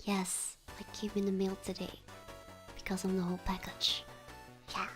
Yes, I came in the mail today because of the whole package. Yeah.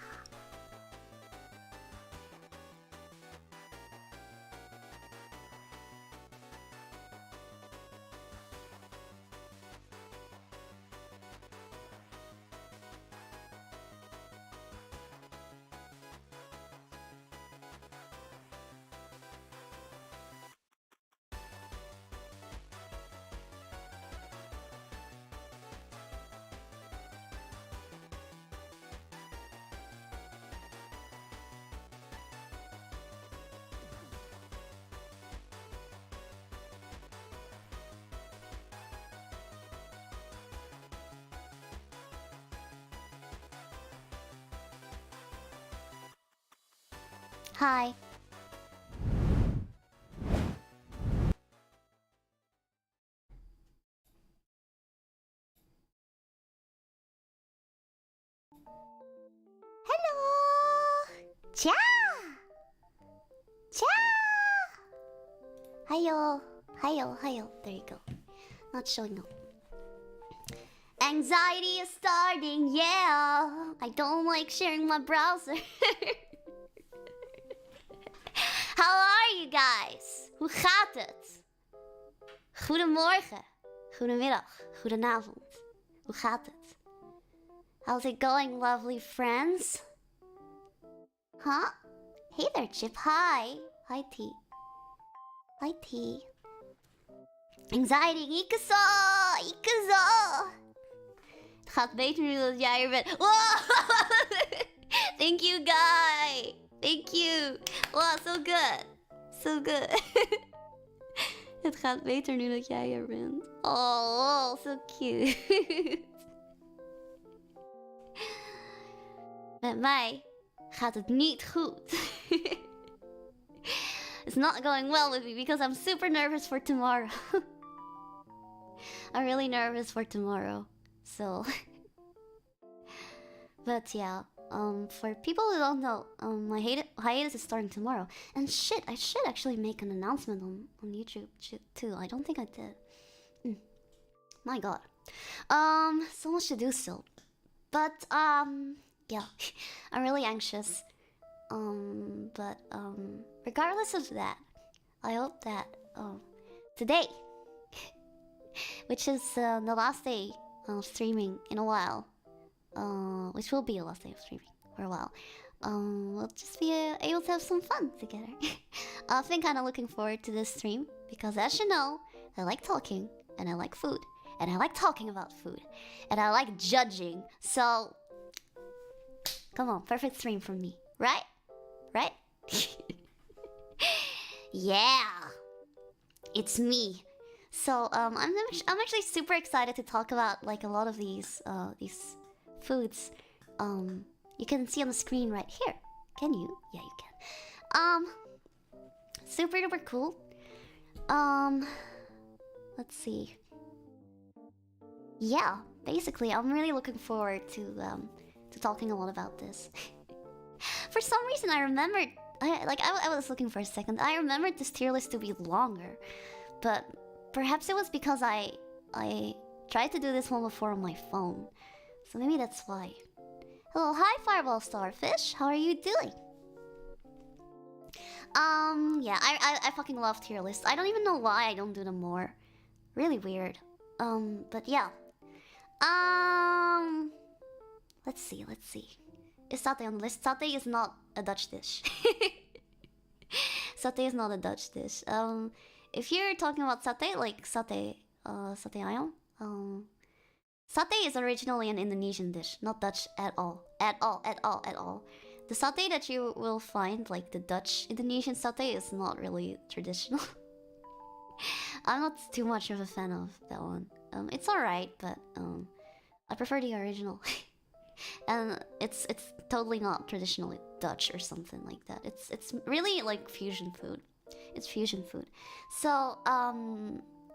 Hi. Hello. Chaaa. Hiyo. Hiyo. There you go. Not showing up. Anxiety is starting, yeah. I don't like sharing my browser. How are you guys? Hoe gaat het? Goedemorgen, goedemiddag, goedenavond. Hoe gaat het? How's it going, lovely friends? Huh? Hey there, Chip. Hi. Hi, T. Hi, T. Anxiety, ikuzo! Het gaat beter nu dat jij er bent. Wow! Thank you, guy. Thank you. Wow, so good. So good. Het gaat beter nu dat jij er bent. Oh, so cute. Met mij gaat het niet goed. It's not going well with me because I'm super nervous for tomorrow. I'm really nervous for tomorrow. So, but yeah, for people who don't know, my hiatus is starting tomorrow. And shit, I should actually make an announcement on YouTube too. I don't think I did. My god. So much to do still. But, yeah, I'm really anxious. But, regardless of that, I hope that, today, which is the last day of streaming in a while, which will be the last day of streaming for a while, we'll just be able to have some fun together. I've been kind of looking forward to this stream because, as you know, I like talking and I like food and I like talking about food and I like judging. So, come on, perfect stream for me, right? Right? Yeah, it's me. So I'm actually super excited to talk about like a lot of these foods. You can see on the screen right here. Can you? Yeah, you can. Super duper cool. Let's see. Yeah, basically, I'm really looking forward to talking a lot about this. For some reason, I remembered. I was looking for a second. I remembered this tier list to be longer, but perhaps it was because I tried to do this one before on my phone, so maybe that's why. Hello, hi Fireball Starfish. How are you doing? Yeah, I fucking love tier lists. I don't even know why I don't do them more. Really weird. But yeah. Let's see. Is satay on the list? Satay is not a Dutch dish. Satay is not a Dutch dish. If you're talking about satay, like satay ayam, satay is originally an Indonesian dish, not Dutch at all. At all. The satay that you will find, like the Dutch Indonesian satay, is not really traditional. I'm not too much of a fan of that one. It's alright, but I prefer the original. And it's totally not traditionally Dutch or something like that. It's really like fusion food. It's fusion food. So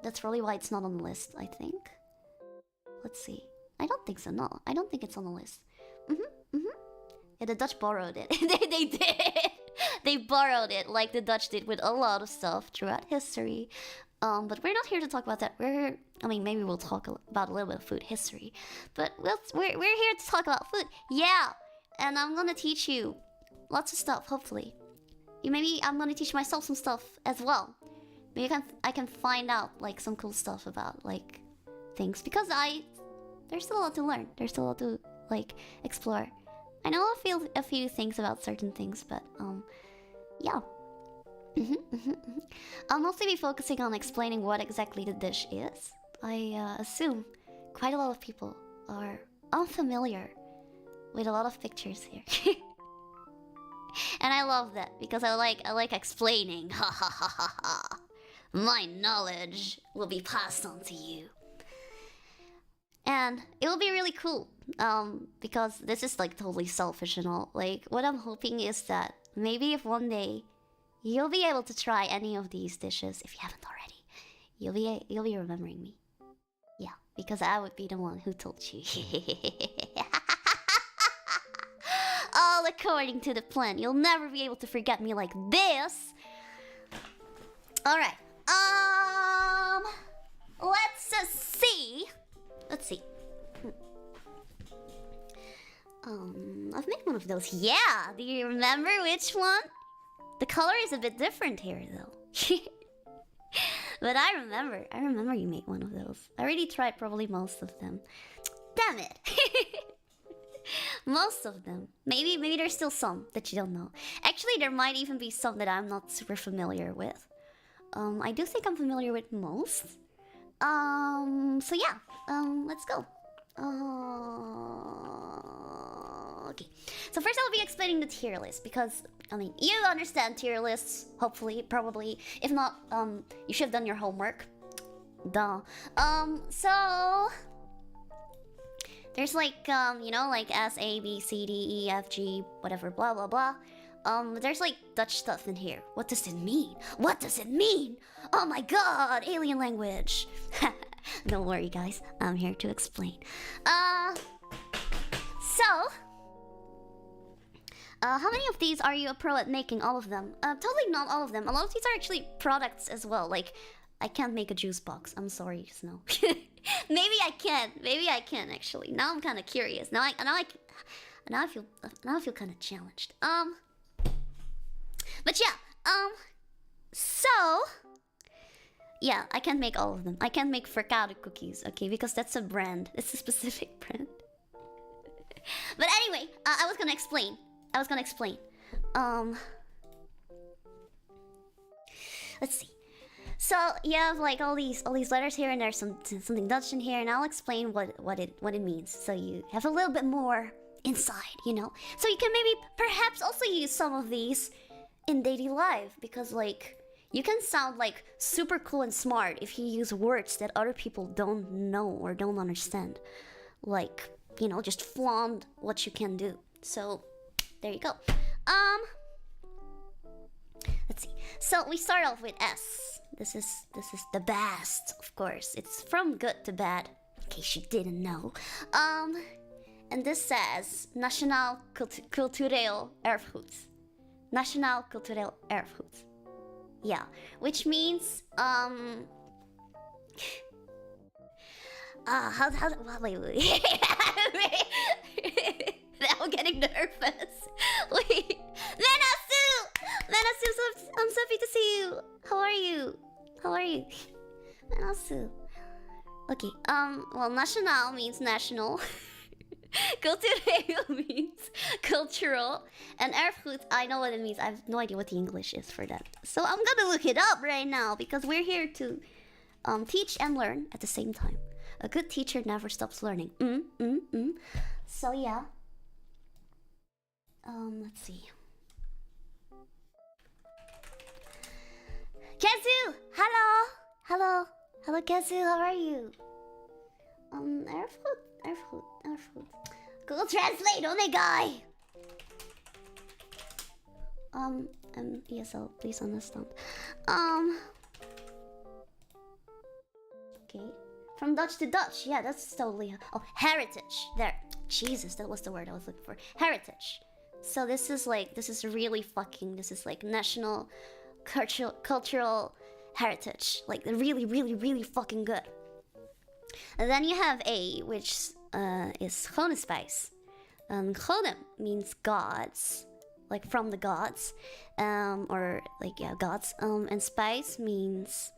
that's really why it's not on the list, I think. Let's see. I don't think so. No, I don't think it's on the list. Yeah, the Dutch borrowed it. They did. They borrowed it like the Dutch did with a lot of stuff throughout history. But we're not here to talk about that. I mean, maybe we'll talk about a little bit of food history. But we're here to talk about food. Yeah! And I'm gonna teach you lots of stuff, hopefully. Maybe I'm gonna teach myself some stuff as well. Maybe I can find out, like, some cool stuff about, like, things. Because there's still a lot to learn. There's still a lot to, like, explore. I know a few things about certain things, but, yeah. I'll mostly be focusing on explaining what exactly the dish is. I assume quite a lot of people are unfamiliar with a lot of pictures here. And I love that because I like explaining. Ha ha ha ha ha. My knowledge will be passed on to you. And it will be really cool. Because this is like totally selfish and all. Like, what I'm hoping is that maybe if one day you'll be able to try any of these dishes, if you haven't already, you'll be remembering me. Yeah, because I would be the one who told you. All according to the plan. You'll never be able to forget me like this. Alright. Let's see. Let's see. I've made one of those. Yeah, do you remember which one? The color is a bit different here, though. But I remember you made one of those. I already tried probably most of them. Damn it! Most of them. Maybe there's still some that you don't know. Actually, there might even be some that I'm not super familiar with. I do think I'm familiar with most. So yeah. Let's go. Okay. So first I'll be explaining the tier list because, I mean, you understand tier lists, hopefully, probably. If not, you should have done your homework. Duh. So there's like, you know, like S, A, B, C, D, E, F, G, whatever, blah, blah, blah. There's like Dutch stuff in here. What does it mean? What does it mean? Oh my god, alien language. Don't worry, guys. I'm here to explain. How many of these are you a pro at making? All of them? Totally not all of them. A lot of these are actually products as well. Like, I can't make a juice box. I'm sorry, Snow. Maybe I can. Maybe I can actually. Now I'm kind of curious. Now I feel kind of challenged. But yeah. So yeah, I can't make all of them. I can't make fricado cookies, okay? Because that's a brand. It's a specific brand. But anyway, I was gonna explain. Let's see. So you have like all these letters here, and there's something Dutch in here, and I'll explain what it means, so you have a little bit more inside, you know. So you can maybe perhaps also use some of these in daily life, because like you can sound like super cool and smart if you use words that other people don't know or don't understand. Like, you know, just flaunt what you can do. So there you go. Let's see. So we start off with S. This is the best, of course. It's from good to bad, in case you didn't know. And this says Nationaal Cultureel Erfgoed. Nationaal Cultureel Erfgoed. Yeah, which means wait. Now I'm getting nervous. Wait. Menasu, I'm so happy to see you. How are you? Menasu. Okay, well, nationaal means national. Cultureel means cultural. And erfgoed, I know what it means. I have no idea what the English is for that. So I'm gonna look it up right now, because we're here to teach and learn at the same time. A good teacher never stops learning. So yeah. Let's see. Kazu! Hello, Kazu, how are you? Erfgoed. Google Translate, onegai! ESL, please understand. Okay. From Dutch to Dutch, yeah, that's totally... Oh, heritage. There. Jesus, that was the word I was looking for. Heritage. So this is like national cultural heritage. Like, they're really, really, really fucking good. And then you have A, which is gewone spijs. Gewone means gods, like from the gods, or like yeah, gods. And spice means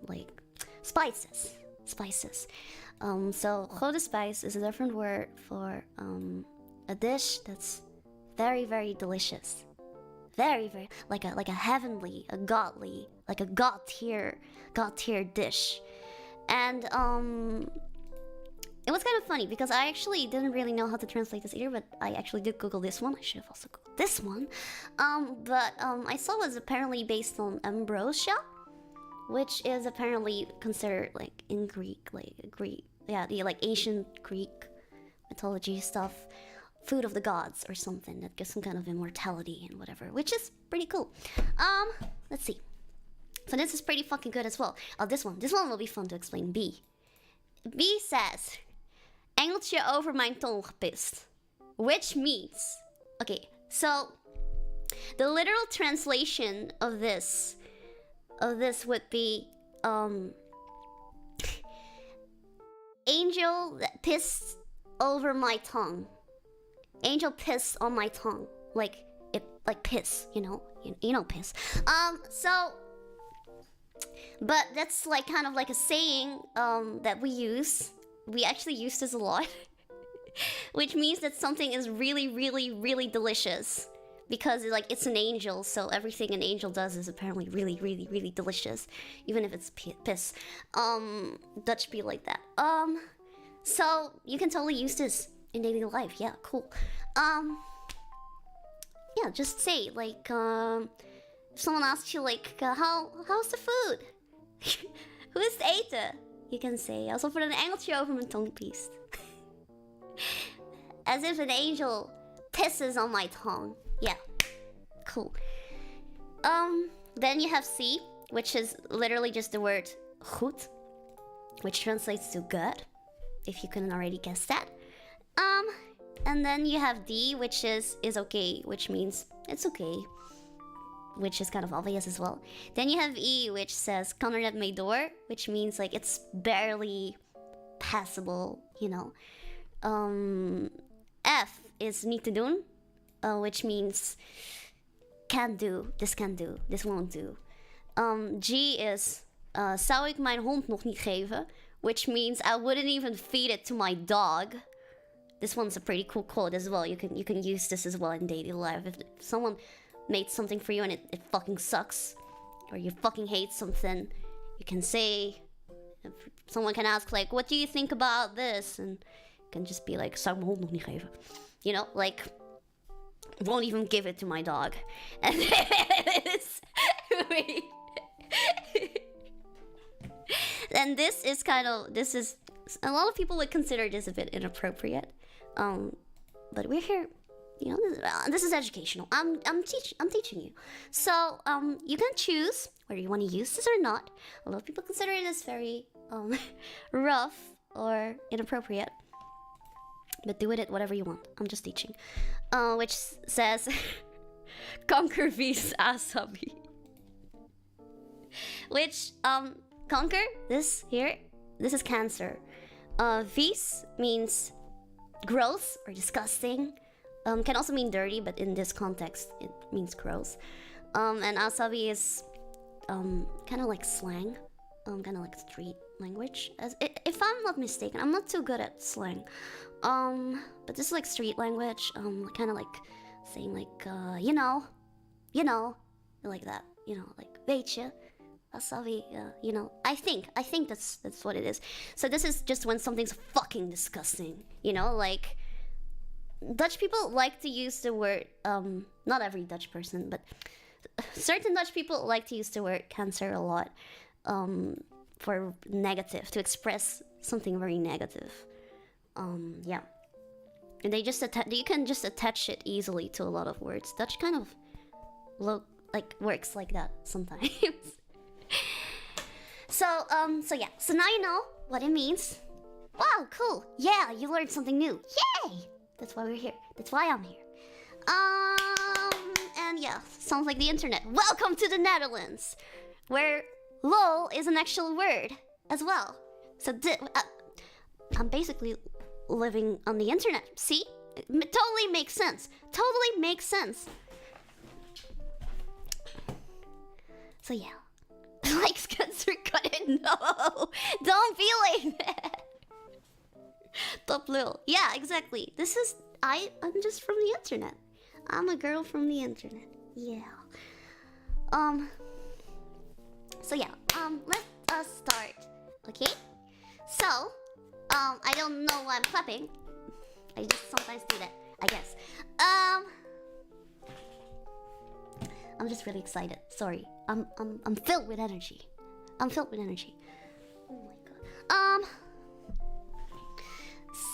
like spices. So gewone spijs is a different word for a dish that's very, very delicious. Very, very like a heavenly, a godly, like a god tier dish. And it was kind of funny because I actually didn't really know how to translate this either, but I actually did Google this one. I should have also Googled this one. But I saw it was apparently based on ambrosia, which is apparently considered like in Greek, the like ancient Greek mythology stuff, food of the gods or something that gives some kind of immortality and whatever, which is pretty cool. Let's see. So this is pretty fucking good as well. Oh, this one will be fun to explain. B says, engeltje over mijn tong gepist. Which means, okay, so the literal translation of this would be, angel that pissed over my tongue. Angel pissed on my tongue. Like, it, like piss, you know piss. But that's like kind of like a saying that we use. We actually use this a lot. Which means that something is really, really, really delicious. Because it's an angel, so everything an angel does is apparently really, really, really delicious. Even if it's piss. Dutch be like that. So you can totally use this in daily life. Yeah, cool. Yeah, just say like if someone asks you like how's the food? Hoe is het eten? You can say alsof er een engeltje over mijn tong piest. As if an angel pisses on my tongue. Yeah, cool. Then you have C, which is literally just the word goed, which translates to good, if you couldn't already guess that. And then you have D, which is okay, which means it's okay, which is kind of obvious as well. Then you have E, which says kan er net mee door, which means like it's barely passable, you know. F is niet te doen, which means can't do, this won't do. G is zou ik mijn hond nog niet geven, which means I wouldn't even feed it to my dog. This one's a pretty cool quote as well. You can use this as well in daily life. If someone made something for you and it fucking sucks, or you fucking hate something, you can say, someone can ask like, what do you think about this? And you can just be like, zou ik mijn hond nog niet geven? You know, like, won't even give it to my dog. And this, wait. And this is a lot of people would consider this a bit inappropriate. But we're here, you know, this is educational. I'm teaching you. So, you can choose whether you want to use this or not. A lot of people consider it as very, rough or inappropriate. But do with it whatever you want. I'm just teaching. Which says, kankervies asabi. Which, kanker, this is cancer. Vies means gross or disgusting. Can also mean dirty, but in this context, it means gross. And asabi is kind of like slang, kind of like street language. If I'm not mistaken, I'm not too good at slang. But this is like street language, kind of like saying like, you know, like that, you know, like weet je. Asabi, you know, I think that's what it is. So this is just when something's fucking disgusting, you know, like Dutch people like to use the word, not every Dutch person, but certain Dutch people like to use the word cancer a lot, for negative, to express something very negative. Yeah. And you can just attach it easily to a lot of words. Dutch kind of works like that sometimes. So yeah. So now you know what it means. Wow, cool. Yeah, you learned something new. Yay! That's why we're here. That's why I'm here. And yeah, sounds like the internet. Welcome to the Netherlands. where lol is an actual word as well. So I'm basically living on the internet. See? It totally makes sense. Totally makes sense. So yeah. Likes guns are cut. No! Don't be like that! Top lil. Yeah, exactly. I'm just from the internet. I'm a girl from the internet. Yeah. So yeah, let us start. Okay? So, I don't know why I'm clapping. I just sometimes do that, I guess. I'm just really excited. Sorry. I'm filled with energy. I'm filled with energy. Oh my god.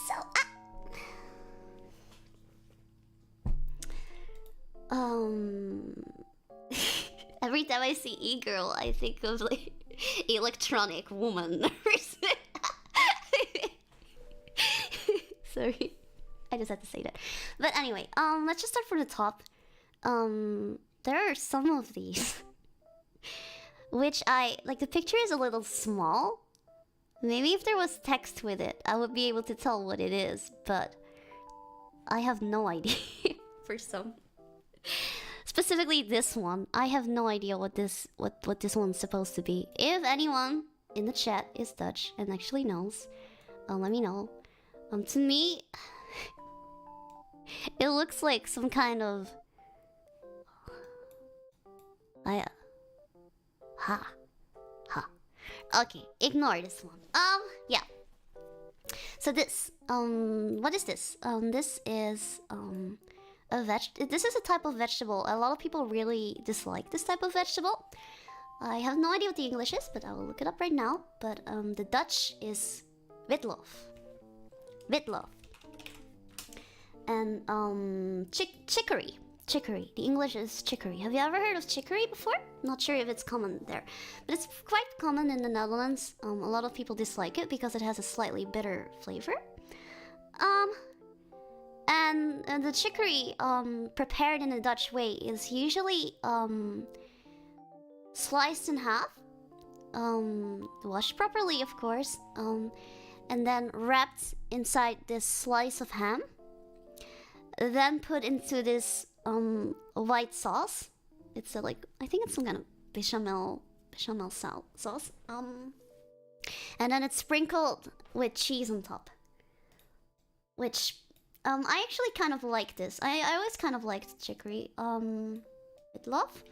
So every time I see e-girl, I think of like electronic woman. Sorry, I just had to say that. But anyway, let's just start from the top. There are some of these which I like. The picture is a little small. Maybe if there was text with it, I would be able to tell what it is, but I have no idea for some. Specifically this one, I have no idea what this one's supposed to be. If anyone in the chat is Dutch and actually knows, let me know. To me, it looks like some kind of Okay, ignore this one. Yeah. So this, what is this? This is, this is a type of vegetable. A lot of people really dislike this type of vegetable. I have no idea what the English is, but I will look it up right now. But, the Dutch is witlof. Witlof. And, chicory. Chicory. The English is chicory. Have you ever heard of chicory before? Not sure if it's common there, but it's quite common in the Netherlands. A lot of people dislike it because it has a slightly bitter flavor. And the chicory prepared in the Dutch way is usually sliced in half, washed properly, of course, and then wrapped inside this slice of ham. Then put into this white sauce. It's a, like, I think it's some kind of bechamel sauce. And then it's sprinkled with cheese on top. Which I actually kind of like this. I always kind of liked chicory with love.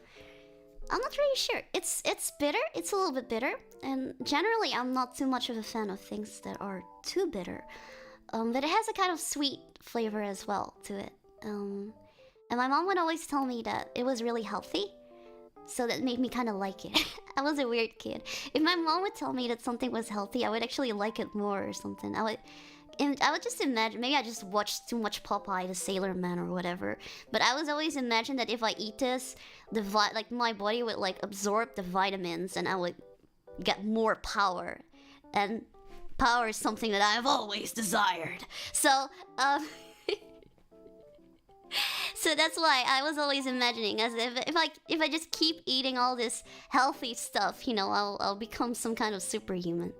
I'm not really sure. It's bitter. It's a little bit bitter. And generally I'm not too much of a fan of things that are too bitter. But it has a kind of sweet flavor as well to it. And my mom would always tell me that it was really healthy, so that made me kind of like it. I was a weird kid. If my mom would tell me that something was healthy, I would actually like it more or something. I would just imagine, maybe I just watched too much Popeye the Sailor Man or whatever, but I was always imagine that if I eat this, like my body would like absorb the vitamins and I would get more power. And power is something that I've always desired. So, so that's why I was always imagining as if I just keep eating all this healthy stuff, you know, I'll become some kind of superhuman.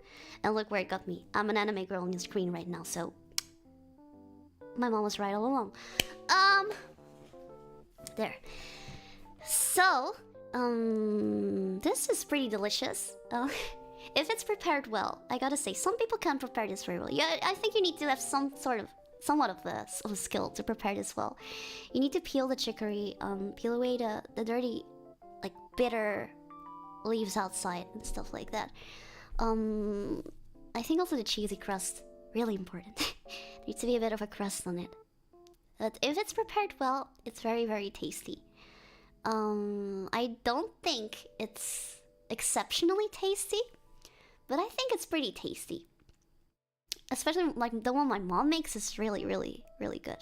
And look where it got me. I'm an anime girl on the screen right now, so my mom was right all along. There. So, this is pretty delicious. If it's prepared well, I gotta say, some people can't prepare this very well. Yeah, I think you need to have somewhat of a skill to prepare this well. You need to peel the chicory, peel away the dirty, like, bitter leaves outside and stuff like that. I think also the cheesy crust, really important. There needs to be a bit of a crust on it. But if it's prepared well, it's very, very tasty. I don't think it's exceptionally tasty, but I think it's pretty tasty. Especially, like, the one my mom makes is really, really, really good.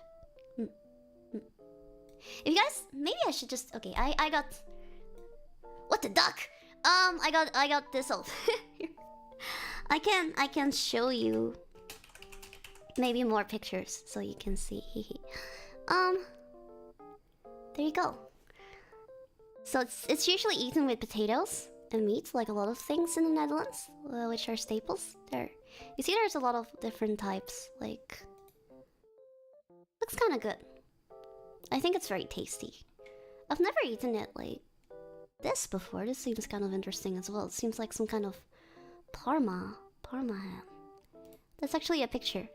If you guys, maybe I should just, okay, I got, what the duck? I got this off. I can show you maybe more pictures so you can see. There you go. So it's usually eaten with potatoes. and meat, like a lot of things in the Netherlands, which are staples. There, you see, there's a lot of different types. Like, looks kind of good. I think it's very tasty. I've never eaten it like this before. This seems kind of interesting as well. It seems like some kind of Parma ham. That's actually a picture.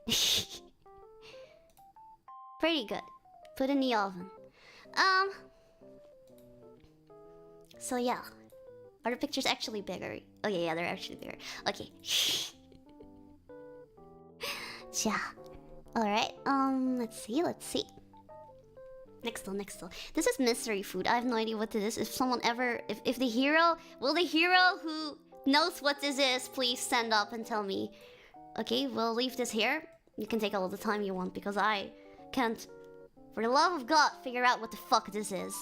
Pretty good. Put in the oven. So yeah. Are the pictures actually bigger? Oh yeah, they're actually bigger. Okay. Yeah. Alright, let's see. Next one. This is mystery food. I have no idea what this is. If someone ever... If the hero... Will the hero who knows what this is, please stand up and tell me. Okay, we'll leave this here. You can take all the time you want, because I can't, for the love of God, figure out what the fuck this is.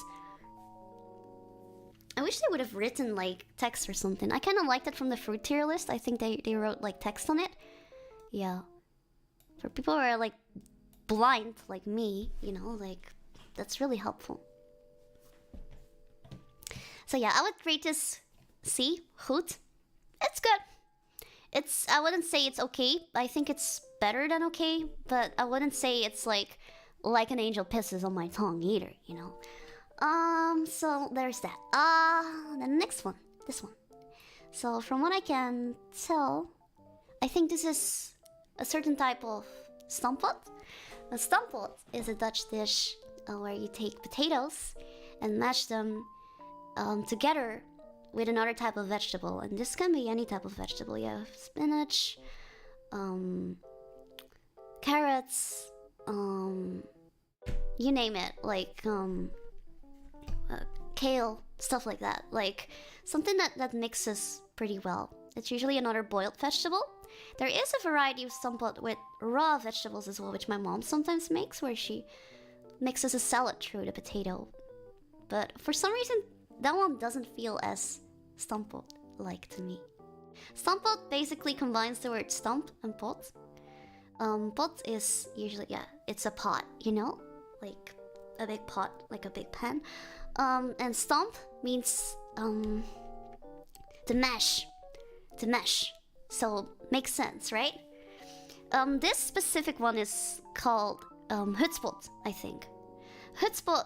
I wish they would have written, like, text or something. I kind of liked it from the fruit tier list. I think they wrote, like, text on it. Yeah. For people who are, like, blind, like me, you know, like... That's really helpful. So yeah, I would rate this C. Goed. It's good. I wouldn't say it's okay. I think it's better than okay, but I wouldn't say it's like an angel pisses on my tongue either, you know. So there's that. The next one. This one. So from what I can tell, I think this is a certain type of Stamppot. A Stamppot is a Dutch dish where you take potatoes and mash them together with another type of vegetable. And this can be any type of vegetable. You have spinach, carrots, you name it, like kale, stuff like that. Like something that mixes pretty well. It's usually another boiled vegetable. There is a variety of Stamppot with raw vegetables as well, which my mom sometimes makes, where she mixes a salad through the potato. But for some reason, that one doesn't feel as Stamppot-like to me. Stamppot basically combines the word stamp and pot. Pot is usually, yeah, it's a pot, you know? Like a big pot, like a big pan. And stamp means to mash. To mash. So, makes sense, right? This specific one is called Hotspot, I think. Hotspot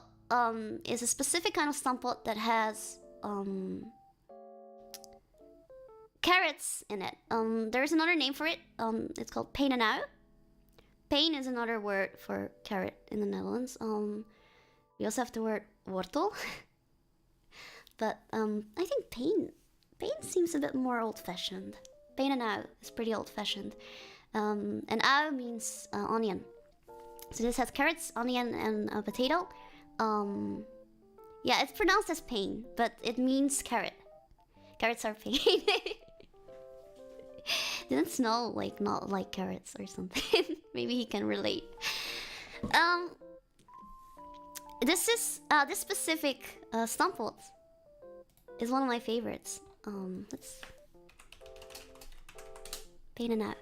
is a specific kind of Stamppot that has carrots in it. There's another name for it. It's called peen en ui. Peen is another word for carrot in the Netherlands. We also have the word wortel. But I think peen seems a bit more old-fashioned. Peen en ui is pretty old-fashioned. And ui means onion. So this has carrots, onion, and a potato. Yeah, it's pronounced as pain, but it means carrot. Carrots are pain. Didn't Snow like not like carrots or something? Maybe he can relate. This specific Stamppot is one of my favorites. Let's peen en ui.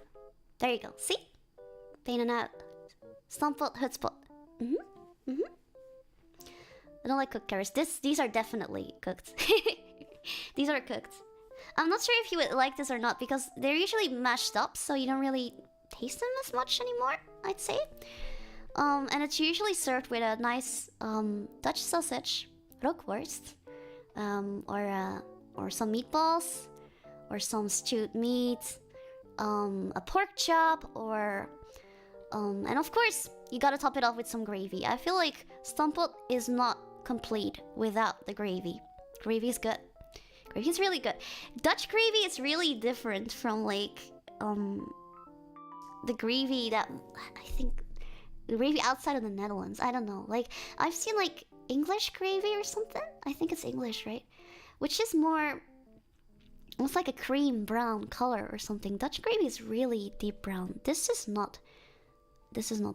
There you go. See? Peen en ui. Stamppot, Hotspot. I don't like cooked carrots. These are definitely cooked. These are cooked. I'm not sure if you would like this or not, because they're usually mashed up, so you don't really taste them as much anymore, I'd say. And it's usually served with a nice Dutch sausage, rookworst, or some meatballs, or some stewed meat, a pork chop, or and of course you gotta top it off with some gravy. I feel like Stamppot is not complete without the gravy. Gravy's good. Gravy's really good. Dutch gravy is really different from like the gravy that I think the gravy outside of the Netherlands. I don't know. Like I've seen like English gravy or something. I think it's English, right? Which is more almost like a cream brown color or something. Dutch gravy is really deep brown. This is not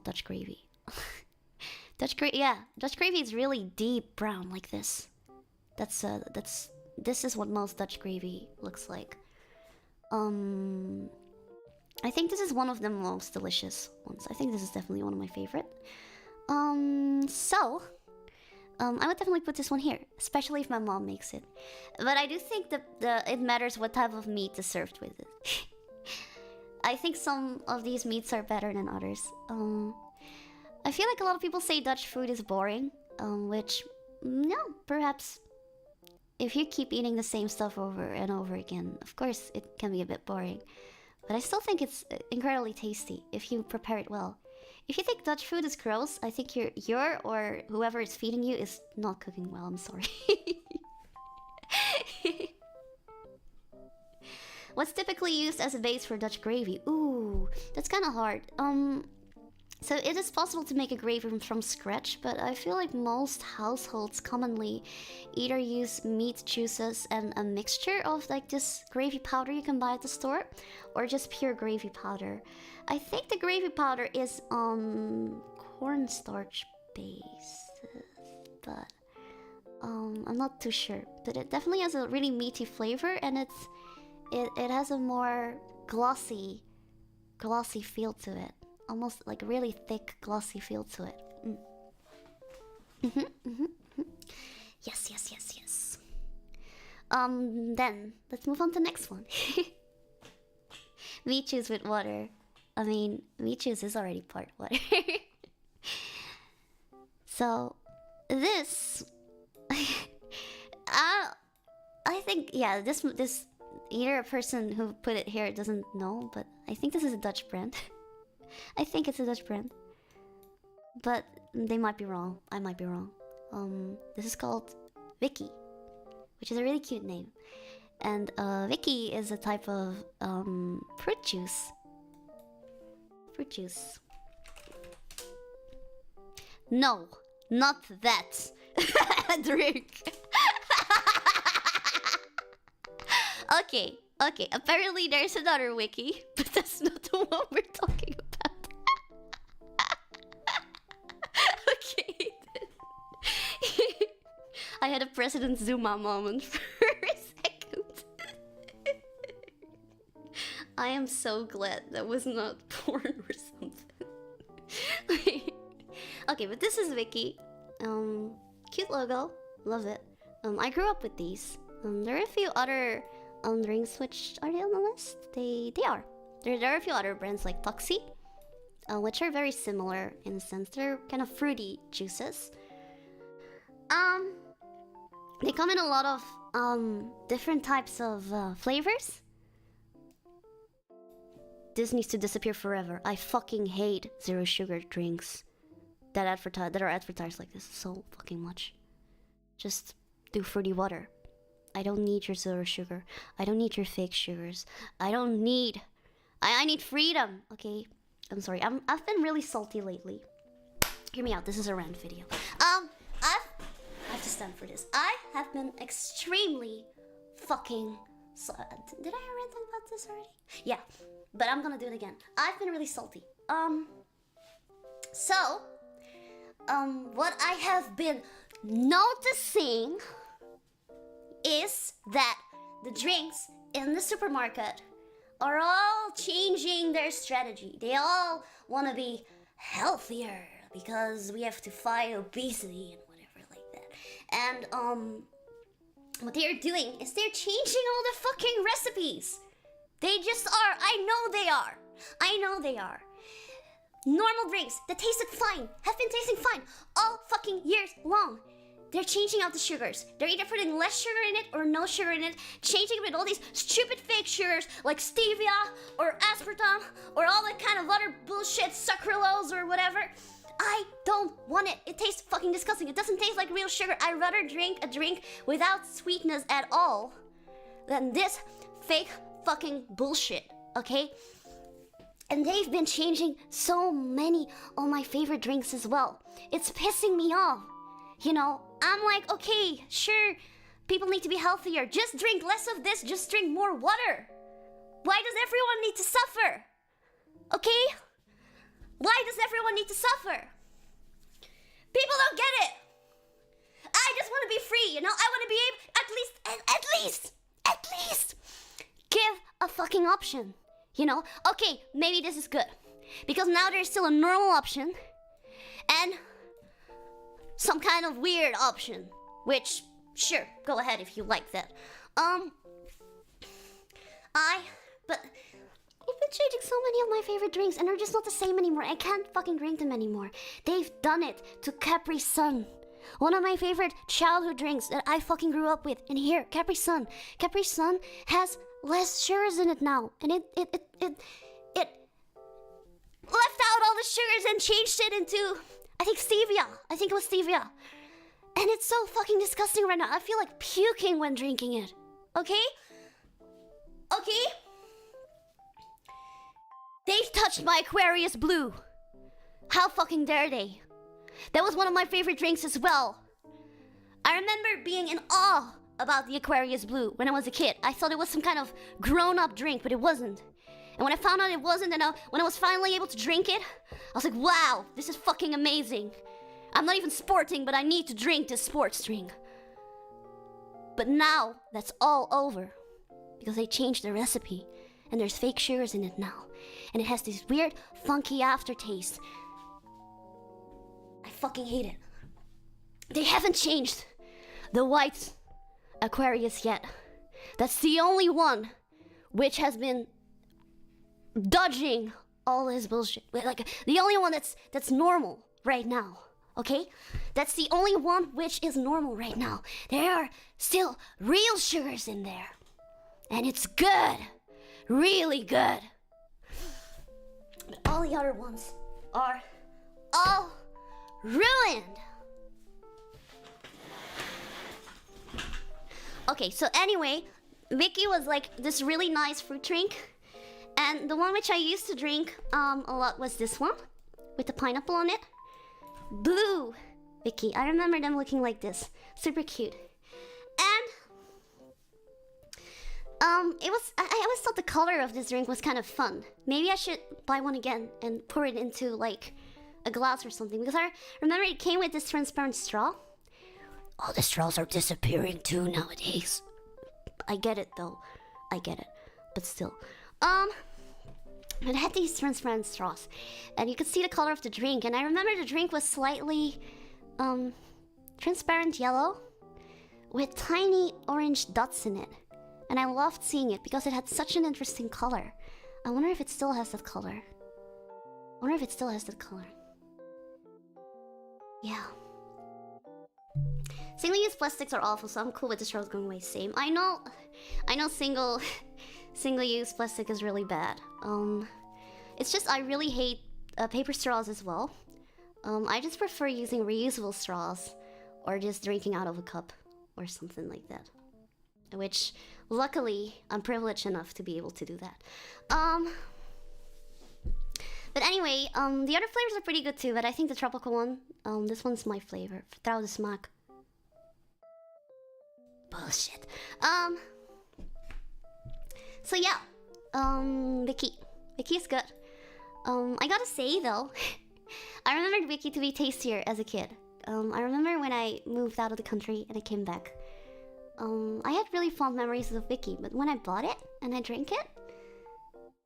Dutch gravy. Dutch gravy is really deep brown like this. This is what most Dutch gravy looks like. I think this is one of the most delicious ones. I think this is definitely one of my favorite. So I would definitely put this one here, especially if my mom makes it. But I do think that it matters what type of meat is served with it. I think some of these meats are better than others. I feel like a lot of people say Dutch food is boring, which, no, perhaps if you keep eating the same stuff over and over again, of course it can be a bit boring. But I still think it's incredibly tasty if you prepare it well. If you think Dutch food is gross, I think you're or whoever is feeding you is not cooking well, I'm sorry. What's typically used as a base for Dutch gravy? Ooh, that's kind of hard. So it is possible to make a gravy from scratch, but I feel like most households commonly either use meat juices and a mixture of like this gravy powder you can buy at the store, or just pure gravy powder. I think the gravy powder is on cornstarch base, but I'm not too sure. But it definitely has a really meaty flavor, and it has a more glossy feel to it. Almost like a really thick, glossy feel to it. Yes. Then let's move on to the next one. Meat juice with water. I mean, meat juice is already part water. So this, I think, yeah, this either a person who put it here doesn't know, but I think this is a Dutch brand. I think it's a Dutch brand, but they might be wrong. I might be wrong. This is called Vicky, which is a really cute name. And Vicky is a type of fruit juice. Fruit juice. No, not that drink. Okay. Apparently there's another wiki, but that's not the one we're talking about. Okay. I had a President Zuma moment for a second. I am so glad that was not porn or something. Okay, but this is Vicky. Cute logo, love it. I grew up with these. There are a few other drinks which are they on the list? They are. There are a few other brands like Toxi, which are very similar in a sense. They're kind of fruity juices. They come in a lot of different types of flavors. This needs to disappear forever. I fucking hate zero sugar drinks that are advertised like this so fucking much. Just do fruity water. I don't need your zero sugar. I don't need your fake sugars. I need freedom, okay? I'm sorry. I've been really salty lately. Hear me out. This is a rant video. I have to stand for this. I have been extremely fucking did I rant about this already? Yeah, but I'm gonna do it again. I've been really salty. So, what I have been noticing is that the drinks in the supermarket are all changing their strategy. They all want to be healthier because we have to fight obesity and whatever like that. And what they are doing is they're changing all the fucking recipes. They just are. I know they are. Normal drinks that tasted fine have been tasting fine all fucking years long. They're changing out the sugars. They're either putting less sugar in it or no sugar in it, changing it with all these stupid fake sugars like stevia or aspartame or all that kind of other bullshit, sucralose or whatever. I don't want it. It tastes fucking disgusting. It doesn't taste like real sugar. I'd rather drink a drink without sweetness at all than this fake fucking bullshit, okay? And they've been changing so many of my favorite drinks as well. It's pissing me off. You know, I'm like, okay, sure, people need to be healthier. Just drink less of this. Just drink more water. Why does everyone need to suffer? Okay? Why does everyone need to suffer? People don't get it. I just want to be free, you know? I want to be able, at least, give a fucking option, you know? Okay, maybe this is good. Because now there's still a normal option. And some kind of weird option. Which, sure, go ahead if you like that. But they've been changing so many of my favorite drinks, and they're just not the same anymore. I can't fucking drink them anymore. They've done it to Capri Sun. One of my favorite childhood drinks that I fucking grew up with. And here, Capri Sun. Capri Sun has less sugars in it now. And it left out all the sugars and changed it into, I think, stevia. I think it was stevia. And it's so fucking disgusting right now. I feel like puking when drinking it. Okay? Okay? They've touched my Aquarius Blue. How fucking dare they? That was one of my favorite drinks as well. I remember being in awe about the Aquarius Blue when I was a kid. I thought it was some kind of grown-up drink, but it wasn't. And when I found out it wasn't, and when I was finally able to drink it, I was like, wow, this is fucking amazing. I'm not even sporting, but I need to drink this sports drink. But now, that's all over. Because they changed the recipe. And there's fake sugars in it now. And it has this weird, funky aftertaste. I fucking hate it. They haven't changed the white Aquarius yet. That's the only one which has been dodging all this bullshit. Like, the only one that's normal right now. Okay? That's the only one which is normal right now. There are still real sugars in there. And it's good. Really good. But all the other ones are all ruined. Okay, so anyway, Vicky was like this really nice fruit drink. And the one which I used to drink a lot was this one. With the pineapple on it. Blue Vicky. I remember them looking like this. Super cute. And I always thought the color of this drink was kind of fun. Maybe I should buy one again and pour it into like a glass or something. Because I remember it came with this transparent straw. All the straws are disappearing too nowadays. I get it though. I get it. But still. It had these transparent straws. And you could see the color of the drink. And I remember the drink was slightly transparent yellow with tiny orange dots in it. And I loved seeing it because it had such an interesting color. I wonder if it still has that color. Yeah. Single-use plastics are awful, so I'm cool with the straws going away. Same. I know single-use plastic is really bad. It's just I really hate paper straws as well. I just prefer using reusable straws or just drinking out of a cup or something like that. Which, luckily, I'm privileged enough to be able to do that. But anyway, the other flavors are pretty good too, but I think the tropical one, this one's my flavor. Vertrouw de smaak. Bullshit. So yeah, Vicky. Vicky is good. I gotta say though, I remembered Vicky to be tastier as a kid. I remember when I moved out of the country and I came back. I had really fond memories of Vicky, but when I bought it and I drank it,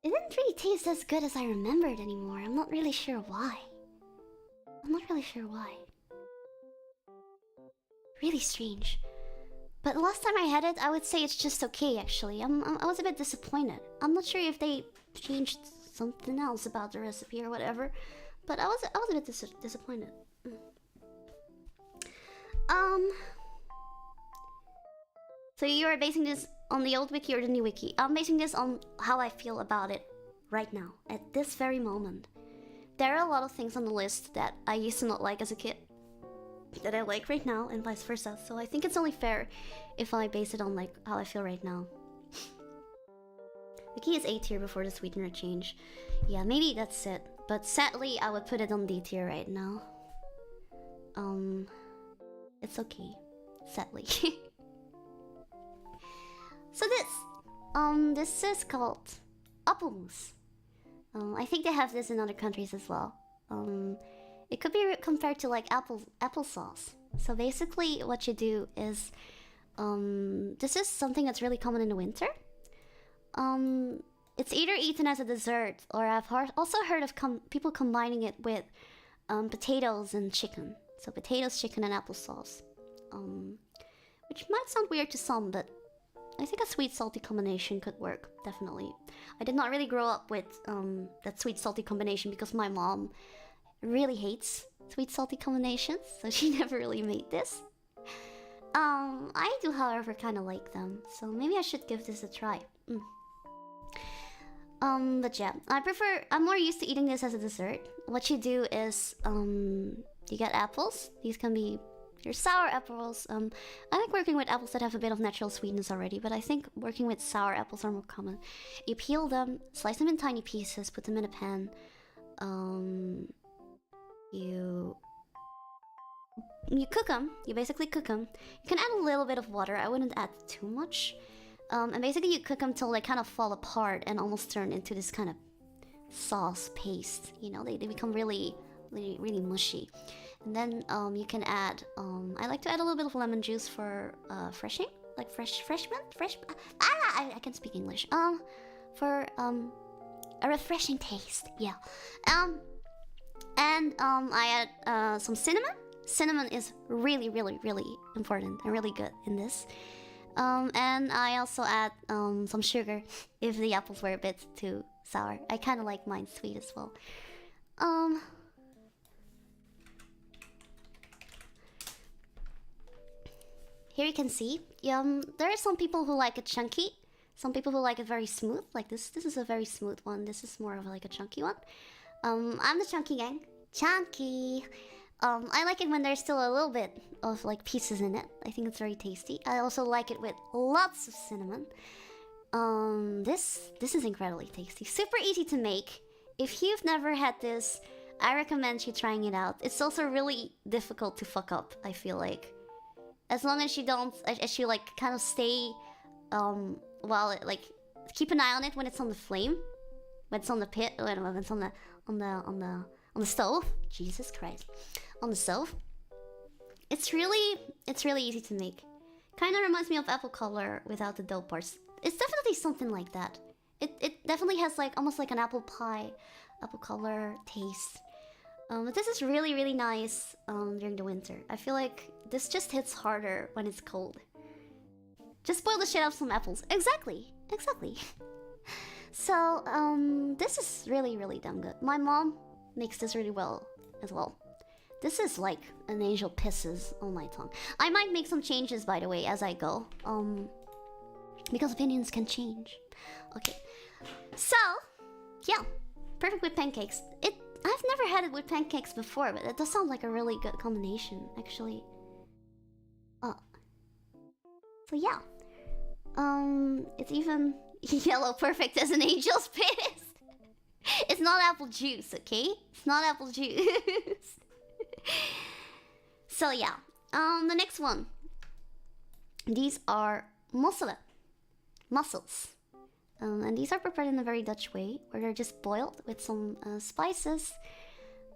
it didn't really taste as good as I remembered anymore. I'm not really sure why. Really strange. But the last time I had it, I would say it's just okay, actually. I was a bit disappointed. I'm not sure if they changed something else about the recipe or whatever, but I was a bit disappointed. So you are basing this on the old wiki or the new wiki? I'm basing this on how I feel about it right now, at this very moment. There are a lot of things on the list that I used to not like as a kid that I like right now, and vice versa. So I think it's only fair if I base it on like how I feel right now. The key is A tier before the sweetener change. Yeah, maybe that's it. But sadly, I would put it on D tier right now. It's okay. Sadly. So this is called Applesauce. I think they have this in other countries as well. It could be compared to like applesauce. So basically what you do is, this is something that's really common in the winter. It's either eaten as a dessert, or I've also heard of people combining it with potatoes and chicken. So potatoes, chicken, and applesauce. Which might sound weird to some, but I think a sweet-salty combination could work, definitely. I did not really grow up with that sweet-salty combination because my mom really hates sweet-salty combinations, so she never really made this. I do, however, kind of like them, so maybe I should give this a try. But yeah, I'm more used to eating this as a dessert. What you do is, you get apples. These can be your sour apples. I like working with apples that have a bit of natural sweetness already, but I think working with sour apples are more common. You peel them, slice them in tiny pieces, put them in a pan. You cook them. You basically cook them. You can add a little bit of water. I wouldn't add too much. And basically you cook them till they kind of fall apart and almost turn into this kind of sauce paste. You know, they become really mushy. And then you can add, I like to add a little bit of lemon juice for freshing. Like I can speak English. For a refreshing taste, yeah. And I add some cinnamon. Cinnamon is really important and really good in this. And I also add some sugar if the apples were a bit too sour. I kind of like mine sweet as well. Here you can see, there are some people who like it chunky, some people who like it very smooth, like this. This is a very smooth one. This is more of like a chunky one. I'm the chunky gang. Chunky. I like it when there's still a little bit of like pieces in it. I think it's very tasty. I also like it with lots of cinnamon. This is incredibly tasty. Super easy to make. If you've never had this, I recommend you trying it out. It's also really difficult to fuck up, I feel like. As long as you don't, as you like kind of stay, while it, like, keep an eye on it when it's on the flame, when it's on the pit, when it's on the stove. Jesus Christ, on the stove. It's really easy to make. Kind of reminds me of apple color without the dough parts. It's definitely something like that. It definitely has like almost like an apple pie, apple color taste. But this is really nice during the winter. I feel like this just hits harder when it's cold. Just boil the shit out of some apples. Exactly. So, this is really damn good. My mom makes this really well as well. This is like an angel pisses on my tongue. I might make some changes, by the way, as I go. Because opinions can change. Okay. So, yeah. Perfect with pancakes. I've never had it with pancakes before, but it does sound like a really good combination, actually. So yeah. It's even yellow perfect as an angel's piss. It's not apple juice, okay? It's not apple juice. So yeah. The next one. These are mussels. And these are prepared in a very Dutch way, where they're just boiled with some spices,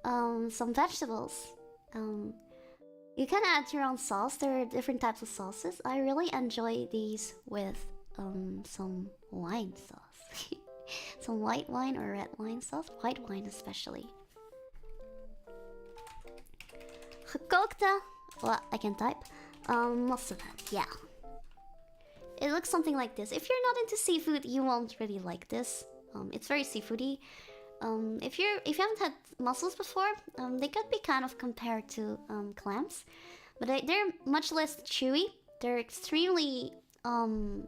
some vegetables. You can add your own sauce. There are different types of sauces. I really enjoy these with some wine sauce. Some white wine or red wine sauce. White wine especially. Gekookte, well, I can type. Musselen, yeah. It looks something like this. If you're not into seafood, you won't really like this. It's very seafoody. If you haven't had mussels before, they could be kind of compared to clams, but they're much less chewy. They're extremely kind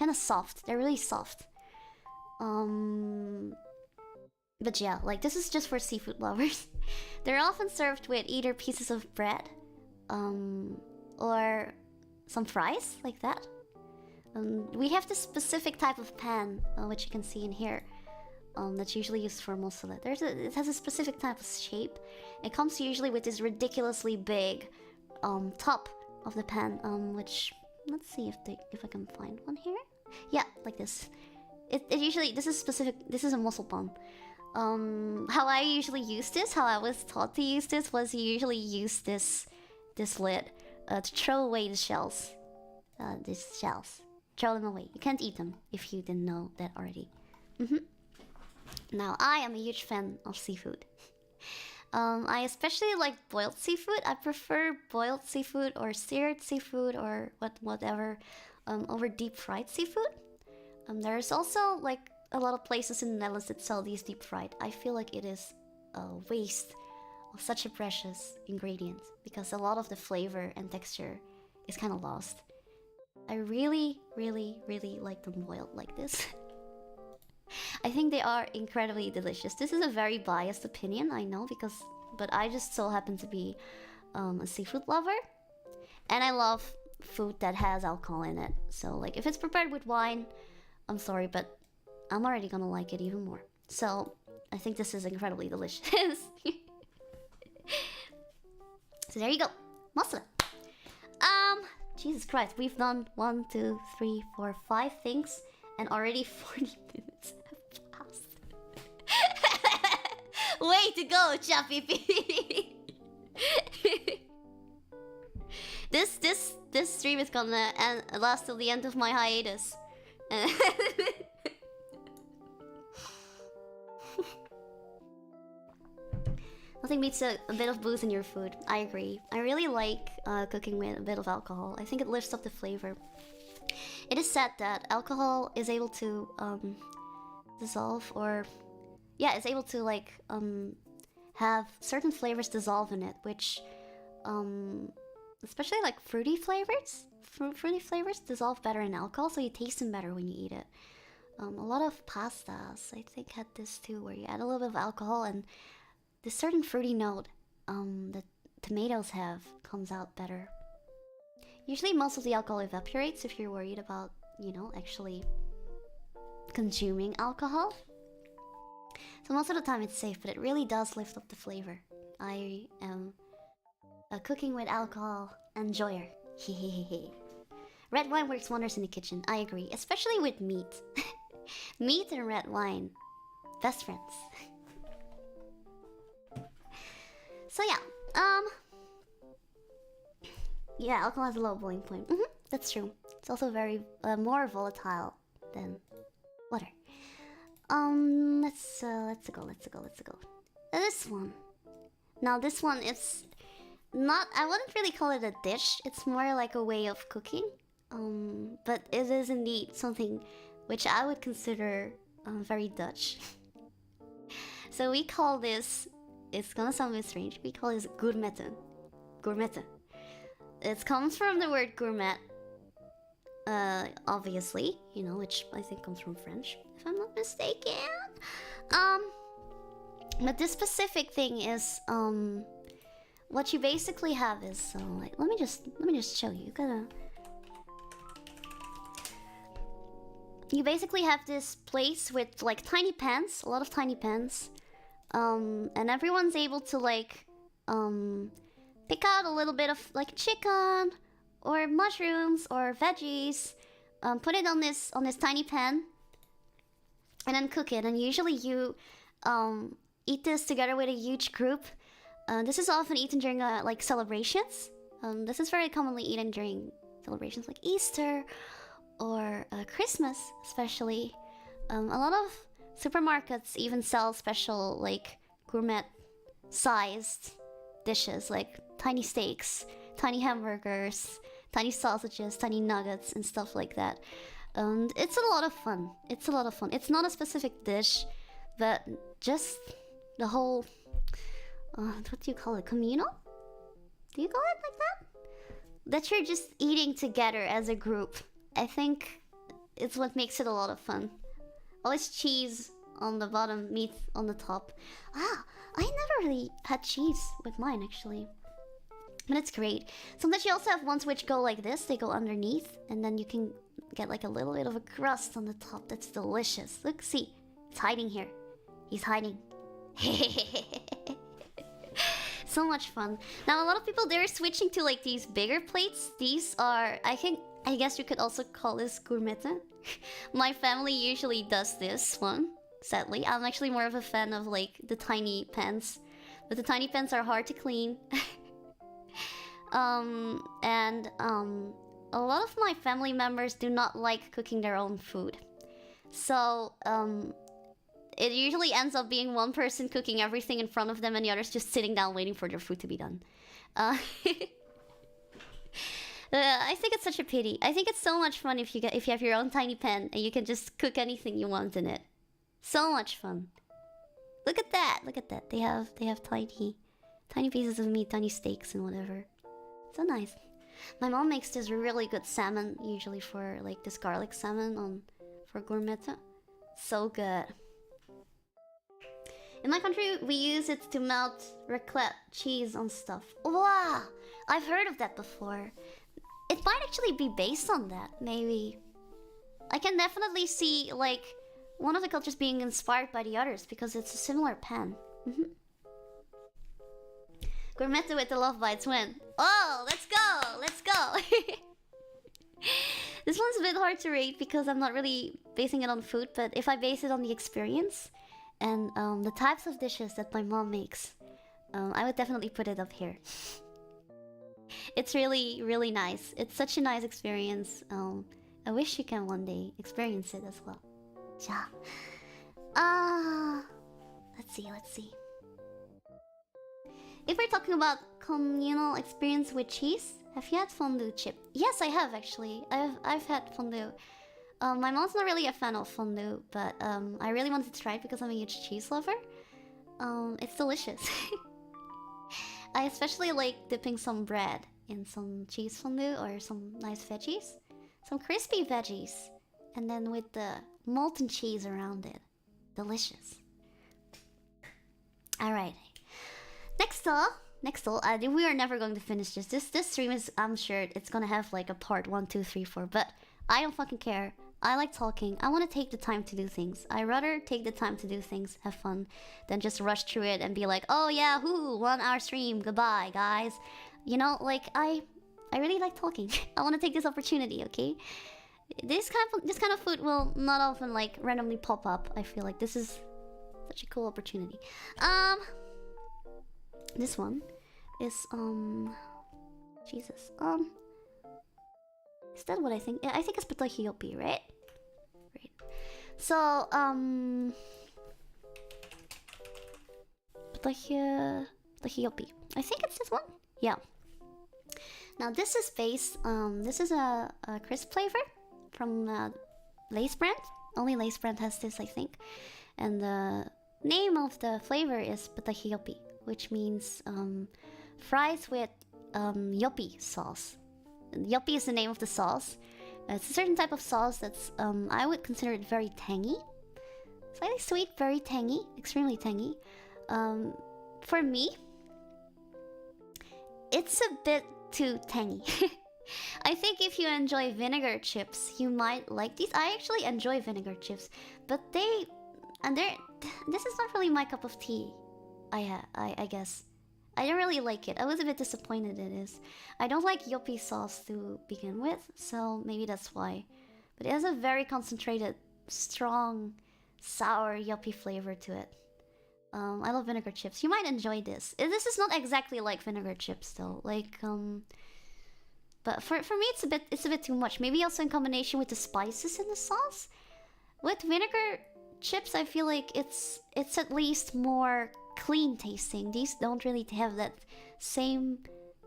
of soft. They're really soft. But yeah, like this is just for seafood lovers. They're often served with either pieces of bread, or some fries like that. We have this specific type of pan, which you can see in here, that's usually used for mussel. It has a specific type of shape. It comes usually with this ridiculously big top of the pan, which, let's see if I can find one here. Yeah, like this. It usually, this is a mussel pan. How I usually use this, how I was taught to use this, was you usually use this lid to throw away the shells. These shells. Throw them away. You can't eat them if you didn't know that already. Now, I am a huge fan of seafood. I especially like boiled seafood. I prefer boiled seafood or seared seafood or whatever over deep fried seafood. There's also like a lot of places in the Netherlands that sell these deep fried. I feel like it is a waste of such a precious ingredient because a lot of the flavor and texture is kind of lost. I really, really, really like them boiled like this. I think they are incredibly delicious. This is a very biased opinion, I know, but I just so happen to be a seafood lover, and I love food that has alcohol in it. So, like, if it's prepared with wine, I'm sorry, but I'm already gonna like it even more. So, I think this is incredibly delicious. So there you go, mussel. Jesus Christ, we've done 1, 2, 3, 4, 5 things, and already 40 minutes have passed. Way to go, Chapipi! This stream is gonna last till the end of my hiatus. Nothing beats a bit of booze in your food. I agree. I really like cooking with a bit of alcohol. I think it lifts up the flavor. It is said that alcohol is able to dissolve, or yeah, it's able to like have certain flavors dissolve in it, which especially like fruity flavors. Fruity flavors dissolve better in alcohol, so you taste them better when you eat it. A lot of pastas, I think, had this too, where you add a little bit of alcohol and this certain fruity note that tomatoes have comes out better. Usually most of the alcohol evaporates if you're worried about, you know, actually consuming alcohol. So most of the time it's safe, but it really does lift up the flavor. I am a cooking with alcohol enjoyer. Hehehehe. Red wine works wonders in the kitchen, I agree. Especially with meat. Meat and red wine. Best friends. So yeah, yeah, alcohol has a low boiling point. That's true. It's also very more volatile than water. Let's go. This one. Now this one is not. I wouldn't really call it a dish. It's more like a way of cooking. But it is indeed something which I would consider very Dutch. So we call this. It's gonna sound a bit strange. We call this gourmetten. Gourmetten. It comes from the word gourmet. Obviously, you know, which I think comes from French, if I'm not mistaken. But this specific thing is, what you basically have is, like, let me just show you. You basically have this place with like tiny pans, a lot of tiny pans. And everyone's able to like pick out a little bit of like chicken or mushrooms or veggies, put it on this tiny pan, and then cook it. And usually you eat this together with a huge group. This is often eaten during like celebrations. This is very commonly eaten during celebrations like Easter or Christmas, especially. A lot of supermarkets even sell special like gourmet sized dishes, like tiny steaks, tiny hamburgers, tiny sausages, tiny nuggets and stuff like that. And it's a lot of fun. It's not a specific dish, but just the whole what do you call it? Communal? Do you call it like that? That you're just eating together as a group. I think it's what makes it a lot of fun. Always cheese on the bottom, meat on the top. I never really had cheese with mine, actually. But it's great. Sometimes you also have ones which go like this. They go underneath, and then you can get like a little bit of a crust on the top. That's delicious. Look, see. It's hiding here. He's hiding. So much fun. Now, a lot of people, they're switching to like these bigger plates. These are, I guess you could also call this gourmetten. My family usually does this one, sadly. I'm actually more of a fan of like the tiny pans. But the tiny pans are hard to clean. And a lot of my family members do not like cooking their own food. So, it usually ends up being one person cooking everything in front of them and the others just sitting down waiting for their food to be done. I think it's such a pity. I think it's so much fun if you have your own tiny pan and you can just cook anything you want in it. So much fun. Look at that! Look at that. They have tiny pieces of meat, tiny steaks and whatever. So nice. My mom makes this really good salmon, usually for like this garlic salmon for gourmet. So good. In my country, we use it to melt raclette cheese on stuff. Wow! I've heard of that before. It might actually be based on that, maybe. I can definitely see, like, one of the cultures being inspired by the others because it's a similar pan. Gourmet with the love bites win. Oh, let's go! Let's go! This one's a bit hard to rate because I'm not really basing it on food, but if I base it on the experience and the types of dishes that my mom makes, I would definitely put it up here. It's really, really nice. It's such a nice experience. I wish you can one day experience it as well. Yeah. Let's see. If we're talking about communal experience with cheese, have you had fondue chip? Yes, I have actually. I've had fondue. My mom's not really a fan of fondue, but I really wanted to try it because I'm a huge cheese lover. It's delicious. I especially like dipping some bread in some cheese fondue or some nice veggies. Some crispy veggies. And then with the molten cheese around it. Delicious. Alright. Next up, we are never going to finish this. This stream is, I'm sure it's gonna have like a part 1, 2, 3, 4, but I don't fucking care. I like talking. I want to take the time to do things. I rather take the time to do things, have fun, than just rush through it and be like, oh yeah, 1 hour stream, goodbye, guys. You know, like I really like talking. I want to take this opportunity, okay? This kind of food will not often like randomly pop up. I feel like this is such a cool opportunity. This one is Jesus. Is that what I think? Yeah, I think it's Hiatus, right? Right. So Hiatus. I think it's this one. Yeah. Now this is based. This is a crisp flavor from Lay's brand. Only Lay's brand has this, I think. And the name of the flavor is Hiatus, which means fries with yoppie sauce. Yoppie is the name of the sauce. It's a certain type of sauce that's I would consider it very tangy, slightly sweet, very tangy, extremely tangy. For me, it's a bit too tangy. I think if you enjoy vinegar chips, you might like these. I actually enjoy vinegar chips, but this is not really my cup of tea. I guess. I don't really like it. I was a bit disappointed it is. I don't like yoppie sauce to begin with, so maybe that's why. But it has a very concentrated, strong, sour yoppie flavor to it. I love vinegar chips. You might enjoy this. This is not exactly like vinegar chips though. Like but for me it's a bit too much. Maybe also in combination with the spices in the sauce. With vinegar chips, I feel like it's at least more clean tasting. These don't really have that same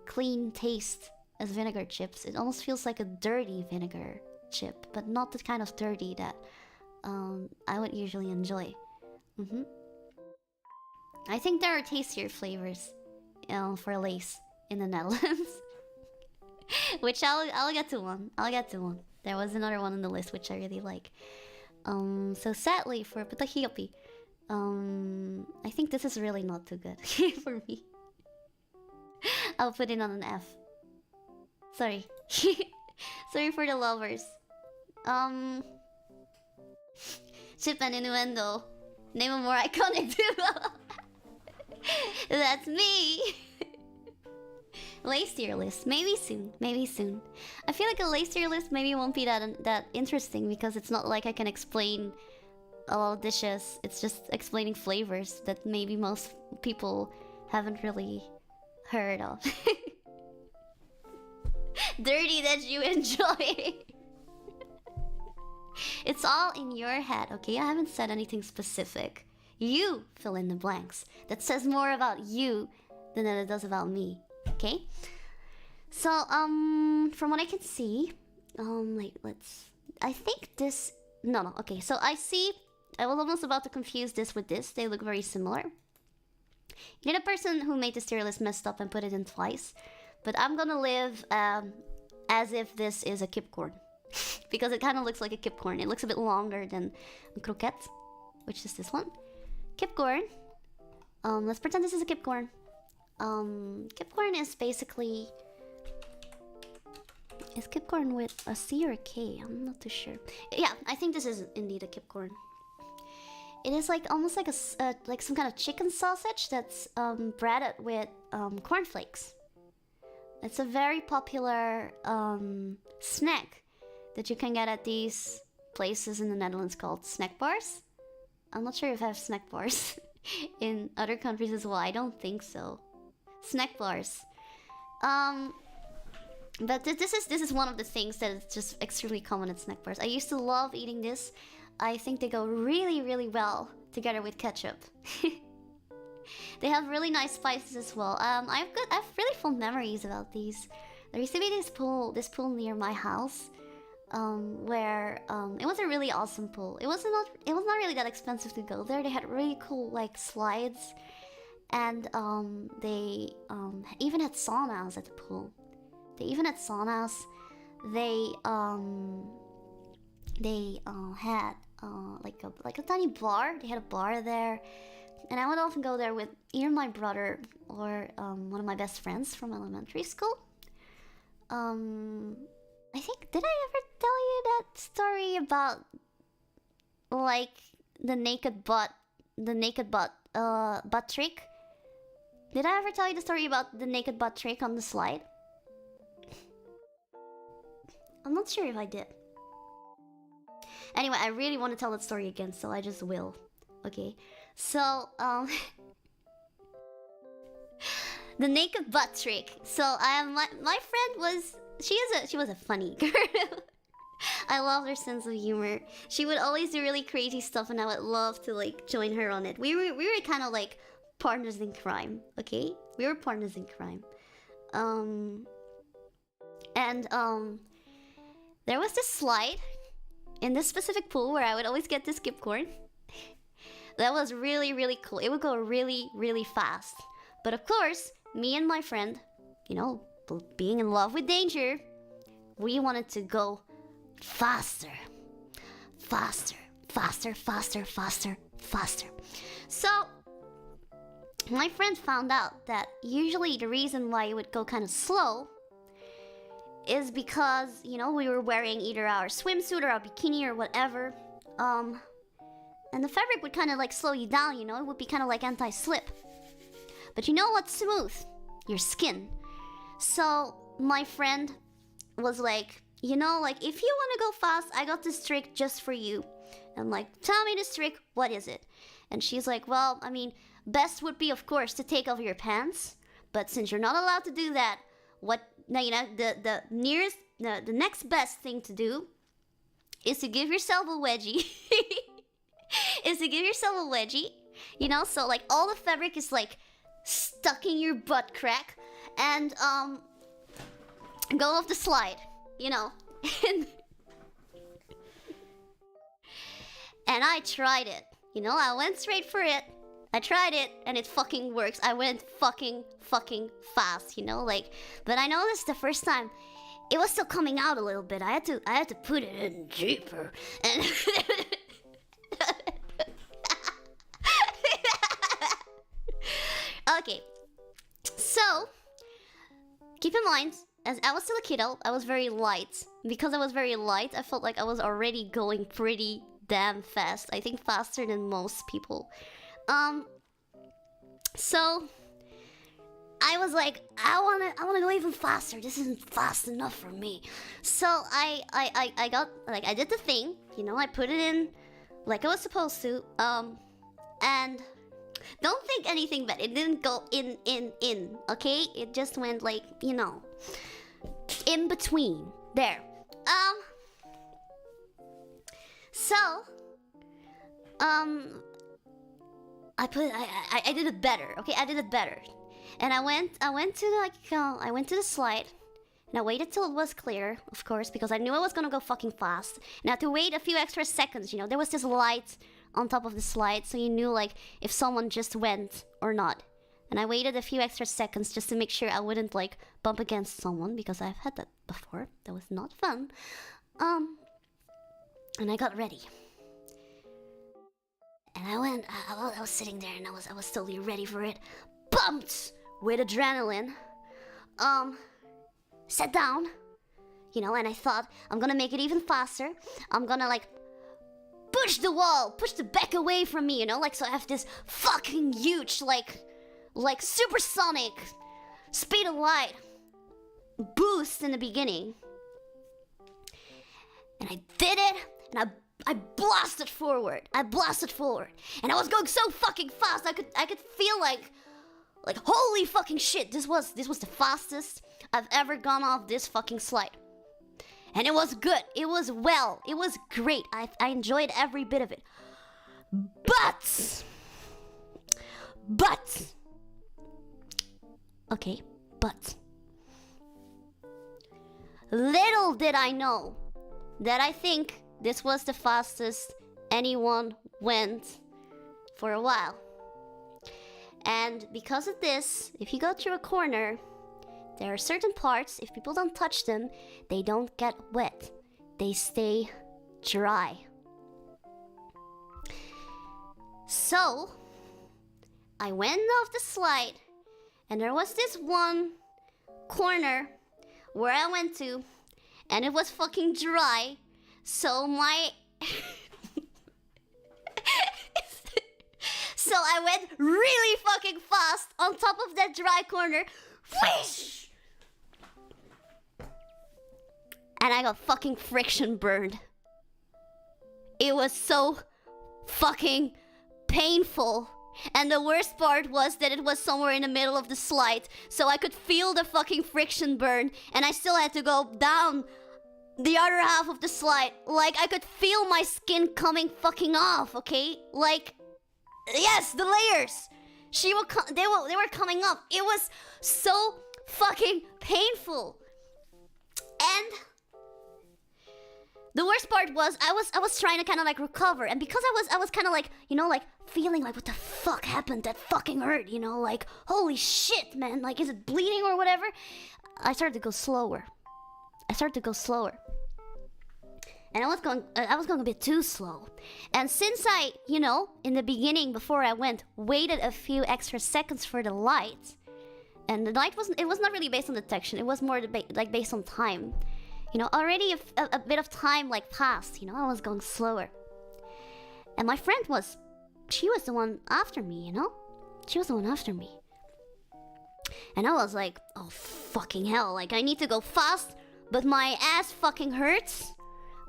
clean taste as vinegar chips. It almost feels like a dirty vinegar chip, but not the kind of dirty that I would usually enjoy. I think there are tastier flavors for Lay's in the Netherlands. Which I'll get to one. There was another one on the list which I really like. So sadly for Hiatus, I think this is really not too good for me. I'll put it on an F. Sorry. Sorry for the lovers. Chip and innuendo. Name a more iconic duo. That's me. Lay's tier list. Maybe soon. I feel like a Lay's tier list maybe won't be that interesting because it's not like I can explain a lot of dishes. It's just explaining flavors that maybe most people haven't really heard of. Dirty that you enjoy. It's all in your head, okay? I haven't said anything specific. You fill in the blanks. That says more about you than it does about me, okay? So, from what I can see, I think this, no, okay, so I was almost about to confuse this with this. They look very similar. You know, the person who made this tier list messed up and put it in twice, but I'm gonna live, as if this is a Kipcorn. Because it kind of looks like a Kipcorn. It looks a bit longer than a croquette, which is this one. Kipcorn. Let's pretend this is a Kipcorn. Kipcorn is basically... Is Kipcorn with a C or a K? I'm not too sure. Yeah, I think this is indeed a Kipcorn. It is like almost like like some kind of chicken sausage that's breaded with cornflakes. It's a very popular snack that you can get at these places in the Netherlands called snack bars. I'm not sure if I have snack bars in other countries as well. I don't think so. Snack bars. But this is one of the things that is just extremely common at snack bars. I used to love eating this. I think they go really, really well together with ketchup. They have really nice spices as well. I have really fond memories about these. There used to be this pool near my house, where it was a really awesome pool. It was not really that expensive to go there. They had really cool like slides, and they even had saunas at the pool. They even had saunas. They had like a tiny bar. They had a bar there, and I would often go there with either my brother or one of my best friends from elementary school. I think, did I ever tell you that story about like the naked butt trick? Did I ever tell you the story about the naked butt trick on the slide? I'm not sure if I did. Anyway, I really want to tell that story again, so I just will. Okay, so the naked butt trick. So my friend was she was a funny girl. I love her sense of humor. She would always do really crazy stuff, and I would love to like join her on it. We were kind of like partners in crime. Okay, we were partners in crime. There was this slide in this specific pool where I would always get this Kipcorn. That was really, really cool. It would go really, really fast. But of course, me and my friend, you know, being in love with danger, we wanted to go faster. Faster, faster, faster, faster, faster. So, my friend found out that usually the reason why it would go kind of slow is because, you know, we were wearing either our swimsuit or our bikini or whatever. And the fabric would kind of like slow you down, you know? It would be kind of like anti-slip. But you know what's smooth? Your skin. So my friend was like, you know, like, if you want to go fast, I got this trick just for you. I'm like, tell me this trick, what is it? And she's like, well, I mean, best would be, of course, to take off your pants. But since you're not allowed to do that, the next best thing to do is to give yourself a wedgie. You know, so like all the fabric is like stuck in your butt crack, and go off the slide, you know. And I tried it, you know, I went straight for it. I tried it, and it fucking works. I went fucking fast, you know, like. But I noticed the first time, it was still coming out a little bit. I had to put it in deeper, and okay. So keep in mind, as I was still a kiddo, I was very light. Because I was very light, I felt like I was already going pretty damn fast. I think faster than most people. So I was like, I wanna go even faster. This isn't fast enough for me. So I got, like, I did the thing, you know, I put it in like I was supposed to, and don't think anything, but it didn't go in, okay? It just went like, you know, in between, there. So, I did it better. Okay, I did it better. And I went to the slide. And I waited till it was clear, of course, because I knew I was gonna go fucking fast. And I had to wait a few extra seconds, you know. There was this light on top of the slide, so you knew, like, if someone just went or not. And I waited a few extra seconds just to make sure I wouldn't, like, bump against someone, because I've had that before. That was not fun. And I got ready. And I was sitting there, and I was totally ready for it. Pumped with adrenaline. Sat down, you know, and I thought, I'm gonna make it even faster. I'm gonna, like, push the back away from me, you know, like, so I have this fucking huge, like supersonic speed of light boost in the beginning. And I did it, and I blasted forward. And I was going so fucking fast, I could feel like, holy fucking shit, this was the fastest I've ever gone off this fucking slide. And it was good. It was great. I enjoyed every bit of it. But little did I know that I think this was the fastest anyone went for a while. And because of this, if you go through a corner, there are certain parts, if people don't touch them, they don't get wet. They stay dry. So, I went off the slide, and there was this one corner where I went to, and it was fucking dry. So So I went really fucking fast on top of that dry corner. Whoosh! And I got fucking friction burned. It was so fucking painful. And the worst part was that it was somewhere in the middle of the slide. So I could feel the fucking friction burn. And I still had to go down the other half of the slide. Like, I could feel my skin coming fucking off, okay? Like, yes, the layers. They were coming up. It was so fucking painful. And the worst part was I was trying to kind of like recover, and because I was kind of like, you know, like feeling like, what the fuck happened? That fucking hurt, you know, like, holy shit, man, like, is it bleeding or whatever? I started to go slower. And I was going a bit too slow. And since I, you know, in the beginning, before I went, waited a few extra seconds for the light, and the light was not really based on detection, it was more like based on time. You know, already a bit of time like passed, you know, I was going slower. And my friend she was the one after me, you know? She was the one after me. And I was like, oh fucking hell, like, I need to go fast, but my ass fucking hurts.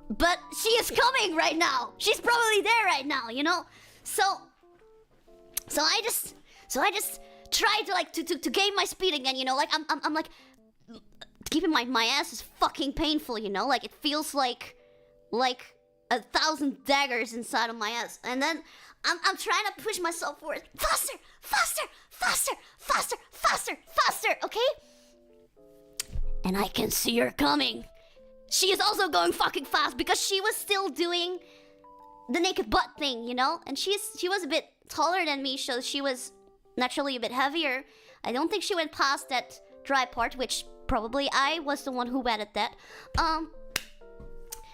But she is coming right now. She's probably there right now, you know? So I just tried to like to gain my speed again, you know? Like, I'm like, keeping my ass is fucking painful, you know? Like, it feels like 1,000 daggers inside of my ass. And then I'm trying to push myself forward. Faster, okay? And I can see her coming. She is also going fucking fast because she was still doing the naked butt thing, you know? And she was a bit taller than me, so she was naturally a bit heavier. I don't think she went past that dry part, which probably I was the one who wetted that.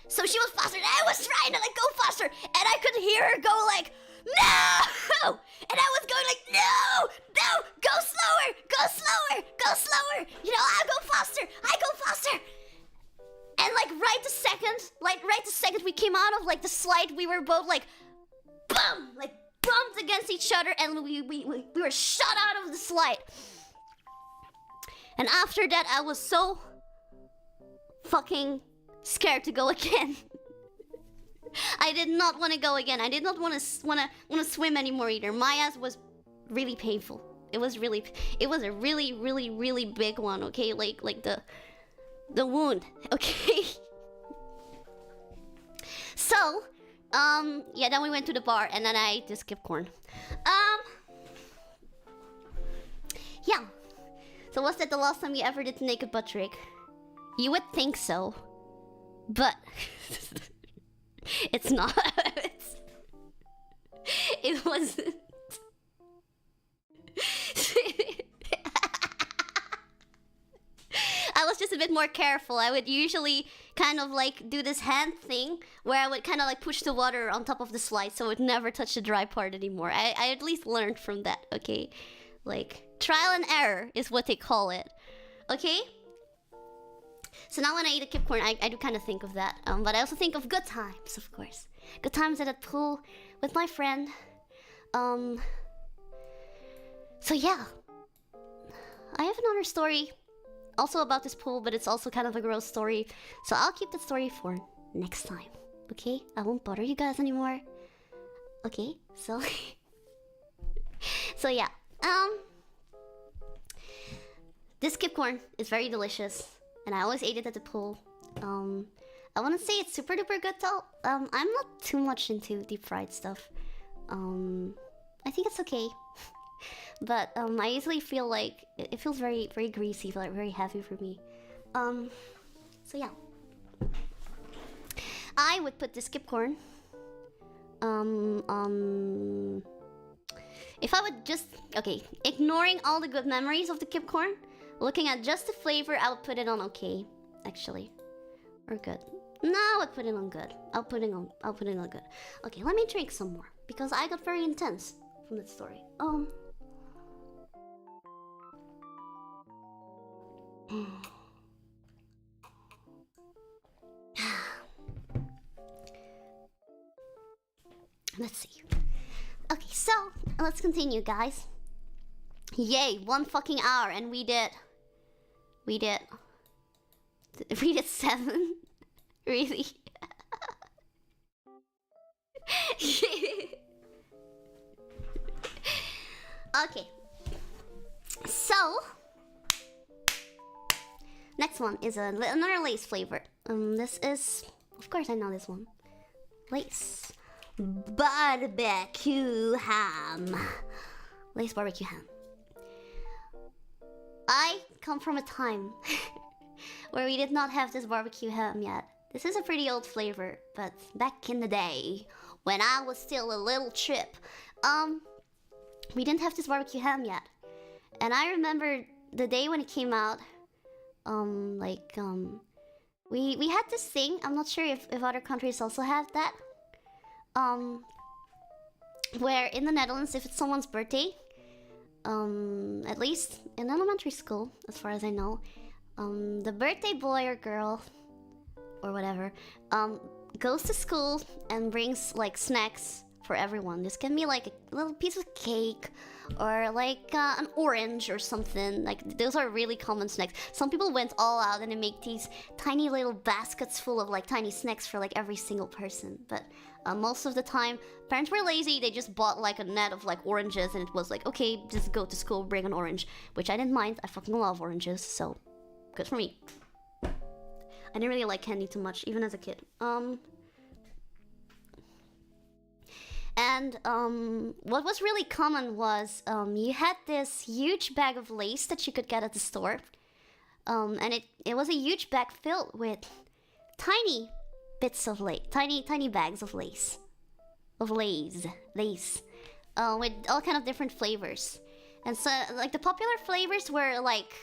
So she was faster, and I was trying to like go faster, and I could hear her go like, no! And I was going like, no, go slower. You know, I go faster. And like right the second we came out of like the slide, we were both like, boom, like bumped against each other, and we were shot out of the slide. And after that, I was so fucking scared to go again. I did not want to go again. I did not want to swim anymore either. My ass was really painful. It was a really big one. Okay, like the wound. Okay. So Yeah, then we went to the bar and then I ate this Kipcorn. Yeah. So was that the last time you ever did the naked butt trick? You would think so. But it's not. It wasn't. I was just a bit more careful. I would usually kind of like do this hand thing where I would kind of like push the water on top of the slide so it would never touch the dry part anymore. I at least learned from that, okay? Like, trial and error is what they call it, okay? So now when I eat a Kipcorn, I do kind of think of that. But I also think of good times, of course. Good times at a pool with my friend. So yeah. I have another story also about this pool, but it's also kind of a gross story. So I'll keep the story for next time, okay? I won't bother you guys anymore. Okay, so... so yeah. This Kipcorn is very delicious. And I always ate it at the pool. I wouldn't say it's super duper good though. I'm not too much into deep fried stuff. I think it's okay. But I usually feel like it feels very very greasy, like very heavy for me. So yeah. I would put this Kipcorn. If I would just ignoring all the good memories of the Kipcorn, looking at just the flavor, I would put it on okay, actually. Or good. No, I would put it on good. I'll put it on good. Okay, let me drink some more because I got very intense from that story. Let's see. Okay, so let's continue, guys. Yay, 1 fucking hour, and we did 7. Really? Okay. So next one is another lace flavor. This is, of course I know this one. Lace barbecue ham. Lace barbecue ham. I come from a time where we did not have this barbecue ham yet. This is a pretty old flavor, but back in the day, when I was still a little chip, we didn't have this barbecue ham yet. And I remember the day when it came out, we had this thing, I'm not sure if other countries also have that, where in the Netherlands, if it's someone's birthday, at least in elementary school, as far as I know, the birthday boy or girl, or whatever, goes to school and brings like snacks for everyone. This can be like a little piece of cake or like an orange or something. Like those are really common snacks. Some people went all out and they make these tiny little baskets full of like tiny snacks for like every single person. But most of the time, parents were lazy. They just bought like a net of like oranges and it was like, okay, just go to school, bring an orange, which I didn't mind. I fucking love oranges, so good for me. I didn't really like candy too much, even as a kid. What was really common was you had this huge bag of lace that you could get at the store. And it was a huge bag filled with tiny bits of lace, tiny bags of lace. Lace. With all kind of different flavors. And so, like, the popular flavors were, like,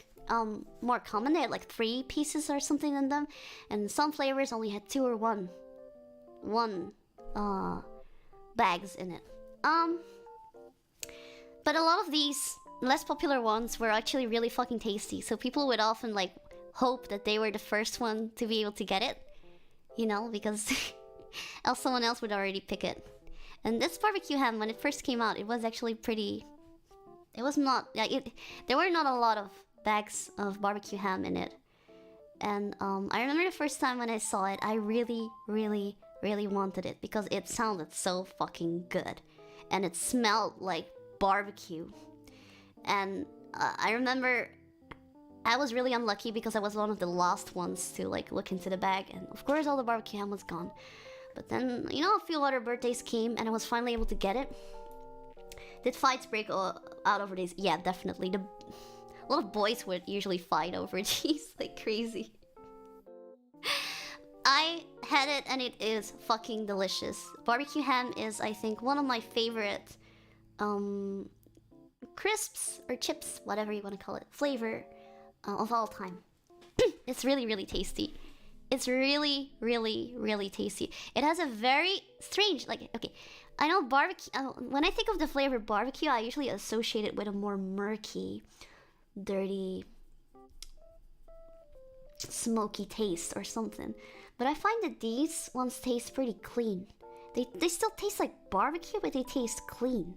more common. They had, like, 3 pieces or something in them. And some flavors only had 2 or 1 bags in it. But a lot of these less popular ones were actually really fucking tasty. So people would often, like, hope that they were the first one to be able to get it. You know, because else someone else would already pick it. And this barbecue ham, when it first came out, it was actually pretty... It was not... there were not a lot of bags of barbecue ham in it. And I remember the first time when I saw it, I really wanted it. Because it sounded so fucking good. And it smelled like barbecue. And I remember... I was really unlucky because I was one of the last ones to like look into the bag. And of course all the barbecue ham was gone. But then, you know, a few other birthdays came and I was finally able to get it. Did fights break out over these? Yeah, definitely. A lot of boys would usually fight over these like crazy. I had it and it is fucking delicious. Barbecue ham is, I think, one of my favorite crisps or chips, whatever you want to call it, flavor of all time. It's really, really tasty. It's really, really, really tasty. It has a very strange, like, okay, I know barbecue, when I think of the flavor barbecue, I usually associate it with a more murky, dirty, smoky taste or something. But I find that these ones taste pretty clean. They still taste like barbecue, but they taste clean.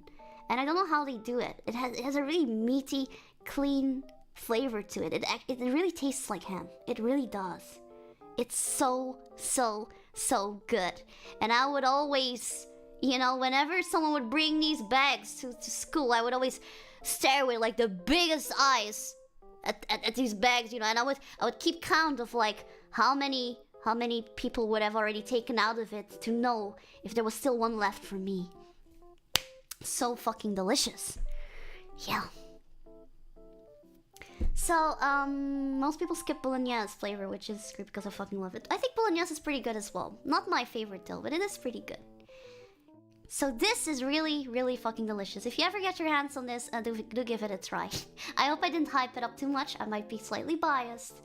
And I don't know how they do it. It has a really meaty, clean flavor to it. It really tastes like ham. It really does. It's so, so, so good. And I would always, you know, whenever someone would bring these bags to school, I would always stare with like the biggest eyes at these bags, you know, and I would keep count of like how many people would have already taken out of it to know if there was still one left for me. So fucking delicious. Yeah. So, most people skip bolognese flavor, which is great because I fucking love it. I think bolognese is pretty good as well. Not my favorite though, but it is pretty good. So this is really, really fucking delicious. If you ever get your hands on this, do give it a try. I hope I didn't hype it up too much. I might be slightly biased.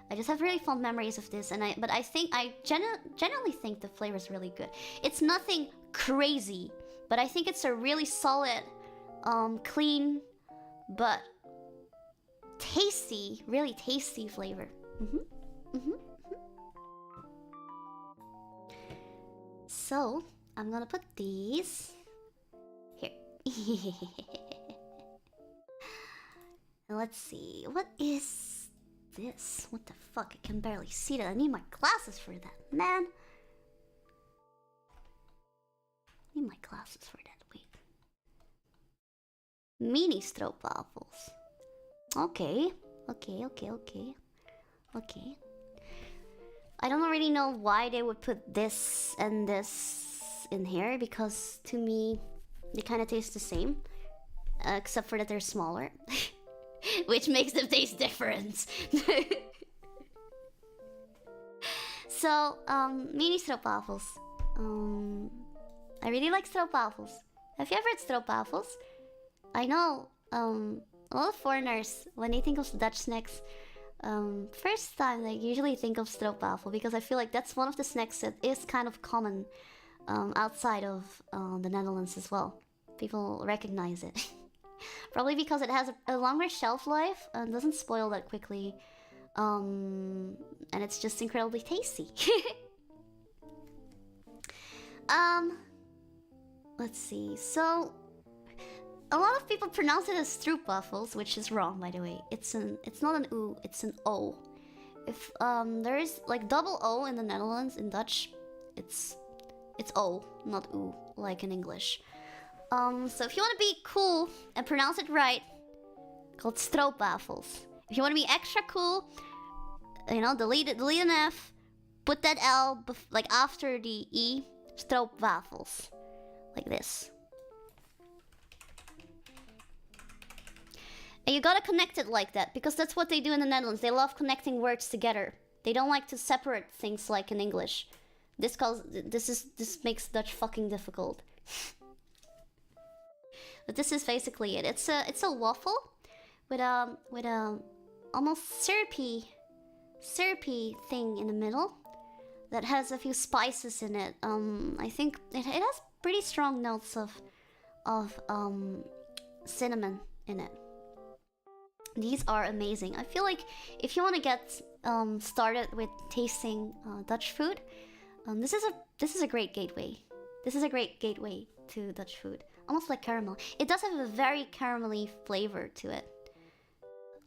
I just have really fond memories of this, but I generally think the flavor is really good. It's nothing crazy, but I think it's a really solid, clean, but tasty, really tasty flavor. So I'm gonna put these here. Let's see, what is this? What the fuck? I can barely see that. I need my glasses for that, man. I need my glasses for that. Wait. Mini Stroopwafels. Okay. I don't really know why they would put this and this in here, because to me, they kind of taste the same. Except for that they're smaller. Which makes them taste different. So, mini Stroopwafels. I really like Stroopwafels. Have you ever had Stroopwafels? I know, a lot of foreigners, when they think of Dutch snacks, first time they usually think of Stroopwafel, because I feel like that's one of the snacks that is kind of common outside of the Netherlands as well. People recognize it. Probably because it has a longer shelf life and doesn't spoil that quickly. And it's just incredibly tasty. Let's see. So, a lot of people pronounce it as Stroopwafels, which is wrong, by the way. It's not an oo, it's an o. If there is like double o in the Netherlands in Dutch, it's o, not oo, like in English. So if you want to be cool and pronounce it right, called Stroopwafels. If you want to be extra cool, you know, delete an F, put that L like after the E, Stroopwafels, like this. And you gotta connect it like that, because that's what they do in the Netherlands. They love connecting words together. They don't like to separate things like in English. This makes Dutch fucking difficult. But this is basically it. It's a waffle with a almost syrupy thing in the middle that has a few spices in it. I think it has pretty strong notes of cinnamon in it. These are amazing. I feel like if you want to get started with tasting Dutch food, this is a great gateway. This is a great gateway to Dutch food. Almost like caramel. It does have a very caramelly flavor to it.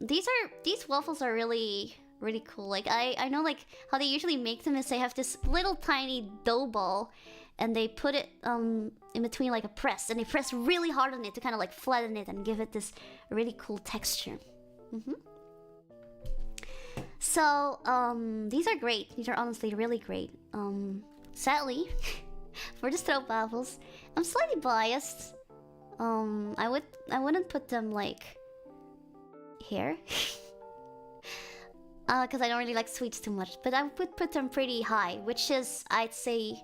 These waffles are really, really cool. Like I know like how they usually make them is they have this little tiny dough ball and they put it in between like a press, and they press really hard on it to kind of like flatten it and give it this really cool texture. So these are great. These are honestly really great. sadly, for the stroopwafels, I'm slightly biased. I wouldn't put them like here. Because I don't really like sweets too much. But I would put them pretty high, which is, I'd say,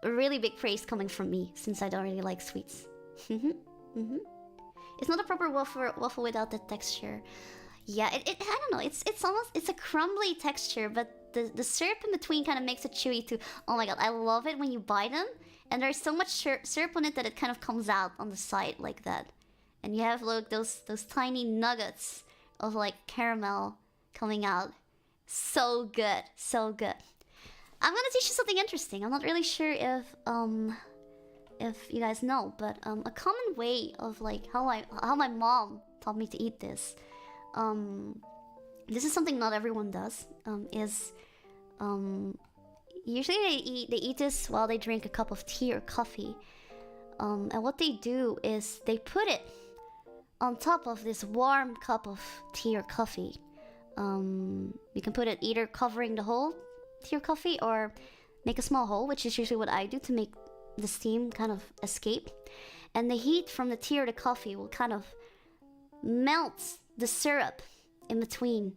a really big praise coming from me, since I don't really like sweets. It's not a proper waffle without the texture. Yeah, I don't know. It's a crumbly texture, but the syrup in between kind of makes it chewy too. Oh my god, I love it when you bite them, and there's so much syrup on it that it kind of comes out on the side like that, and you have like those tiny nuggets of like caramel coming out. So good, so good. I'm gonna teach you something interesting. I'm not really sure if you guys know, but a common way of like how my mom taught me to eat this. This is something not everyone does. Usually they eat this while they drink a cup of tea or coffee. And what they do is they put it on top of this warm cup of tea or coffee. You can put it either covering the whole tea or coffee or make a small hole, which is usually what I do to make the steam kind of escape. And the heat from the tea or the coffee will kind of melt the syrup in between,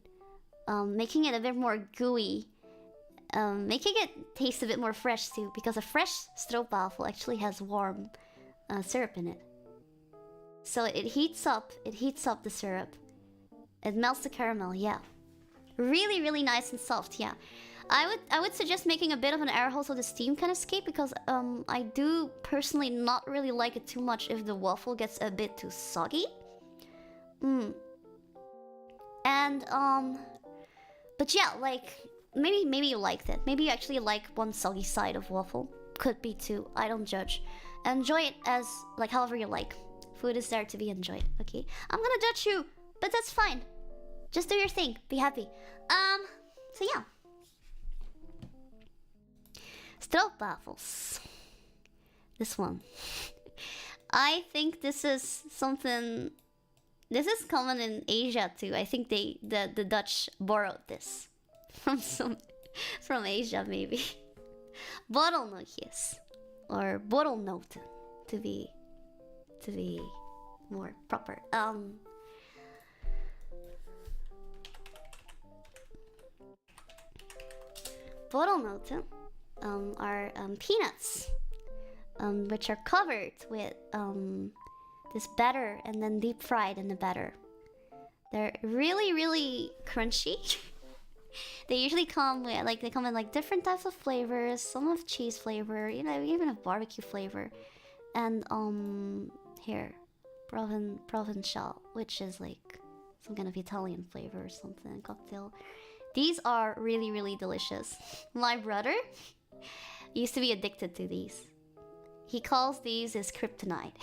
making it a bit more gooey, making it taste a bit more fresh too, because a fresh stroopwafel actually has warm syrup in it. So it heats up the syrup. It melts the caramel, yeah. Really, really nice and soft, yeah. I would suggest making a bit of an air hole so the steam can escape, because I do personally not really like it too much if the waffle gets a bit too soggy. And but yeah, like maybe you like that. Maybe you actually like one soggy side of waffle. Could be too. I don't judge. Enjoy it as like however you like. Food is there to be enjoyed. Okay, I'm gonna judge you, but that's fine. Just do your thing. Be happy. So yeah. Stroopwafels. This one. I think this is something. This is common in Asia too. I think the Dutch borrowed this from Asia maybe. Borrelnootjes or borrelnoten to be more proper. Borrelnoten are peanuts, which are covered with this batter and then deep fried in the batter. They're really, really crunchy. They usually come with they come in like different types of flavors. Some have cheese flavor, you know, even have barbecue flavor, and here, Provençal, which is like some kind of Italian flavor or something, cocktail. These are really, really delicious. My brother used to be addicted to these. He calls these his kryptonite.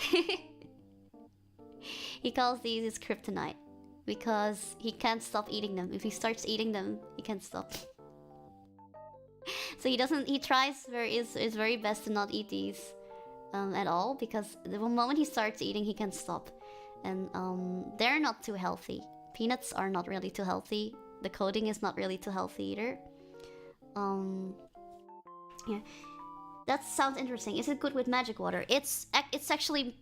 He calls these his kryptonite because he can't stop eating them. If he starts eating them, he can't stop. So he tries his very best to not eat these at all, because the moment he starts eating, he can't stop. And they're not too healthy. Peanuts are not really too healthy. The coating is not really too healthy either. Yeah. That sounds interesting. Is it good with magic water? It's actually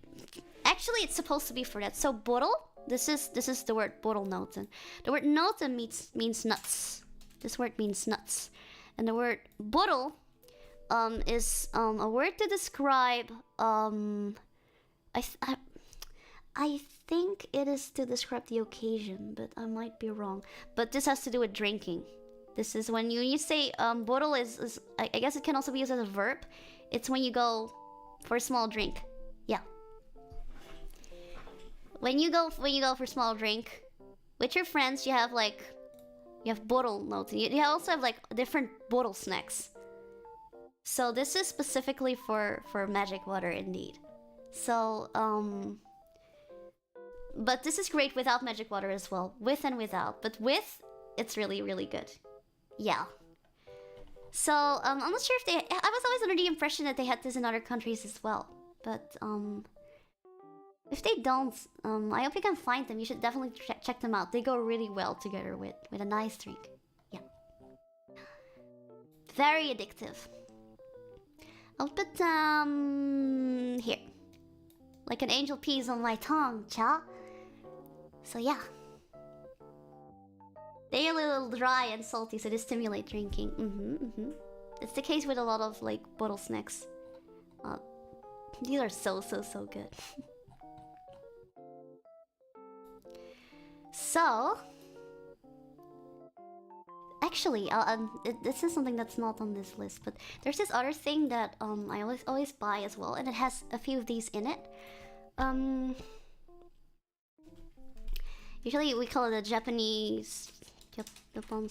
it's supposed to be for that. So borrel, this is the word borrelnoten. The word noten means nuts. This word means nuts. And the word borrel is a word to describe I think it is to describe the occasion, but I might be wrong. But this has to do with drinking. This is when you say borrel is I guess it can also be used as a verb. It's when you go for a small drink. Yeah. When you go for a small drink with your friends, you have borrelnoten. You also have like different borrel snacks. So this is specifically for magic water indeed. So but this is great without magic water as well, with and without. But with, it's really, really good. Yeah. So I'm not sure if I was always under the impression that they had this in other countries as well. But if they don't, I hope you can find them. You should definitely check them out. They go really well together with a nice drink. Yeah. Very addictive. I'll put here. Like an angel peas on my tongue, cha. So yeah. They're a little dry and salty, so they stimulate drinking. It's the case with a lot of like bottle snacks. These are so good. So, actually, this is something that's not on this list, but there's this other thing that I always buy as well, and it has a few of these in it. Usually we call it a Japanese bottle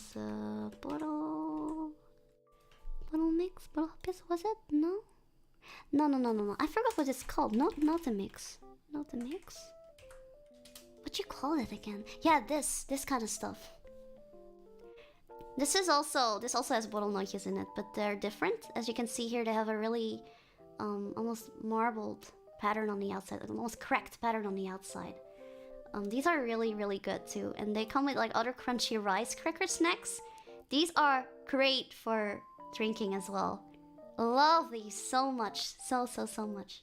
mix. Bottle piece, was it? No. I forgot what it's called. Not a mix. Not a mix. What you call it again? Yeah, this kind of stuff. This also has bottlenotjes in it, but they're different. As you can see here, they have a really almost marbled pattern on the outside, almost cracked pattern on the outside. These are really good too, and they come with like other crunchy rice cracker snacks. These are great for drinking as well. Love these so much, so much.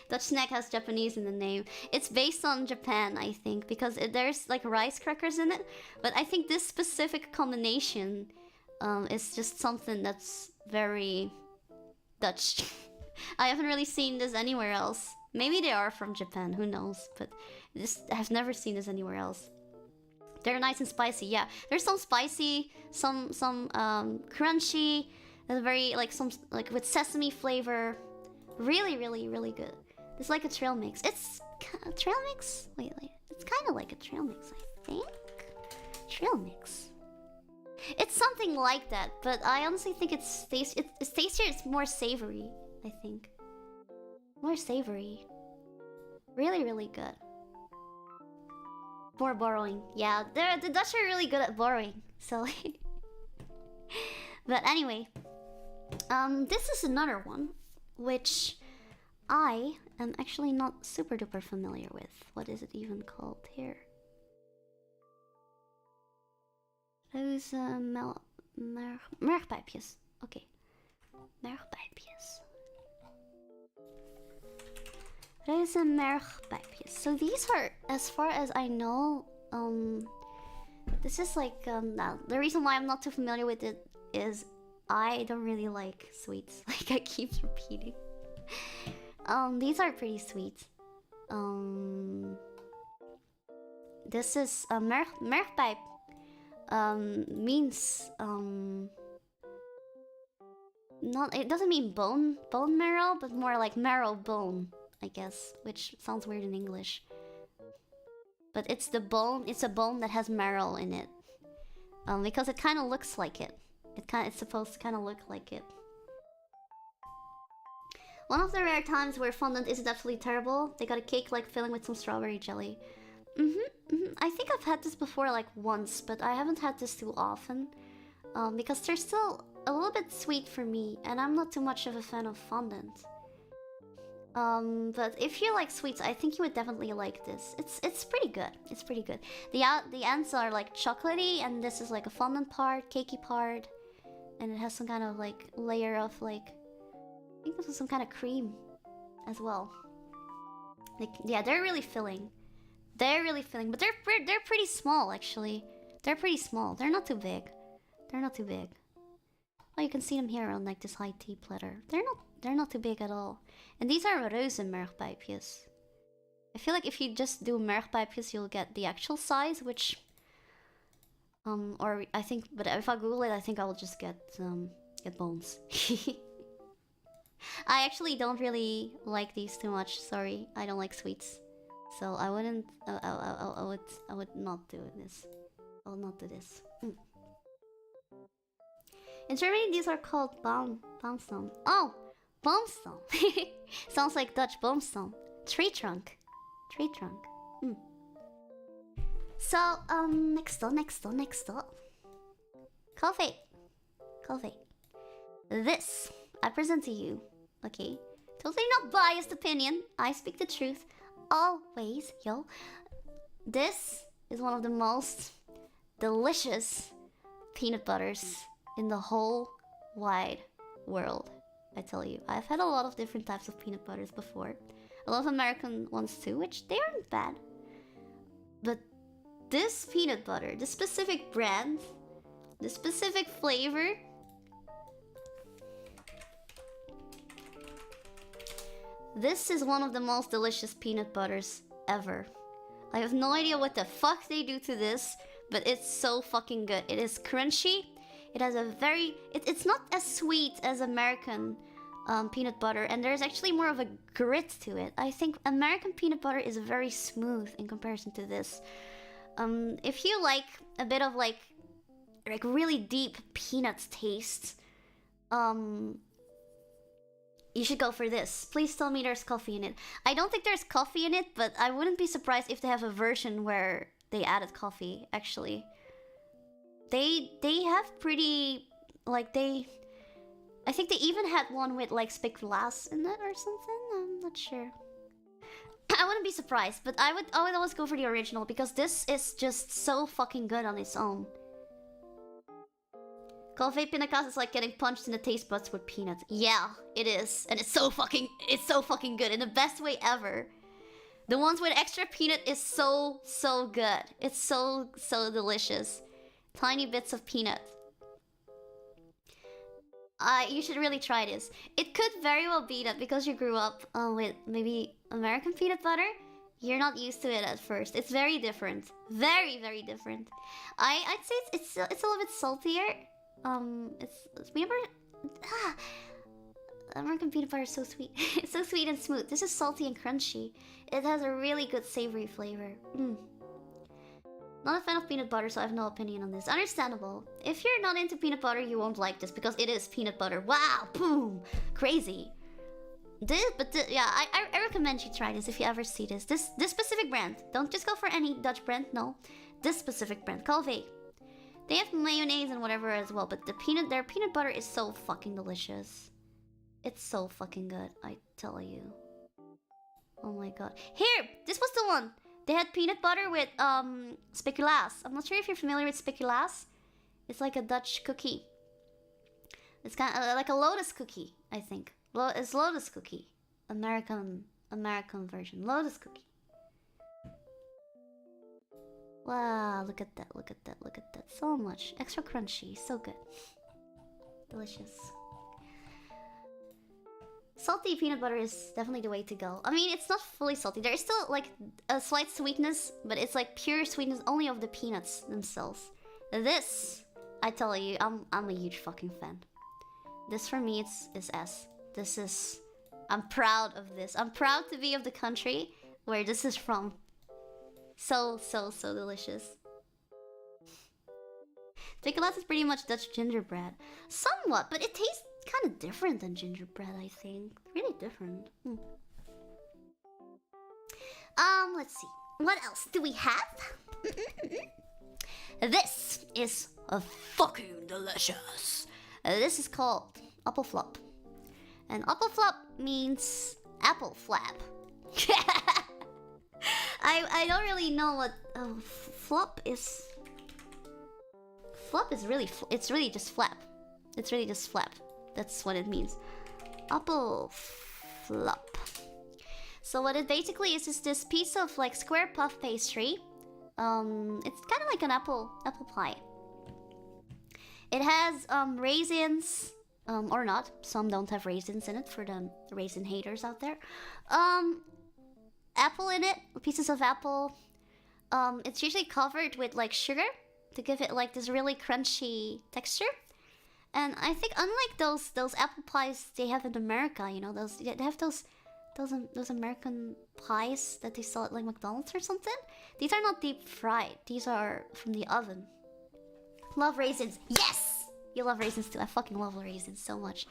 Dutch snack has Japanese in the name. It's based on Japan, I think, because there's like rice crackers in it. But I think this specific combination is just something that's very Dutch. I haven't really seen this anywhere else. Maybe they are from Japan, who knows? But I've never seen this anywhere else. They're nice and spicy, yeah. There's some spicy, some crunchy, and very like some like with sesame flavor. Really good. It's like a trail mix. It's a trail mix? Wait. It's kind of like a trail mix, I think. Trail mix. It's something like that, but I honestly think it's tastier. It's more savory, I think. More savory. Really good. More borrowing. Yeah, the Dutch are really good at borrowing. So, but anyway, this is another one, which I am actually not super duper familiar with. What is it even called here? Those mergpijpjes. Okay, mergpijpjes. Those mergpijpjes. So these are, as far as I know, this is like the reason why I'm not too familiar with it is I don't really like sweets. Like I keep repeating. These are pretty sweet. This is a mergpijp. Means not, it doesn't mean bone marrow, but more like marrow bone, I guess, which sounds weird in English. But it's the bone. It's a bone that has marrow in it, because it kind of looks like it. It's supposed to kind of look like it. One of the rare times where fondant isn't absolutely terrible. They got a cake-like filling with some strawberry jelly. I think I've had this before like once, but I haven't had this too often. Because they're still a little bit sweet for me, and I'm not too much of a fan of fondant. But if you like sweets, I think you would definitely like this. It's pretty good. It's pretty good. The ends are like chocolatey, and this is like a fondant part, cakey part, and it has some kind of like layer of like, I think this is some kind of cream as well. Like, yeah, they're really filling. They're really filling, but they're pretty small actually. They're pretty small. They're not too big. They're not too big. Oh, you can see them here on like this high tea platter. They're not too big at all. And these are rozenmergpijpjes. I feel like if you just do mergpijpjes, you'll get the actual size, which or I think, but if I Google it, I think I will just get bones. I actually don't really like these too much. Sorry, I don't like sweets, so I wouldn't. I would not do this. I'll not do this. In Germany, these are called baumstamm. Oh, baumstamm. Sounds like Dutch baumstamm. Tree trunk. Tree trunk. So, next up. Coffee. This I present to you. Okay, totally not biased opinion. I speak the truth. Always, yo. This is one of the most delicious peanut butters in the whole wide world. I tell you, I've had a lot of different types of peanut butters before. A lot of American ones too, which they aren't bad. But this peanut butter, this specific brand, this specific flavor, this is one of the most delicious peanut butters ever. I have no idea what the fuck they do to this, but it's so fucking good. It is crunchy. It has a very... It's not as sweet as American peanut butter, and there's actually more of a grit to it. I think American peanut butter is very smooth in comparison to this. If you like a bit of like really deep peanut taste, you should go for this. Please tell me there's coffee in it. I don't think there's coffee in it, but I wouldn't be surprised if they have a version where they added coffee, actually. They have pretty... like, I think they even had one with, like, speculaas in it or something? I'm not sure. I wouldn't be surprised, but I would always go for the original, because this is just so fucking good on its own. Coffee pinacas is like getting punched in the taste buds with peanuts. Yeah, it is. And it's so fucking good in the best way ever. The ones with extra peanut is so good. It's so delicious. Tiny bits of peanut. You should really try this. It could very well be that because you grew up with maybe American peanut butter, you're not used to it at first. It's very different. Very, very different. I'd say it's a little bit saltier. Remember, American peanut butter is so sweet. It's so sweet and smooth. This is salty and crunchy. It has a really good savory flavor. Not a fan of peanut butter, so I have no opinion on this. Understandable. If you're not into peanut butter, you won't like this because it is peanut butter. Wow, boom, crazy. Yeah, I recommend you try this if you ever see this. This specific brand. Don't just go for any Dutch brand. No, this specific brand, Calvé. They have mayonnaise and whatever as well, but their peanut butter is so fucking delicious. It's so fucking good, I tell you. Oh my god. Here! This was the one! They had peanut butter with speculaas. I'm not sure if you're familiar with speculaas. It's like a Dutch cookie. It's kind of like a lotus cookie, I think. It's lotus cookie. American version. Lotus cookie. Wow, look at that, look at that, look at that. So much. Extra crunchy, so good. Delicious. Salty peanut butter is definitely the way to go. I mean, it's not fully salty. There is still like a slight sweetness, but it's like pure sweetness only of the peanuts themselves. This, I tell you, I'm a huge fucking fan. This for me is S. This is... I'm proud of this. I'm proud to be of the country where this is from. So delicious. Speculaas is pretty much Dutch gingerbread. Somewhat, but it tastes kind of different than gingerbread, I think. Really different. Let's see. What else do we have? This is fucking delicious. This is called apple flop. And apple flop means apple flap. I don't really know what flop is. Flop is really it's really just flap. It's really just flap. That's what it means. Apple flop. So what it basically is this piece of like square puff pastry. It's kind of like an apple pie. It has raisins, or not. Some don't have raisins in it for the raisin haters out there. Apple in it, pieces of apple. It's usually covered with like sugar to give it like this really crunchy texture. And I think unlike those apple pies they have in America, you know, they have those American pies that they sell at like McDonald's or something. These are not deep fried. These are from the oven. Love raisins. Yes! You love raisins too. I fucking love raisins so much.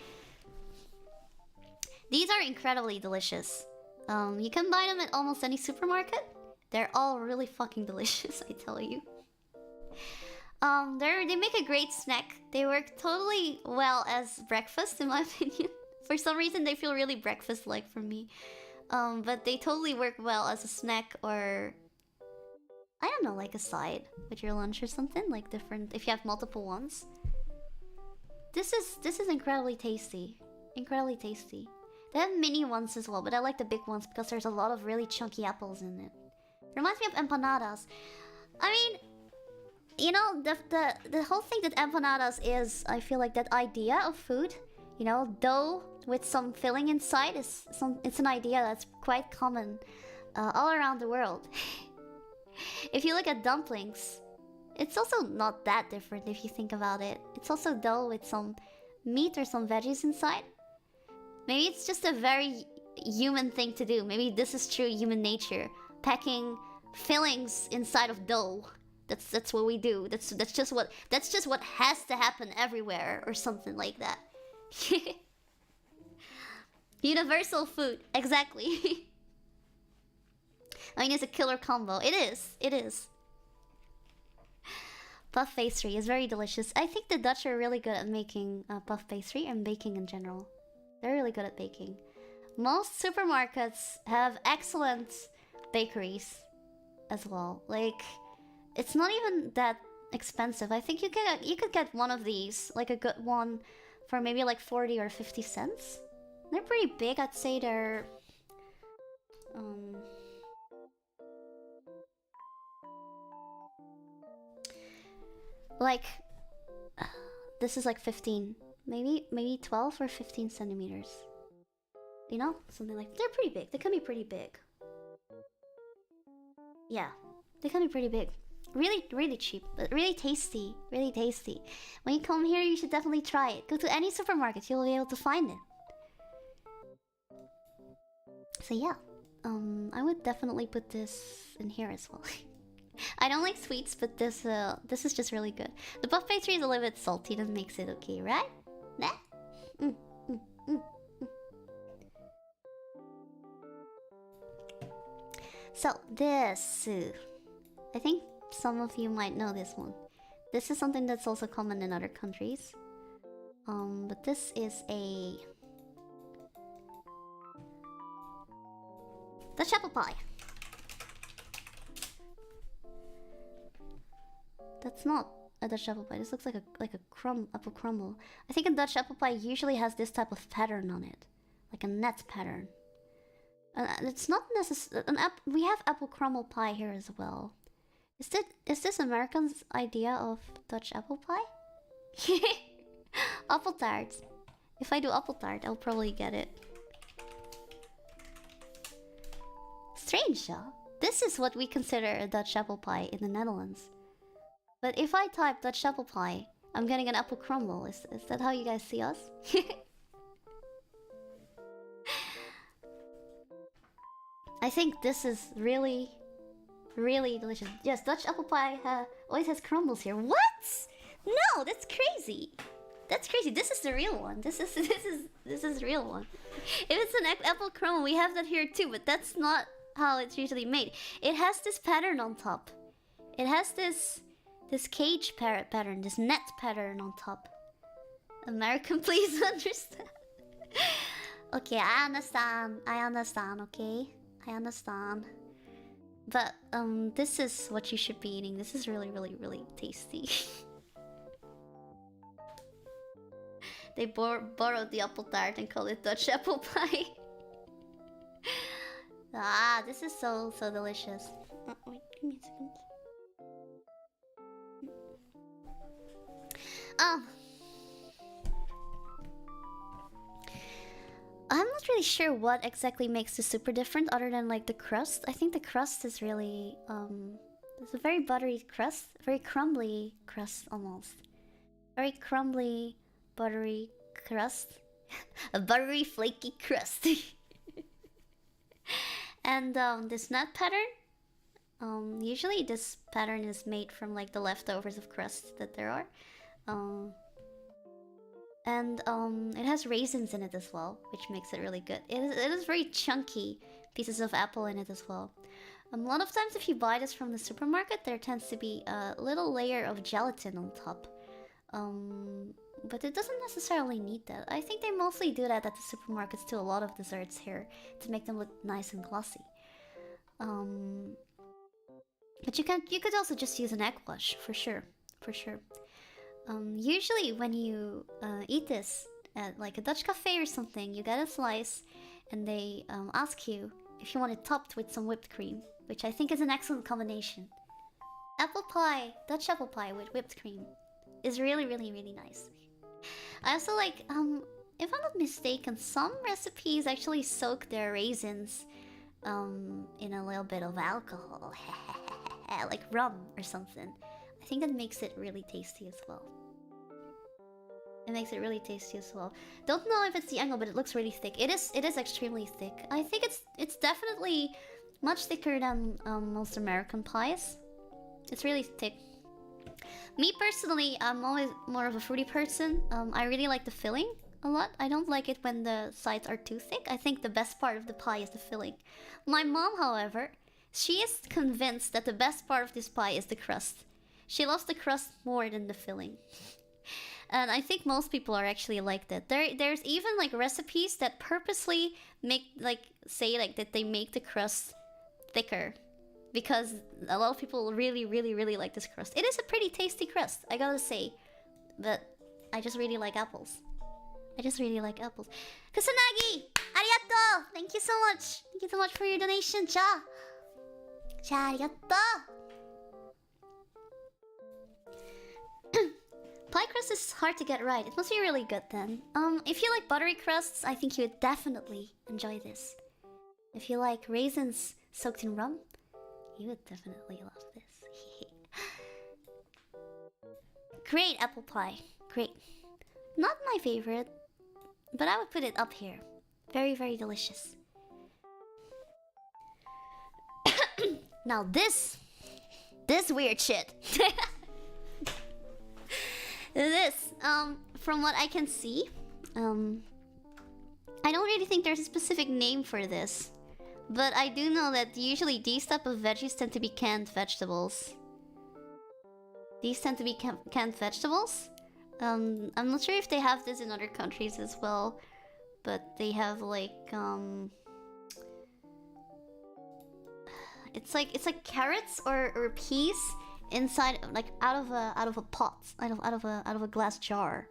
These are incredibly delicious. You can buy them at almost any supermarket. They're all really fucking delicious, I tell you. They make a great snack. They work totally well as breakfast, in my opinion. For some reason, they feel really breakfast-like for me. But they totally work well as a snack or... I don't know, like a side with your lunch or something. Like different... If you have multiple ones. this is incredibly tasty. Incredibly tasty. They have mini ones as well, but I like the big ones because there's a lot of really chunky apples in it. Reminds me of empanadas. I mean, you know, the whole thing that empanadas is, I feel like that idea of food, you know, dough with some filling inside it's an idea that's quite common all around the world. If you look at dumplings, it's also not that different if you think about it. It's also dough with some meat or some veggies inside. Maybe it's just a very human thing to do. Maybe this is true human nature. Packing fillings inside of dough. That's what we do. That's just what has to happen everywhere or something like that. Universal food, exactly. I mean, it's a killer combo. It is. It is. Puff pastry is very delicious. I think the Dutch are really good at making puff pastry and baking in general. They're really good at baking. Most supermarkets have excellent bakeries as well. Like, it's not even that expensive. I think you could get one of these, like a good one, for maybe like 40 or 50 cents. They're pretty big. I'd say they're like this is like 15, maybe 12 or 15 centimeters. You know, something like, they're pretty big. They can be pretty big. Yeah, they can be pretty big. Really, really cheap, but really tasty. Really tasty. When you come here, you should definitely try it. Go to any supermarket, you'll be able to find it. So yeah, I would definitely put this in here as well. I don't like sweets, but this is just really good. The puff pastry is a little bit salty, that makes it okay, right? Nah? So this, I think some of you might know this one. This is something that's also common in other countries. But this is a Dutch apple pie. That's not a Dutch apple pie. This looks like a apple crumble. I think a Dutch apple pie usually has this type of pattern on it, like a net pattern. It's not necessary. We have apple crumble pie here as well. Is this Americans' idea of Dutch apple pie? Apple tart. If I do apple tart, I'll probably get it. Strange, huh? This is what we consider a Dutch apple pie in the Netherlands. But if I type Dutch apple pie, I'm getting an apple crumble. Is that how you guys see us? I think this is really, really delicious. Yes, Dutch apple pie always has crumbles here. What? No, that's crazy. That's crazy. This is the real one. This is the real one. If it's an apple crumble, we have that here too, but that's not how it's usually made. It has this pattern on top. It has this cage pattern, this net pattern on top. American, please understand. Okay, I understand, okay? I understand. But, this is what you should be eating. This is really, really, really tasty. They borrowed the apple tart and called it Dutch apple pie. Ah, this is so delicious. Wait, give me a second. I'm not really sure what exactly makes this super different other than like the crust. I think the crust is really it's a very buttery crust, very crumbly crust almost. Very crumbly, buttery crust. A buttery flaky crust. And this nut pattern, usually this pattern is made from like the leftovers of crust that there are. And it has raisins in it as well, which makes it really good. It is very chunky pieces of apple in it as well. A lot of times if you buy this from the supermarket, there tends to be a little layer of gelatin on top. But it doesn't necessarily need that. I think they mostly do that at the supermarkets to a lot of desserts here, to make them look nice and glossy. But you could also just use an egg wash, for sure. Usually when you eat this at like a Dutch cafe or something, you get a slice, and they ask you if you want it topped with some whipped cream, which I think is an excellent combination. Apple pie, Dutch apple pie with whipped cream is really, really, really nice. I also like, if I'm not mistaken, some recipes actually soak their raisins in a little bit of alcohol, like rum or something. I think that makes it really tasty as well. It makes it really tasty as well. Don't know if it's the angle, but it looks really thick. It is extremely thick. I think it's definitely much thicker than most American pies. It's really thick. Me personally, I'm always more of a fruity person. I really like the filling a lot. I don't like it when the sides are too thick. I think the best part of the pie is the filling. My mom, however, she is convinced that the best part of this pie is the crust. She loves the crust more than the filling. And I think most people are actually like that. There's even like recipes that purposely make say that they make the crust thicker, because a lot of people really, really, really like this crust. It is a pretty tasty crust, I gotta say. But I just really like apples. I just really like apples. Kusanagi! Arigato! Thank you so much! Thank you so much for your donation, Cha! Cha, arigato! Pie crust is hard to get right. It must be really good then. If you like buttery crusts, I think you would definitely enjoy this. If you like raisins soaked in rum, you would definitely love this. Great apple pie. Great. Not my favorite, but I would put it up here. Very, very delicious. Now this weird shit. This, from what I can see, I don't really think there's a specific name for this, but I do know that usually these type of veggies tend to be canned vegetables. These tend to be canned vegetables. I'm not sure if they have this in other countries as well, but they have like it's like carrots or peas inside, like out of a pot, out of a glass jar.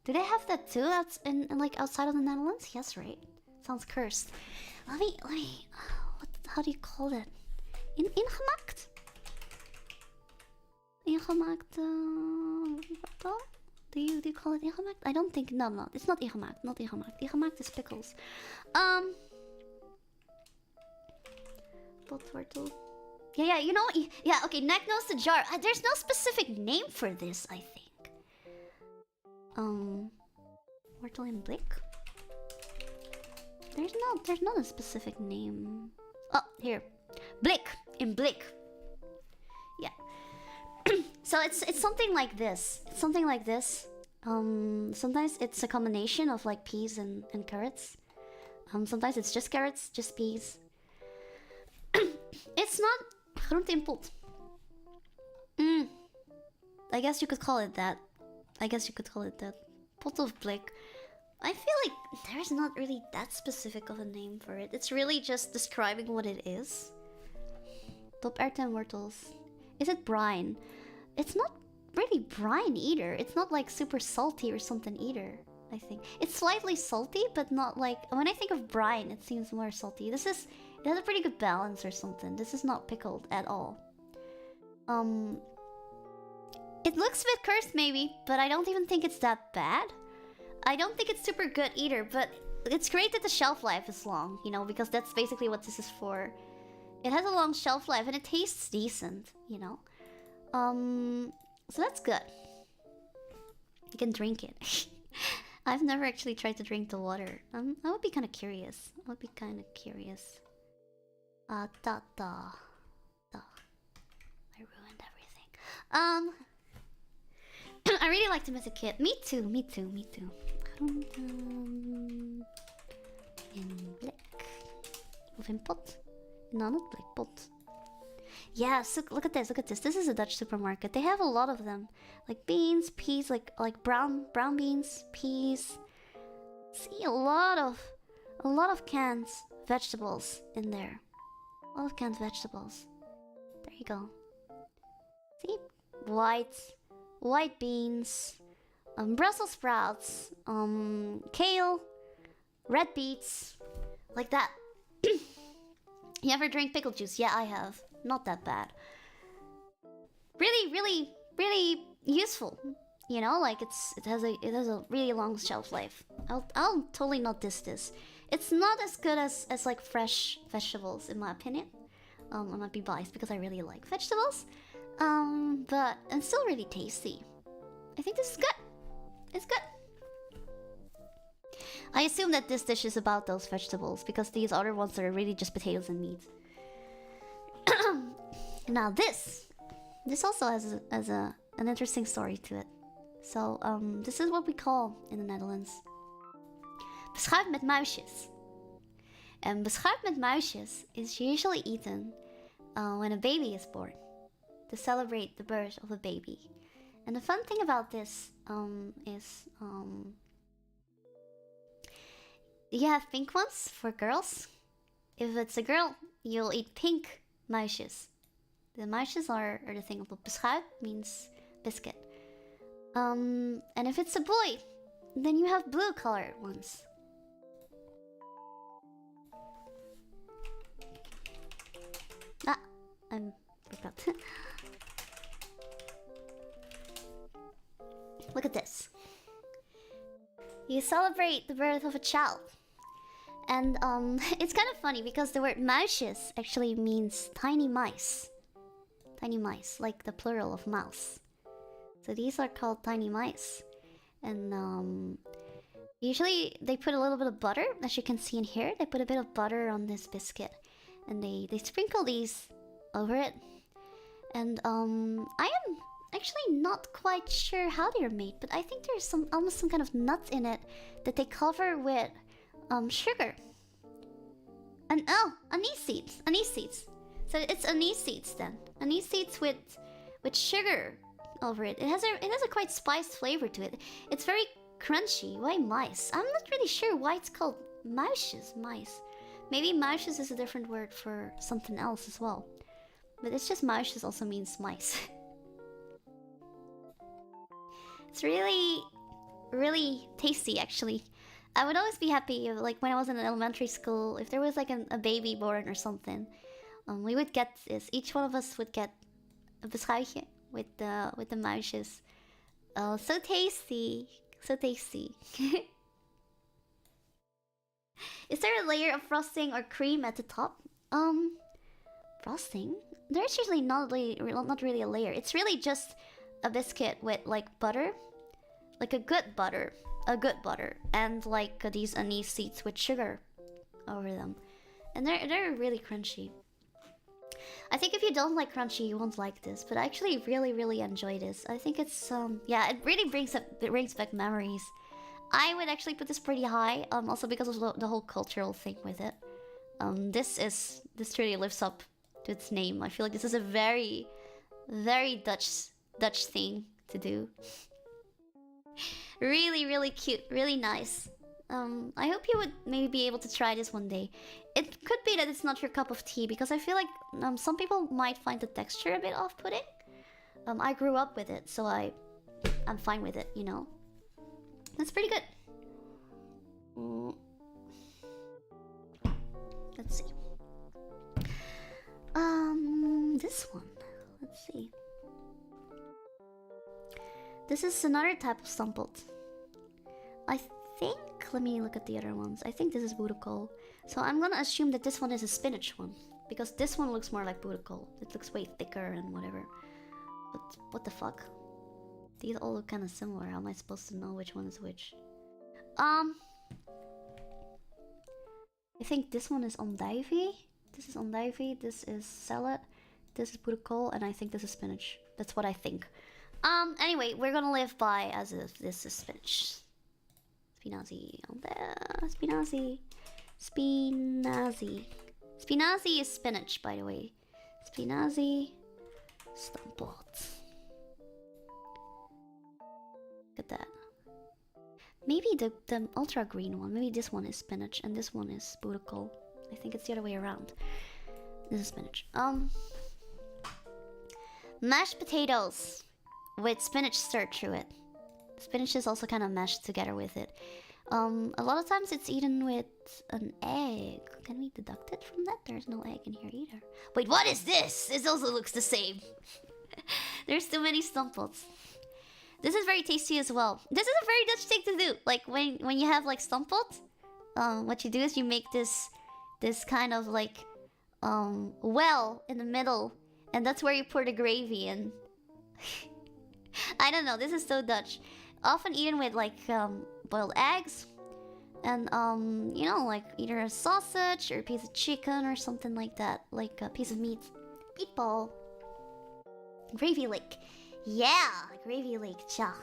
Do they have that too? That's in like outside of the Netherlands? Yes, right. Sounds cursed. Let me. How do you call that? Ingemaakt? Ingemaakt. Do you call it ingemaakt? I don't think. No, it's not ingemaakt. Not ingemaakt. Ingemaakt is pickles. Potwortel. Yeah, you know, yeah, okay, neck knows the jar. There's no specific name for this, I think. Wortel in blik? There's not a specific name. Oh, here. Blik, in blik. Yeah. So it's something like this. It's something like this. Sometimes it's a combination of like peas and carrots. Sometimes it's just carrots, just peas. It's not groente in pot. I guess you could call it that. Pot of blik. I feel like there's not really that specific of a name for it. It's really just describing what it is. Top erwten en wortels. Is it brine? It's not really brine either. It's not like super salty or something either, I think. It's slightly salty, but not like... When I think of brine, it seems more salty. It has a pretty good balance or something. This is not pickled at all. It looks a bit cursed maybe, but I don't even think it's that bad. I don't think it's super good either, but it's great that the shelf life is long, you know, because that's basically what this is for. It has a long shelf life and it tastes decent, you know. So that's good. You can drink it. I've never actually tried to drink the water. I would be kind of curious. I ruined everything. I really like them as a kid. Me too. In blik. Of in pot. No, not blik, pot. Yeah, so look at this. This is a Dutch supermarket. They have a lot of them. Like beans, peas, like brown beans, peas. See a lot of canned vegetables in there. A lot of canned vegetables. There you go. See? White white beans, Brussels sprouts, kale, red beets, like that. You ever drink pickle juice? Yeah, I have. Not that bad. Really, really, really useful. You know, like it has a really long shelf life. I'll totally not diss this. It's not as good as like fresh vegetables in my opinion. I might be biased because I really like vegetables. But it's still really tasty. I think this is good. It's good. I assume that this dish is about those vegetables because these other ones are really just potatoes and meat. Now this also has an interesting story to it. So this is what we call in the Netherlands beschuit met muisjes. And beschuit met muisjes is usually eaten when a baby is born to celebrate the birth of a baby. And the fun thing about this is you have pink ones for girls. If it's a girl, you'll eat pink muisjes. The muisjes are the thing. Beschuit means biscuit. And if it's a boy, then you have blue colored ones. Ah, I forgot. Look at this. You celebrate the birth of a child. And it's kind of funny because the word muisjes actually means tiny mice. Tiny mice, like the plural of mouse. So these are called tiny mice. And usually they put a little bit of butter, as you can see in here. They put a bit of butter on this biscuit. And they sprinkle these over it. And I am actually not quite sure how they're made, but I think there's almost some kind of nut in it that they cover with sugar. And oh, anise seeds. Anise seeds. So it's anise seeds then. Anise seeds with sugar over it. It has a quite spiced flavor to it. It's very crunchy. Why mice? I'm not really sure why it's called muisjes. Mice. Maybe muisjes is a different word for something else as well. But it's just muisjes also means mice. It's really, really tasty actually. I would always be happy if, like when I was in elementary school, if there was like a baby born or something. We would get this. Each one of us would get a beschuitje with the muisjes. Oh, so tasty. So tasty. Is there a layer of frosting or cream at the top? Frosting? There's usually not really a layer. It's really just a biscuit with like butter. Like a good butter. And like these anise seeds with sugar over them. And they're really crunchy. I think if you don't like crunchy, you won't like this. But I actually really, really enjoy this. I think it's yeah, it really brings back memories. I would actually put this pretty high. Also because of the whole cultural thing with it. This truly lives up to its name. I feel like this is a very, very Dutch thing to do. Really, really cute. Really nice. I hope you would maybe be able to try this one day. It could be that it's not your cup of tea, because I feel like some people might find the texture a bit off-putting. I grew up with it, so I'm fine with it, you know. That's pretty good. Let's see. This one. Let's see. This is another type of Stamppot. I think, let me look at the other ones. I think this is boerenkool. So I'm gonna assume that this one is a spinach one, because this one looks more like boerenkool. It looks way thicker and whatever. But what the fuck? These all look kind of similar. How am I supposed to know which one is which? I think this one is andijvie. This is andijvie. This is salad. This is boerenkool, and I think this is spinach. That's what I think. Anyway, we're gonna live by as if this is spinach. Spinazie on there. Spinazie. Spinazie. Spinazie is spinach, by the way. Spinazie. Stamppot. Look at that. Maybe the ultra green one. Maybe this one is spinach and this one is boerenkool. I think it's the other way around. This is spinach. Mashed potatoes with spinach stirred through it. Spinach is also kind of mashed together with it. A lot of times it's eaten with an egg. Can we deduct it from that? There's no egg in here either. Wait, what is this? This also looks the same. There's too many Stamppots. This is very tasty as well. This is a very Dutch thing to do. Like when you have like Stamppot, what you do is you make this kind of like well in the middle, and that's where you pour the gravy in. I don't know. This is so Dutch. Often eaten with like boiled eggs, and you know, like either a sausage or a piece of chicken or something like that, like a piece of meat, meatball, gravy lake. Yeah, gravy lake, cha.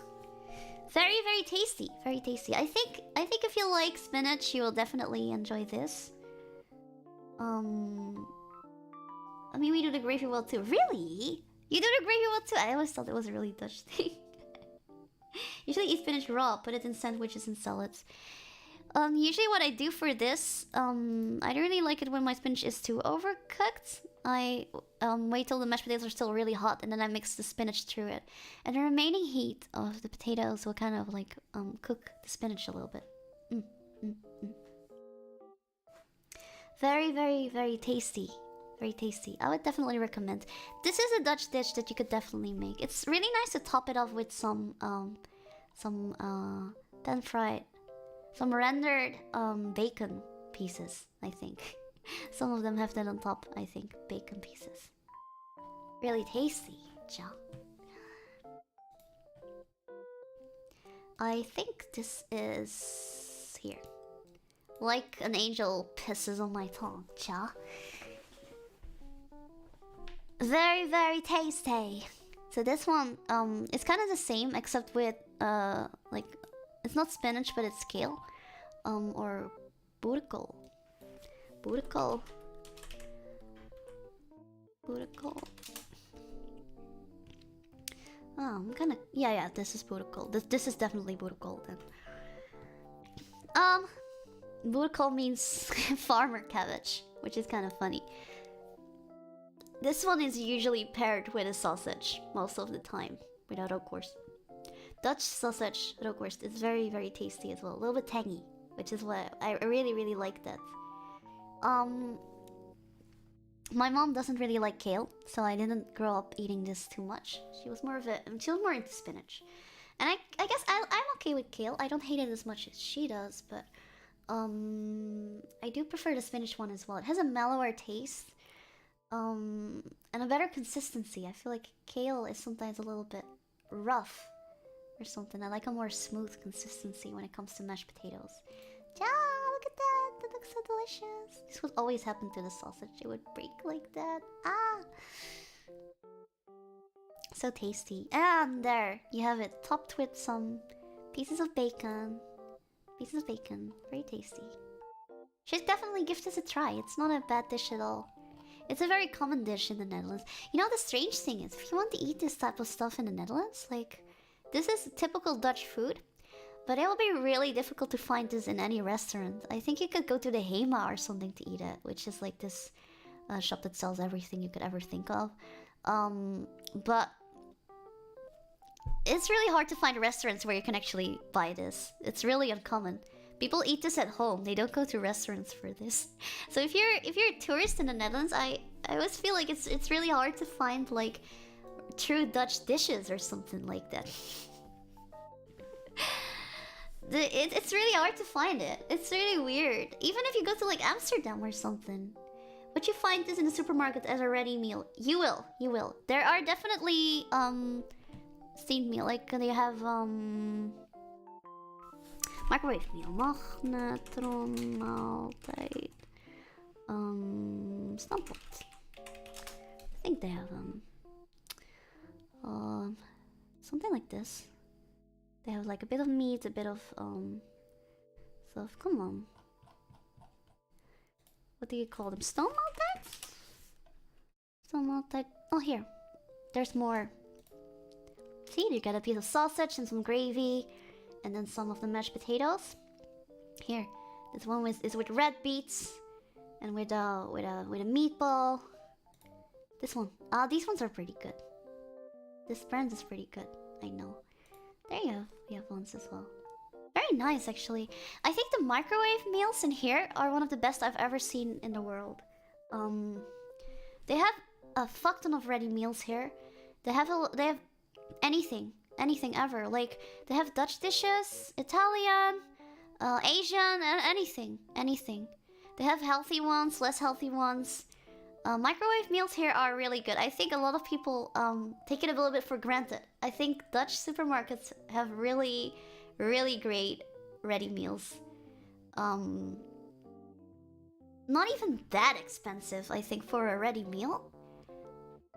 Very, very tasty, very tasty. I think if you like spinach, you will definitely enjoy this. I mean, we do the gravy well too. Really? You do the gravy well too? I always thought it was a really Dutch thing. Usually eat spinach raw, put it in sandwiches and salads. Usually what I do for this, I don't really like it when my spinach is too overcooked. I wait till the mashed potatoes are still really hot, and then I mix the spinach through it. And the remaining heat of the potatoes will kind of like cook the spinach a little bit. Very, very, very tasty. Very tasty. I would definitely recommend. This is a Dutch dish that you could definitely make. It's really nice to top it off with some then fried, some rendered bacon pieces, I think. Some of them have that on top, I think. Bacon pieces. Really tasty. Ja. I think this is here. Like an angel pisses on my tongue. Ja. Very, very tasty. So this one, it's kind of the same except with like, it's not spinach but it's kale, or boerenkool. Boerenkool. Oh, I'm kind of yeah. This is boerenkool. This is definitely boerenkool then. Boerenkool means farmer cabbage, which is kind of funny. This one is usually paired with a sausage most of the time, without rookworst. Dutch sausage rookworst is very, very tasty as well. A little bit tangy, which is what I really, really like that. My mom doesn't really like kale, so I didn't grow up eating this too much. She was more into spinach. And I guess I'm okay with kale. I don't hate it as much as she does, but I do prefer the spinach one as well. It has a mellower taste. And a better consistency. I feel like kale is sometimes a little bit rough or something. I like a more smooth consistency when it comes to mashed potatoes. Yeah, look at that. That looks so delicious. This would always happen to the sausage. It would break like that. Ah! So tasty. And there, you have it. Topped with some pieces of bacon. Very tasty. Should definitely give this a try. It's not a bad dish at all. It's a very common dish in the Netherlands. You know, the strange thing is, if you want to eat this type of stuff in the Netherlands, like, this is typical Dutch food, but it will be really difficult to find this in any restaurant. I think you could go to the Hema or something to eat it, which is like this shop that sells everything you could ever think of. But it's really hard to find restaurants where you can actually buy this. It's really uncommon. People eat this at home. They don't go to restaurants for this. So if you're a tourist in the Netherlands, I always feel like it's really hard to find like true Dutch dishes or something like that. It's really hard to find it. It's really weird. Even if you go to like Amsterdam or something, but you find this in the supermarket as a ready meal. You will. There are definitely steamed meal. Like they have microwave meal, magnetron, maaltijd, Stamppot. I think they have something like this. They have like a bit of meat, a bit of stuff. Come on, what do you call them? Stamppot? Stamppot. Oh, here. There's more. See, you get a piece of sausage and some gravy. And then some of the mashed potatoes. Here, this one is with red beets and with a meatball. This one, these ones are pretty good. This brand is pretty good. I know. There you have ones as well. Very nice, actually. I think the microwave meals in here are one of the best I've ever seen in the world. They have a fuck ton of ready meals here. They have anything ever. Like they have Dutch dishes, Italian, Asian, anything. They have healthy ones, less healthy ones. Microwave meals here are really good. I think a lot of people take it a little bit for granted. I think Dutch supermarkets have really, really great ready meals. Not even that expensive, I think, for a ready meal.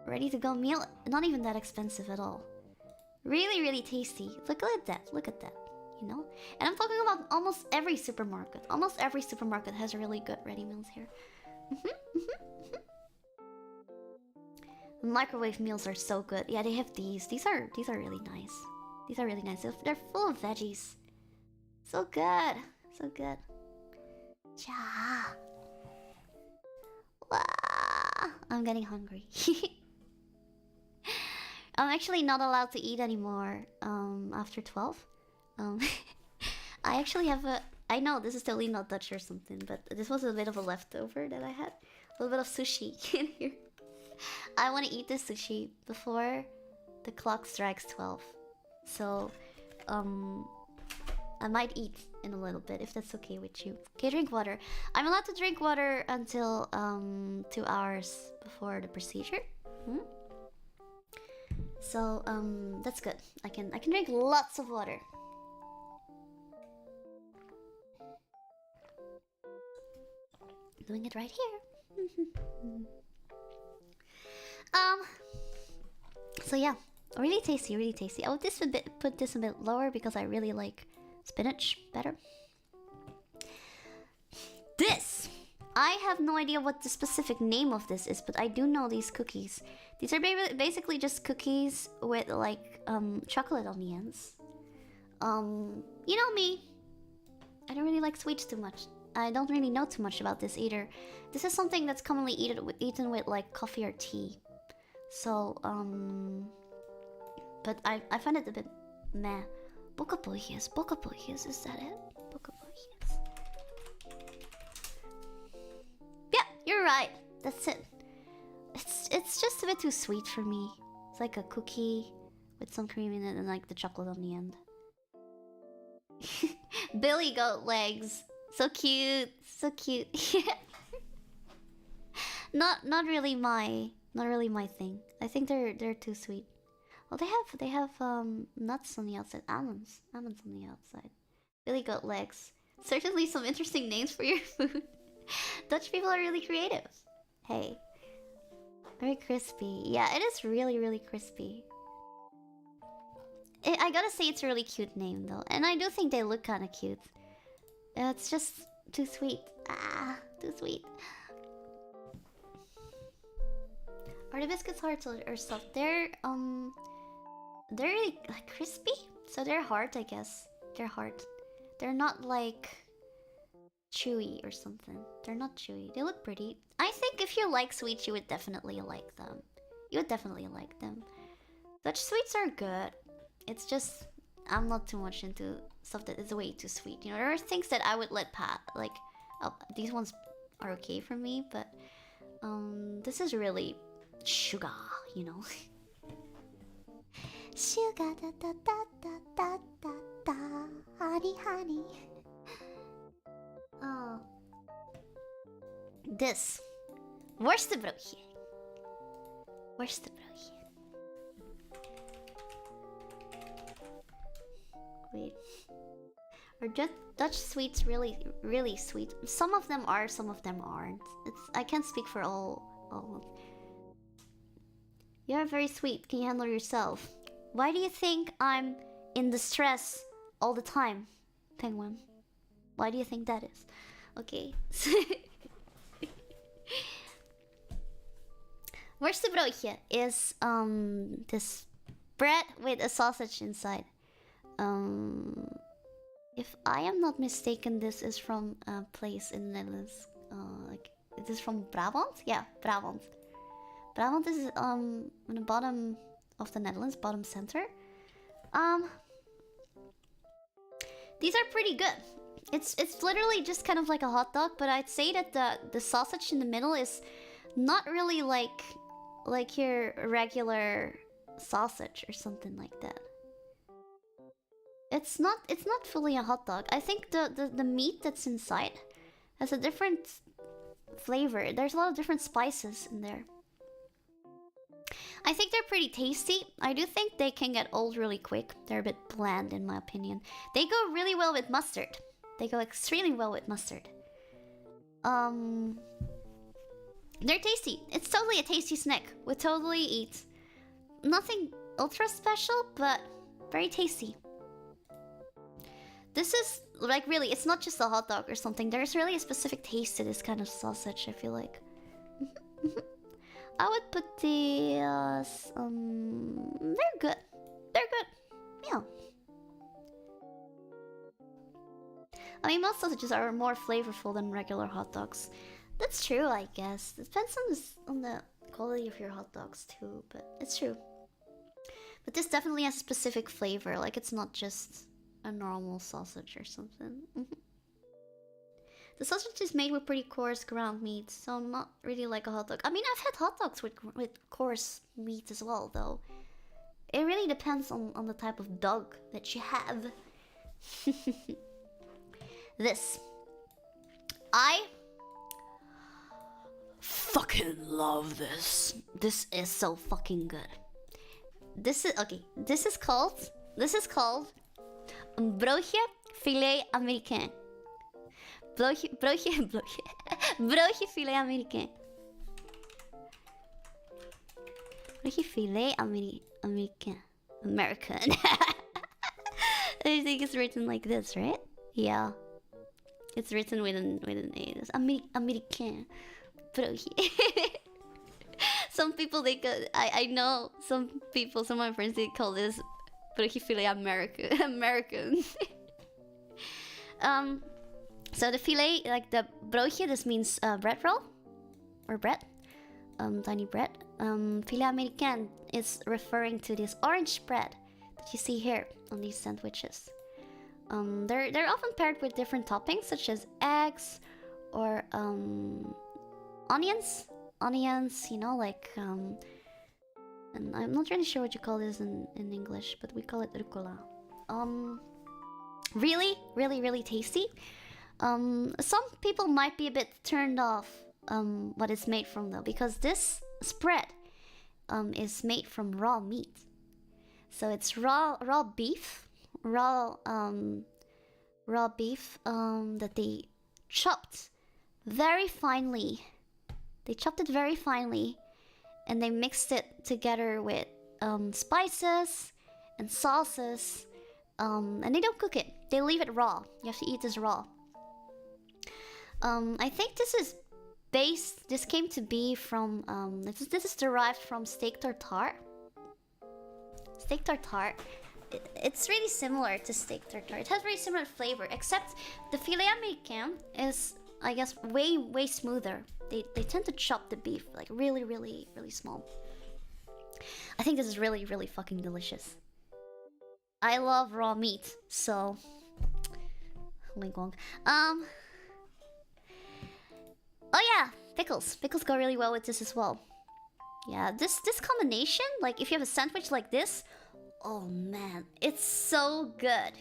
Ready to go meal, not even that expensive at all. Really, really tasty. Look at that, you know? And I'm talking about almost every supermarket. Almost every supermarket has really good ready meals here. Microwave meals are so good. Yeah, they have these. These are really nice. These are really nice. They're full of veggies. So good. So good. Chaaa. Wow. I'm getting hungry. I'm actually not allowed to eat anymore after 12. I actually have a... I know this is totally not Dutch or something, but this was a bit of a leftover that I had. A little bit of sushi in here. I want to eat this sushi before the clock strikes 12. So, I might eat in a little bit if that's okay with you. Okay, drink water. I'm allowed to drink water until 2 hours before the procedure. So, that's good. I can drink lots of water. Doing it right here. So yeah, really tasty, really tasty. I would put this a bit lower because I really like spinach better. This! I have no idea what the specific name of this is, but I do know these cookies. These are basically just cookies with like chocolate on the ends. You know me. I don't really like sweets too much. I don't really know too much about this either. This is something that's commonly eaten with like coffee or tea. So, but I find it a bit meh. Bokapohies, is that it? Bokapohies. Yeah, you're right. That's it. It's just a bit too sweet for me. It's like a cookie with some cream in it and like the chocolate on the end. Billy goat legs. So cute. So cute. Not really my thing. I think they're too sweet. Well, they have nuts on the outside, almonds on the outside. Billy goat legs. Certainly some interesting names for your food. Dutch people are really creative. Hey. Very crispy. Yeah, it is really, really crispy. I gotta say it's a really cute name though. And I do think they look kind of cute. It's just too sweet. Ah, too sweet. Are the biscuits hard or soft? They're really like crispy. So they're hard, I guess. They're hard. They're not like chewy or something. They're not chewy. They look pretty. I think if you like sweets, you would definitely like them. You would definitely like them. Dutch sweets are good. It's just I'm not too much into stuff that is way too sweet. You know, there are things that I would let pass. Like these ones are okay for me, but this is really sugar. You know. Sugar da da da da da da da, honey honey. Oh. This. Worstenbroodje. Worstenbroodje. Wait. Are just Dutch sweets really, really sweet? Some of them are, some of them aren't. I can't speak for all. You're very sweet. Can you handle yourself? Why do you think I'm in distress all the time, Penguin? Why do you think that is? Okay. Worstenbroodje is this bread with a sausage inside. If I am not mistaken, this is from a place in the Netherlands. Like, is this from Brabant? Yeah, Brabant. Brabant is on the bottom of the Netherlands, bottom center. Um, these are pretty good. It's literally just kind of like a hot dog, but I'd say that the sausage in the middle is not really like your regular sausage or something like that. It's not fully a hot dog. I think the meat that's inside has a different flavor. There's a lot of different spices in there. I think they're pretty tasty. I do think they can get old really quick. They're a bit bland in my opinion. They go really well with mustard. They go extremely well with mustard. They're tasty. It's totally a tasty snack. Would totally eat. Nothing ultra special, but very tasty. This is, like, really, it's not just a hot dog or something. There's really a specific taste to this kind of sausage, I feel like. I would put the, they're good. They're good. Yeah. I mean, most sausages are more flavorful than regular hot dogs. That's true, I guess. It depends on the quality of your hot dogs, too, but it's true. But this definitely has a specific flavor, like it's not just a normal sausage or something. The sausage is made with pretty coarse ground meat, so not really like a hot dog. I mean, I've had hot dogs with coarse meat as well, though. It really depends on the type of dog that you have. This. I fucking love this. This is so fucking good. This is, okay, this is called broodje Filet Americain. Broodje Filet Americain. Broodje Filet Americain. American. I think it's written like this, right? Yeah. It's written with an A. It's Americain. Broodje. Some people, I know some people, some of my friends, they call this broodje Filet American. So the filet, like the broodje, this means bread roll or bread, tiny bread. Filet Americain is referring to this orange bread that you see here on these sandwiches. They're often paired with different toppings such as eggs or onions, you know, like and I'm not really sure what you call this in English, but we call it rucola. Really tasty. Some people might be a bit turned off what it's made from though, because this spread is made from raw meat. So it's raw beef that they chopped very finely. They chopped it very finely, and they mixed it together with spices and sauces, and they don't cook it. They leave it raw. You have to eat this raw. I think this is based. This came to be from. This is derived from steak tartare. Steak tartare. It's really similar to steak tartare. It has very similar flavor, except the filet américain is, I guess, way smoother. They tend to chop the beef like really small. I think this is really fucking delicious. I love raw meat, so wink wonk. Oh yeah, pickles. Pickles go really well with this as well. Yeah, this combination, like if you have a sandwich like this, oh man, it's so good.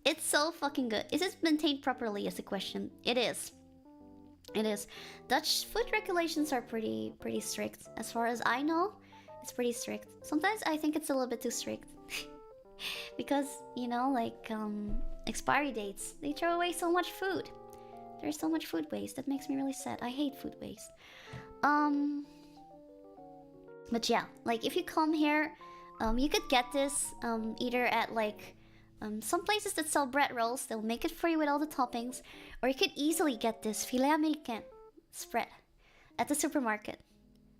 It's so fucking good. Is it maintained properly is the question. It is. It is. Dutch food regulations are pretty strict. As far as I know, it's pretty strict. Sometimes I think it's a little bit too strict. Because, you know, like, expiry dates. They throw away so much food. There's so much food waste. That makes me really sad. I hate food waste. But yeah, like, if you come here, you could get this, either at, like, some places that sell bread rolls. They'll make it for you with all the toppings. Or you could easily get this Filet Americain spread at the supermarket.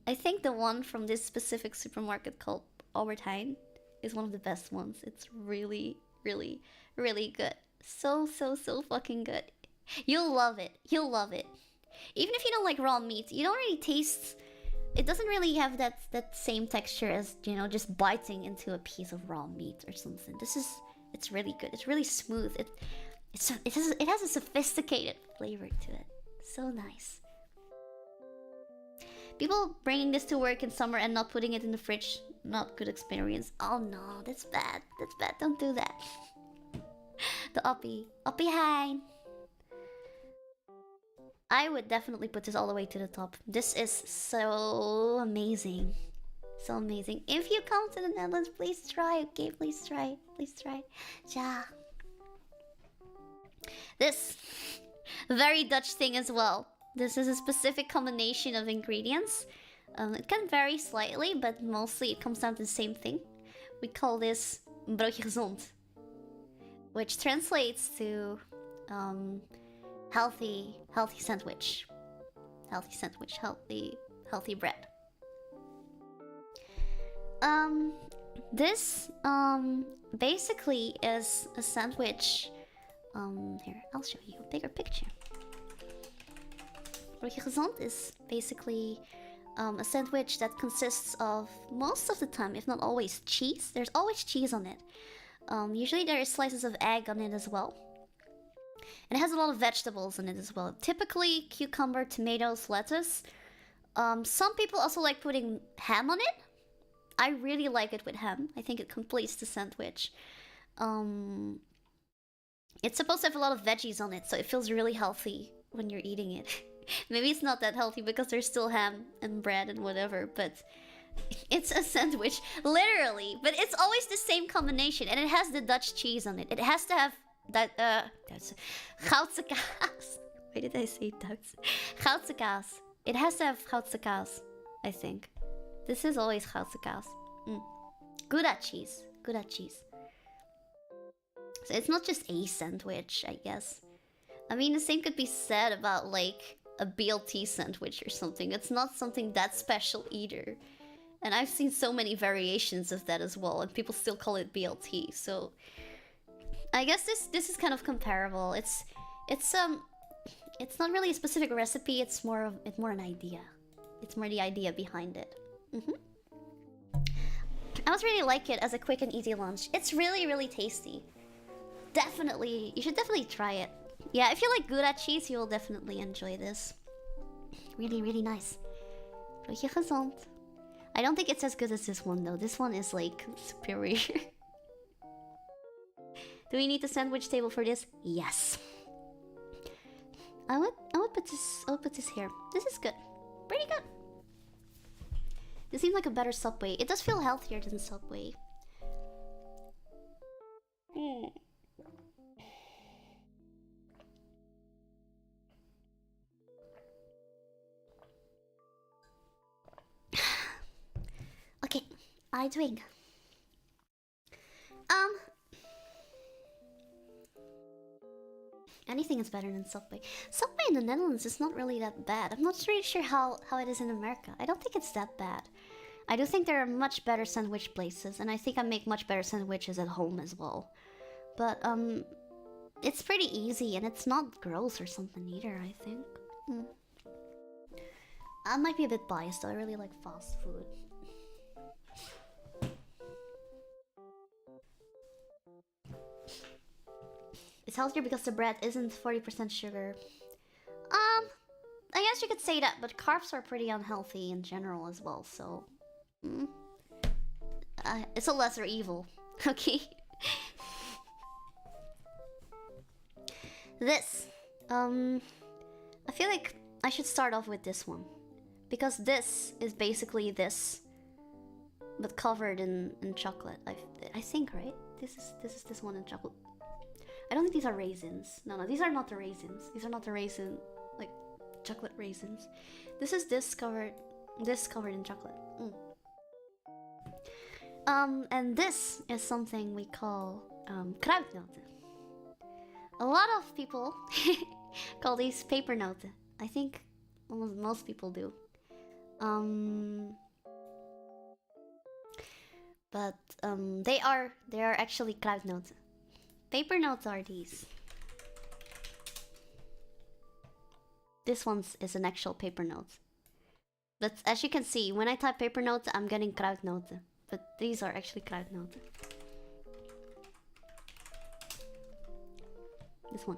I think the one from this specific supermarket called Albert Heijn is one of the best ones. It's really good. So fucking good. You'll love it. You'll love it. Even if you don't like raw meat, you don't really taste it doesn't really have that same texture as, you know, just biting into a piece of raw meat or something. It's really good. It's really smooth. It has a sophisticated flavor to it. So nice. People bringing this to work in summer and not putting it in the fridge, not good experience. Oh no, that's bad. That's bad. Don't do that. The Oppie Hein. I would definitely put this all the way to the top. This is so amazing. So amazing. If you come to the Netherlands, please try. Okay, please try. Please try. Ja. This very Dutch thing as well. This is a specific combination of ingredients. It can vary slightly, but mostly it comes down to the same thing. We call this broodje gezond, which translates to healthy sandwich. Healthy sandwich, healthy bread. This basically is a sandwich. Here, I'll show you a bigger picture. Broodje gezond is basically a sandwich that consists of, most of the time, if not always, cheese. There's always cheese on it. Usually there is slices of egg on it as well. And it has a lot of vegetables in it as well. Typically cucumber, tomatoes, lettuce. Some people also like putting ham on it. I really like it with ham. I think it completes the sandwich. It's supposed to have a lot of veggies on it, so it feels really healthy when you're eating it. Maybe it's not that healthy because there's still ham and bread and whatever, but it's a sandwich, literally. But it's always the same combination, and it has the Dutch cheese on it. It has to have that, that's Goudse kaas. Why did I say Duits? Goudse kaas. It has to have Goudse kaas, I think. This is always Goudse kaas. Gouda cheese. Gouda cheese. So it's not just a sandwich, I guess. I mean, the same could be said about, like, a BLT sandwich or something. It's not something that special either. And I've seen so many variations of that as well, and people still call it BLT, so... I guess this is kind of comparable. It's not really a specific recipe, it's more an idea. It's more the idea behind it. I also really like it as a quick and easy lunch. It's really, really tasty. Definitely, you should definitely try it. Yeah, if you like Gouda cheese, you'll definitely enjoy this. Really, really nice. Broodje gezond. I don't think it's as good as this one though. This one is like superior. Do we need the sandwich table for this? Yes. I would put this here. This is good. Pretty good. This seems like a better Subway. It does feel healthier than Subway. Okay, I drink. Anything is better than Subway. Subway in the Netherlands is not really that bad. I'm not really sure how it is in America. I don't think it's that bad. I do think there are much better sandwich places, and I think I make much better sandwiches at home as well. But, it's pretty easy, and it's not gross or something either, I think. I might be a bit biased, though. I really like fast food. It's healthier because the bread isn't 40% sugar. I guess you could say that, but carbs are pretty unhealthy in general as well, so... it's a lesser evil, okay? This. I feel like I should start off with this one. Because this is basically this, but covered in chocolate. I think, right? This is this one in chocolate. I don't think these are raisins. No, these are not the raisins. These are not the raisin, like, chocolate raisins. This is this covered in chocolate. And this is something we call kruidnoten. A lot of people call these pepernoten. I think almost most people do. But they are actually kruidnoten. Pepernoten are these. This one is an actual pepernote. But as you can see, when I type pepernoten, I'm getting kruidnoten. But these are actually kruidnoten. This one.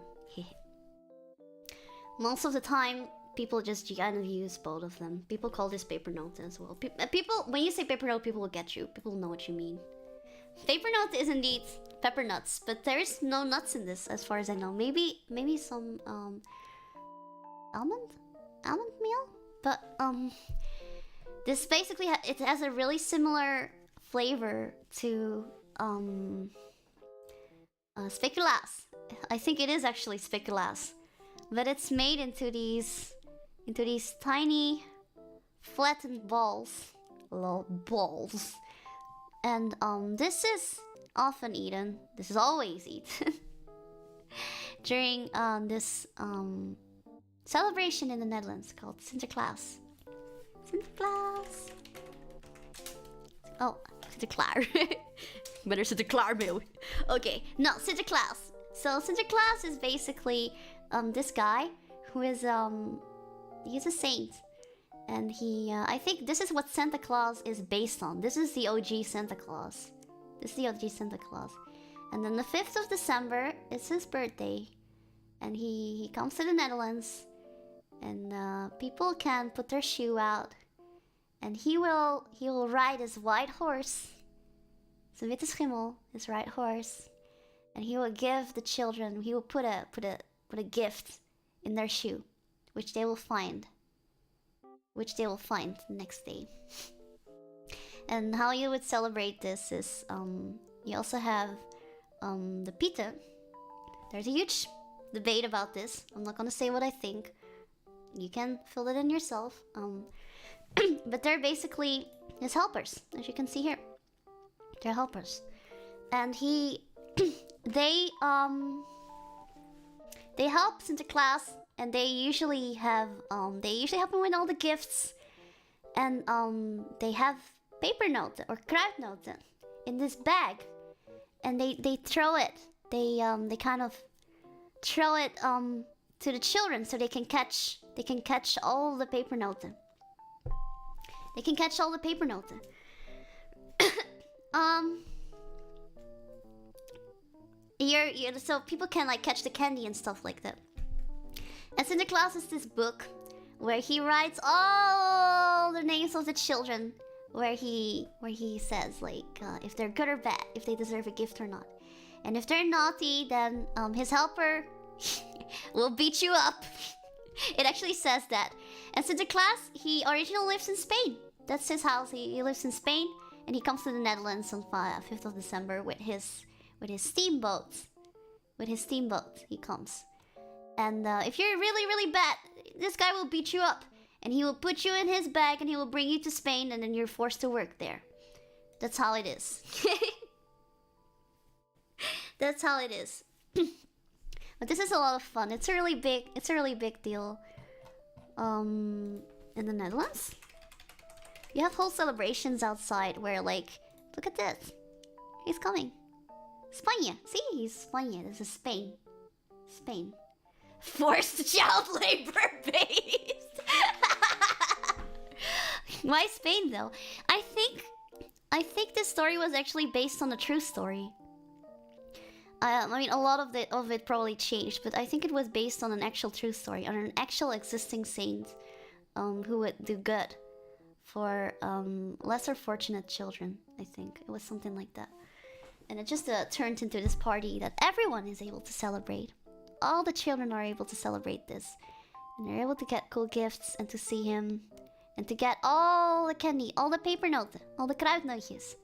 Most of the time, people just kind of use both of them. People call this pepernoten as well. People, when you say pepernoten, people will get you. People know what you mean. Pepernoten is indeed pepper nuts, but there is no nuts in this, as far as I know. Maybe some almond meal. But this basically it has a really similar flavor to speculaas. I think it is actually speculaas, but it's made into these tiny flattened balls, little balls, and this is often eaten. This is always eaten during this celebration in the Netherlands called Sinterklaas. Sinterklaas. Oh, Sinterklaar. Better Sinterklaar mail. Okay, no, Sinterklaas. So Sinterklaas is basically this guy who is he's a saint, and he I think this is what Santa Claus is based on. This is the OG Santa Claus. This is the OG Santa Claus. And then the 5th of December is his birthday, and he comes to the Netherlands, and people can put their shoe out, and he will ride his white horse, zijn witte schimmel, his white horse, and he will give the children. He will put a gift in their shoe, which they will find the next day. And how you would celebrate this is you also have the pita. There's a huge debate about this. I'm not gonna say what I think. You can fill it in yourself. But they're basically his helpers, as you can see here. They're helpers, and they help Sinterklaas, and they usually help him with all the gifts, and they have pepernoten or kruidnoten in this bag, and they throw it. They kind of throw it to the children so they can catch all the pepernoten. They can catch all the pepernoten. So people can like catch the candy and stuff like that. And Sinterklaas is this book where he writes all the names of the children, where he says like if they're good or bad, if they deserve a gift or not. And if they're naughty, then his helper will beat you up. It actually says that. And Sinterklaas, he originally lives in Spain. That's his house. He lives in Spain, and he comes to the Netherlands on 5th of December with his steamboat. With his steamboat, he comes. And if you're really, really bad, this guy will beat you up. And he will put you in his bag, and he will bring you to Spain, and then you're forced to work there. That's how it is. That's how it is. But this is a lot of fun. It's a really big deal. In the Netherlands, you have whole celebrations outside where, like, look at this. He's coming. Spanje. See, he's Spanje. This is Spain. Spain. Forced child labor based. Why Spain though? I think this story was actually based on a true story. I mean, a lot of it probably changed, but I think it was based on an actual true story, on an actual existing saint who would do good for lesser fortunate children. I think it was something like that, and it just turned into this party that everyone is able to celebrate. All the children are able to celebrate this, and they're able to get cool gifts and to see him, and to get all the candy, all the pepernoten, all the kruidnootjes,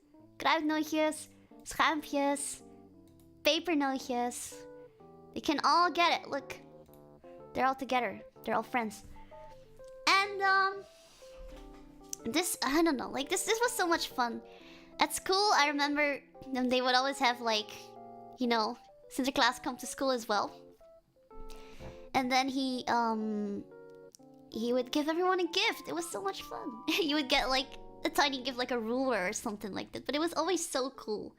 schuimpjes, pepernootjes. They can all get it. Look, they're all together. They're all friends. And this, I don't know, like this was so much fun. At school, I remember they would always have like, you know, Sinterklaas come to school as well. And then he would give everyone a gift. It was so much fun. You would get like a tiny gift, like a ruler or something like that. But it was always so cool.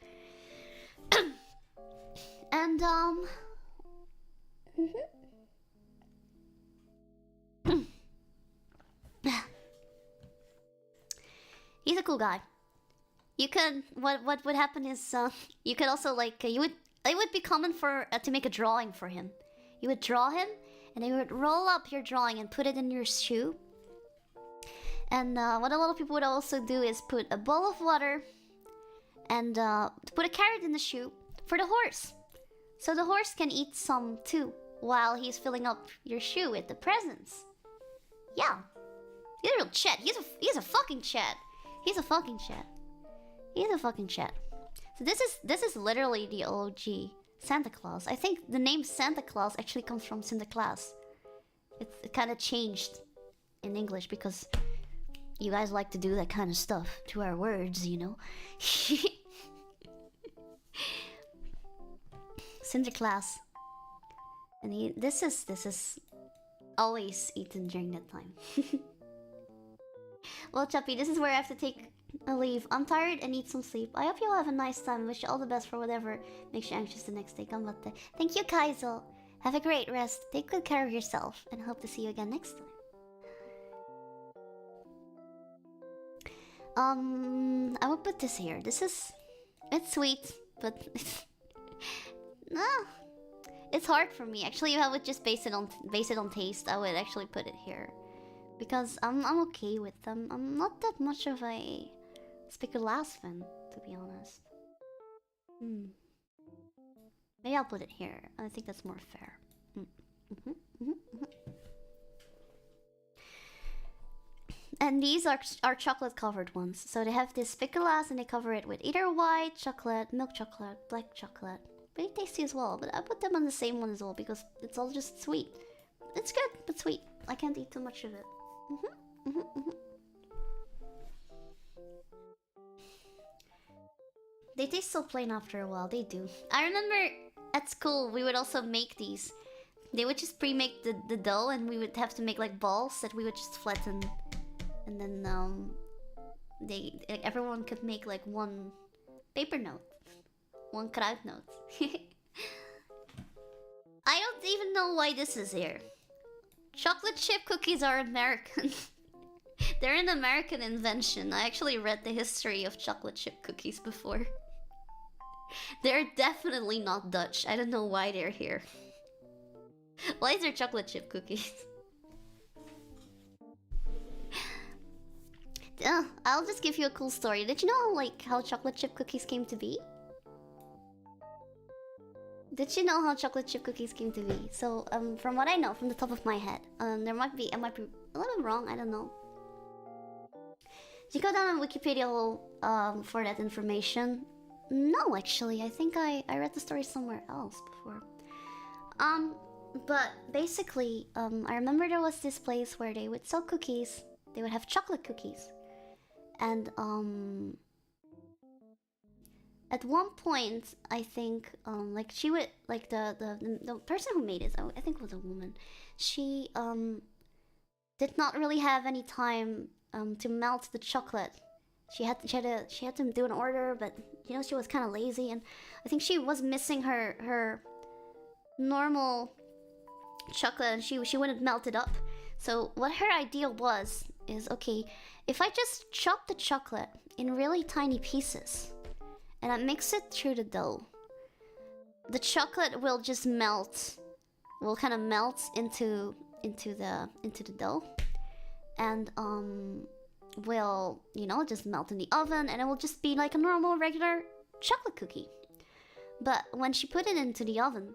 And He's a cool guy. You could what would happen is you could also like you would it would be common for to make a drawing for him. You would draw him, and then you would roll up your drawing and put it in your shoe. And what a lot of people would also do is put a bowl of water and put a carrot in the shoe for the horse. So the horse can eat some too while he's filling up your shoe with the presents. Yeah. He's a real Chet. He's a fucking Chet. He's a fucking Chet. He's a fucking Chet. So this is literally the OG Santa Claus. I think the name Santa Claus actually comes from Sinterklaas. It kind of changed in English because you guys like to do that kind of stuff to our words, you know. Sinterklaas. And this is always eaten during that time. Well, Chappy, this is where I have to take a leave. I'm tired and need some sleep. I hope you all have a nice time. Wish you all the best for whatever makes you anxious the next day. Ganbatte. Thank you, Kaizo. Have a great rest. Take good care of yourself, and hope to see you again next time. I will put this here. It's sweet, but no, it's hard for me. Actually, if I would just base it on taste, I would actually put it here. Because I'm okay with them. I'm not that much of a Spinach fan, to be honest. Maybe I'll put it here. I think that's more fair. And these are chocolate covered ones. So they have this Spinach and they cover it with either white chocolate, milk chocolate, black chocolate. Pretty tasty as well. But I put them on the same one as well because it's all just sweet. It's good, but sweet. I can't eat too much of it. They taste so plain after a while. They do. I remember at school we would also make these. They would just pre-make the dough, and we would have to make like balls that we would just flatten, and then everyone could make like one paper note, one kruidnoot. I don't even know why this is here. Chocolate chip cookies are American. They're an American invention. I actually read the history of chocolate chip cookies before. They're definitely not Dutch. I don't know why they're here. Why is there chocolate chip cookies? I'll just give you a cool story. Did you know how chocolate chip cookies came to be? Did you know how chocolate chip cookies came to be? So, from what I know, from the top of my head, I might be a little wrong. I don't know. Did you go down on Wikipedia for that information? No, actually, I think I read the story somewhere else before. But basically, I remember there was this place where they would sell cookies. They would have chocolate cookies, and at one point, I think, she would, the person who made it, I think it was a woman, she, did not really have any time, to melt the chocolate. She had to do an order, but, you know, she was kind of lazy, and I think she was missing her normal chocolate, and she wouldn't melt it up. So what her idea is, okay, if I just chop the chocolate in really tiny pieces, and I mix it through the dough, the chocolate will just melt, will kind of melt into the dough, and will, you know, just melt in the oven, and it will just be like a normal regular chocolate cookie. But when she put it into the oven,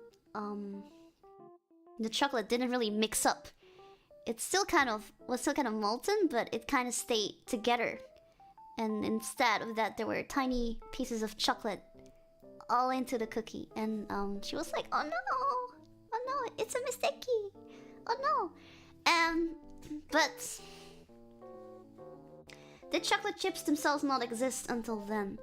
the chocolate didn't really mix up. It was still kind of molten, but it kind of stayed together. And instead of that, there were tiny pieces of chocolate all into the cookie. And she was like, oh no, it's a mistake. Oh no. But did chocolate chips themselves not exist until then?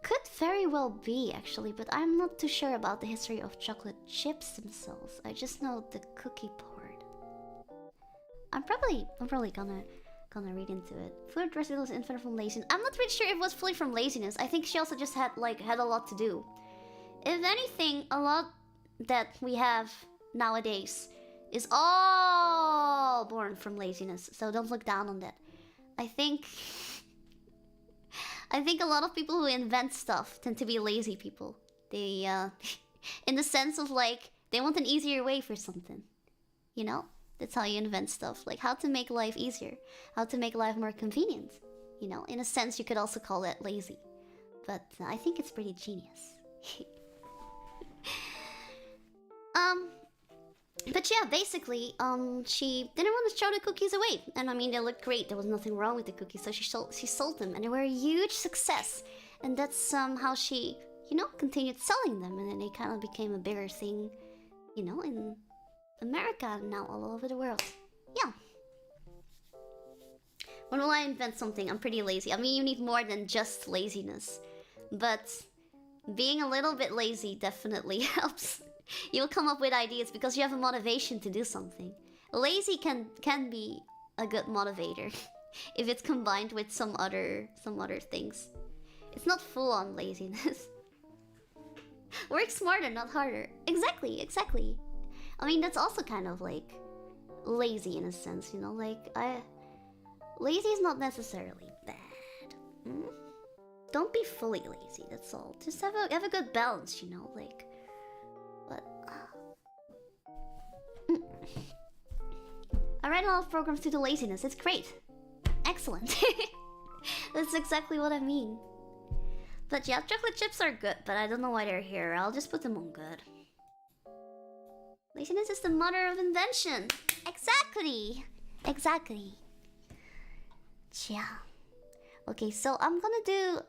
Could very well be, actually, but I'm not too sure about the history of chocolate chips themselves. I just know the cookie part. I'm probably gonna read into it. Food recipe was infinite from laziness. I'm not really sure if it was fully from laziness. I think she also just had a lot to do. If anything, a lot that we have nowadays is all born from laziness. So don't look down on that. I think I think a lot of people who invent stuff tend to be lazy people. They, in the sense of like, they want an easier way for something. You know? That's how you invent stuff. Like, how to make life easier. How to make life more convenient. You know? In a sense, you could also call it lazy. But I think it's pretty genius. But yeah, basically, she didn't want to throw the cookies away. And I mean, they looked great. There was nothing wrong with the cookies. So she sold them. And they were a huge success. And that's how she, you know, continued selling them. And then they kind of became a bigger thing, you know, in America now all over the world. Yeah. When will I invent something? I'm pretty lazy. I mean, you need more than just laziness. But being a little bit lazy definitely helps. You'll come up with ideas because you have a motivation to do something. Lazy can be a good motivator if it's combined with some other things. It's not full-on laziness. Work smarter, not harder. Exactly. I mean, that's also kind of like lazy in a sense, you know? Like, lazy is not necessarily bad. Don't be fully lazy, that's all. Just have a good balance, you know? Like, but... I write a lot of programs due to laziness. It's great. Excellent. That's exactly what I mean. But yeah, chocolate chips are good, but I don't know why they're here. I'll just put them on good. Laziness is the mother of invention. Exactly. Yeah. Okay, so I'm gonna do,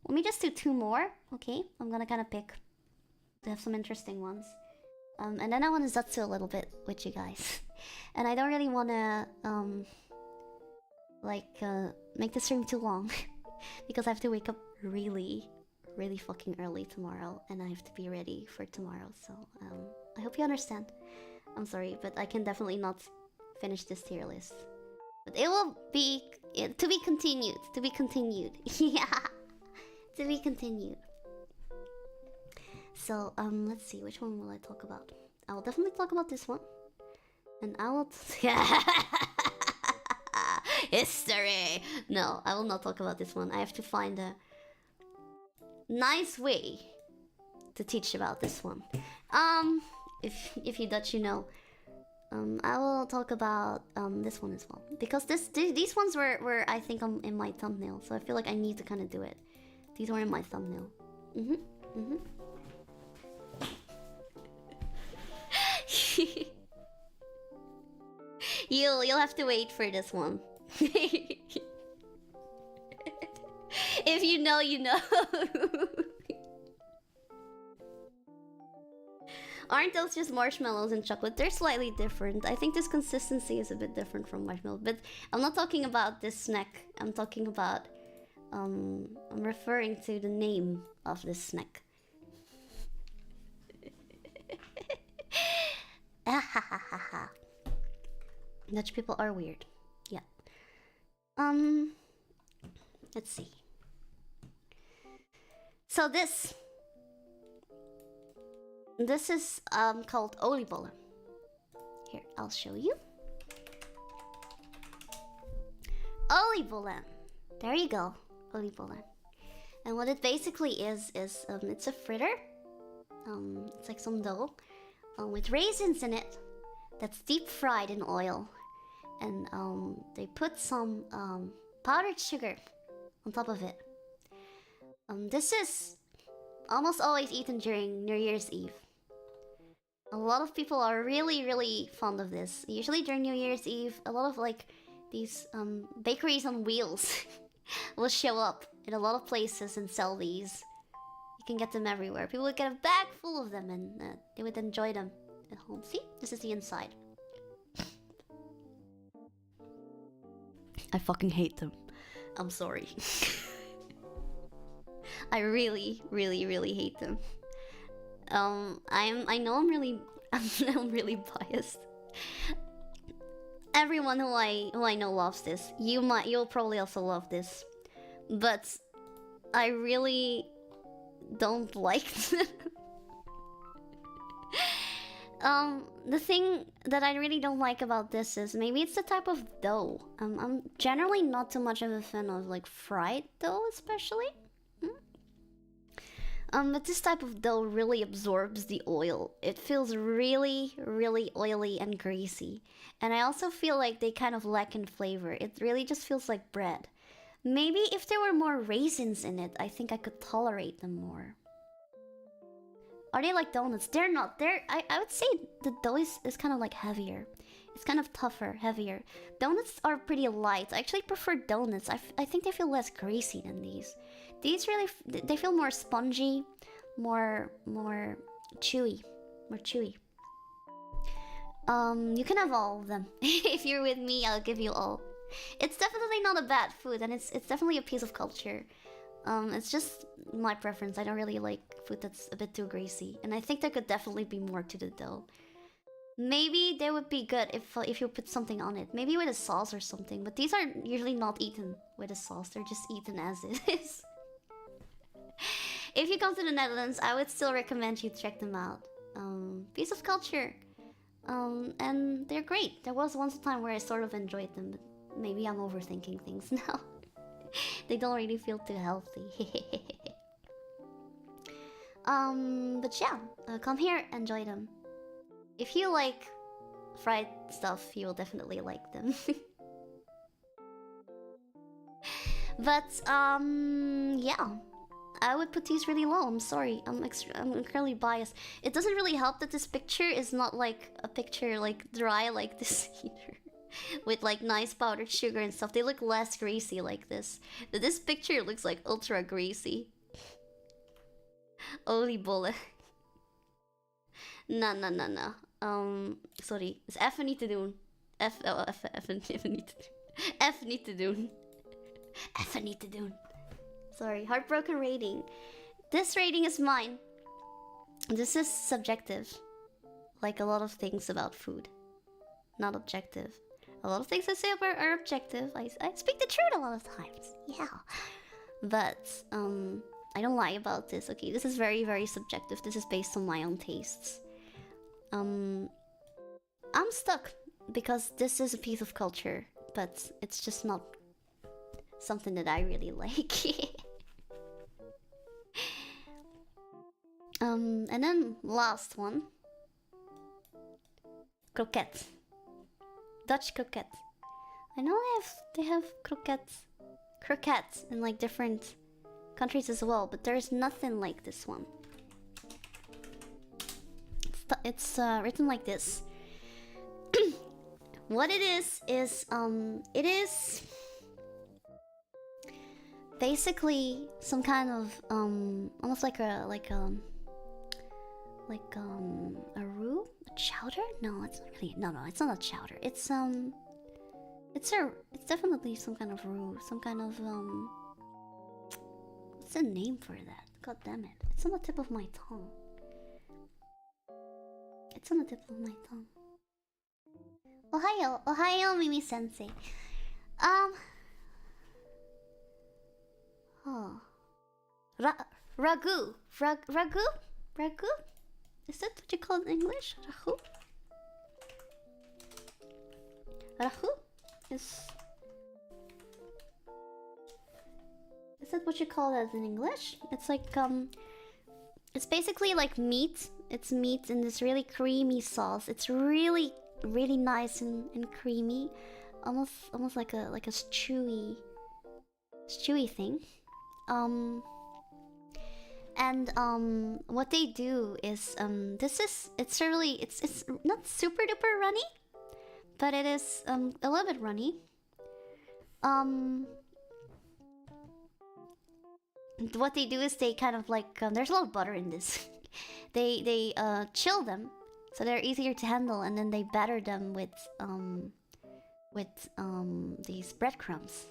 let me just do 2 more, okay? I'm gonna kind of pick. They have some interesting ones. And then I want to zatsu a little bit with you guys. And I don't really want to, make the stream too long. Because I have to wake up really fucking early tomorrow. And I have to be ready for tomorrow. So, I hope you understand. I'm sorry, but I can definitely not finish this tier list. But it will be, to be continued. Yeah. To be continued. So, let's see, which one will I talk about? I will definitely talk about this one. And I will... History! No, I will not talk about this one. I have to find a nice way to teach about this one. If you Dutch, you know. I will talk about this one as well. Because these ones were I think, in my thumbnail. So I feel like I need to kind of do it. These were in my thumbnail. You'll have to wait for this one. If you know, you know. Aren't those just marshmallows and chocolate? They're slightly different. I think this consistency is a bit different from marshmallow. But I'm not talking about this snack. I'm talking about... I'm referring to the name of this snack. Dutch people are weird. Yeah. Let's see. So this is called Oliebollen. Here, I'll show you. Oliebollen. There you go. Oliebollen. And what it basically is it's a fritter. It's like some dough with raisins in it that's deep fried in oil. And they put some powdered sugar on top of it. This is almost always eaten during New Year's Eve. A lot of people are really fond of this. Usually during New Year's Eve, a lot of like these bakeries on wheels will show up in a lot of places and sell these. You can get them everywhere. People would get a bag full of them and they would enjoy them at home. See? This is the inside. I fucking hate them. I'm sorry. I really hate them. I know I'm really biased. Everyone who I know loves this. You'll probably also love this. But I really don't like them. The thing that I really don't like about this is maybe it's the type of dough. I'm generally not too much of a fan of like fried dough, especially. But this type of dough really absorbs the oil. It feels really, really oily and greasy. And I also feel like they kind of lack in flavor. It really just feels like bread. Maybe if there were more raisins in it, I think I could tolerate them more. Are they like donuts? They're not. I would say the dough is kind of like heavier. It's kind of tougher, heavier. Donuts are pretty light. I actually prefer donuts. I think they feel less greasy than these. These really, they feel more spongy, more chewy. More chewy. You can have all of them. If you're with me, I'll give you all. It's definitely not a bad food, and it's definitely a piece of culture. It's just my preference. I don't really like food that's a bit too greasy, and I think there could definitely be more to the dough. Maybe they would be good if you put something on it. Maybe with a sauce or something, but these are usually not eaten with a sauce. They're just eaten as is. If you come to the Netherlands, I would still recommend you check them out. Piece of culture. And they're great. There was once a time where I sort of enjoyed them, but maybe I'm overthinking things now. They don't really feel too healthy. But yeah, come here, enjoy them. If you like fried stuff, you will definitely like them. But yeah, I would put these really low. I'm sorry, I'm incredibly biased. It doesn't really help that this picture is not like a picture like dry like this either. With like nice powdered sugar and stuff. They look less greasy like this. But this picture looks like ultra greasy. Oliebollen. No. Sorry. Is even niet te doen. Even niet te doen. Even niet te doen. Even niet te doen. Sorry. Heartbroken rating. This rating is mine. This is subjective. Like a lot of things about food. Not objective. A lot of things I say are objective. I speak the truth a lot of times. Yeah. But, I don't lie about this, okay? This is very, very subjective. This is based on my own tastes. I'm stuck because this is a piece of culture, but it's just not something that I really like. And then last one. Croquette. Dutch croquette. I know they have croquettes in like different countries as well, but there's nothing like this one. It's written like this. What it is it is basically some kind of almost like a roux, a chowder? No, it's not really. No, it's not a chowder. It's definitely some kind of roux, some kind of what's the name for that? God damn it! It's on the tip of my tongue. It's on the tip of my tongue. Ohio, Mimi Sensei. Oh, ragu. Is that what you call it in English? Ragu? Ragu is that what you call that in English? It's like it's basically like meat. It's meat in this really creamy sauce. It's really, really nice and creamy, almost like a chewy thing. What they do is it's not super duper runny, but it is a little bit runny. What they do is they kind of like there's a lot of butter in this. they chill them so they're easier to handle, and then they batter them with these breadcrumbs.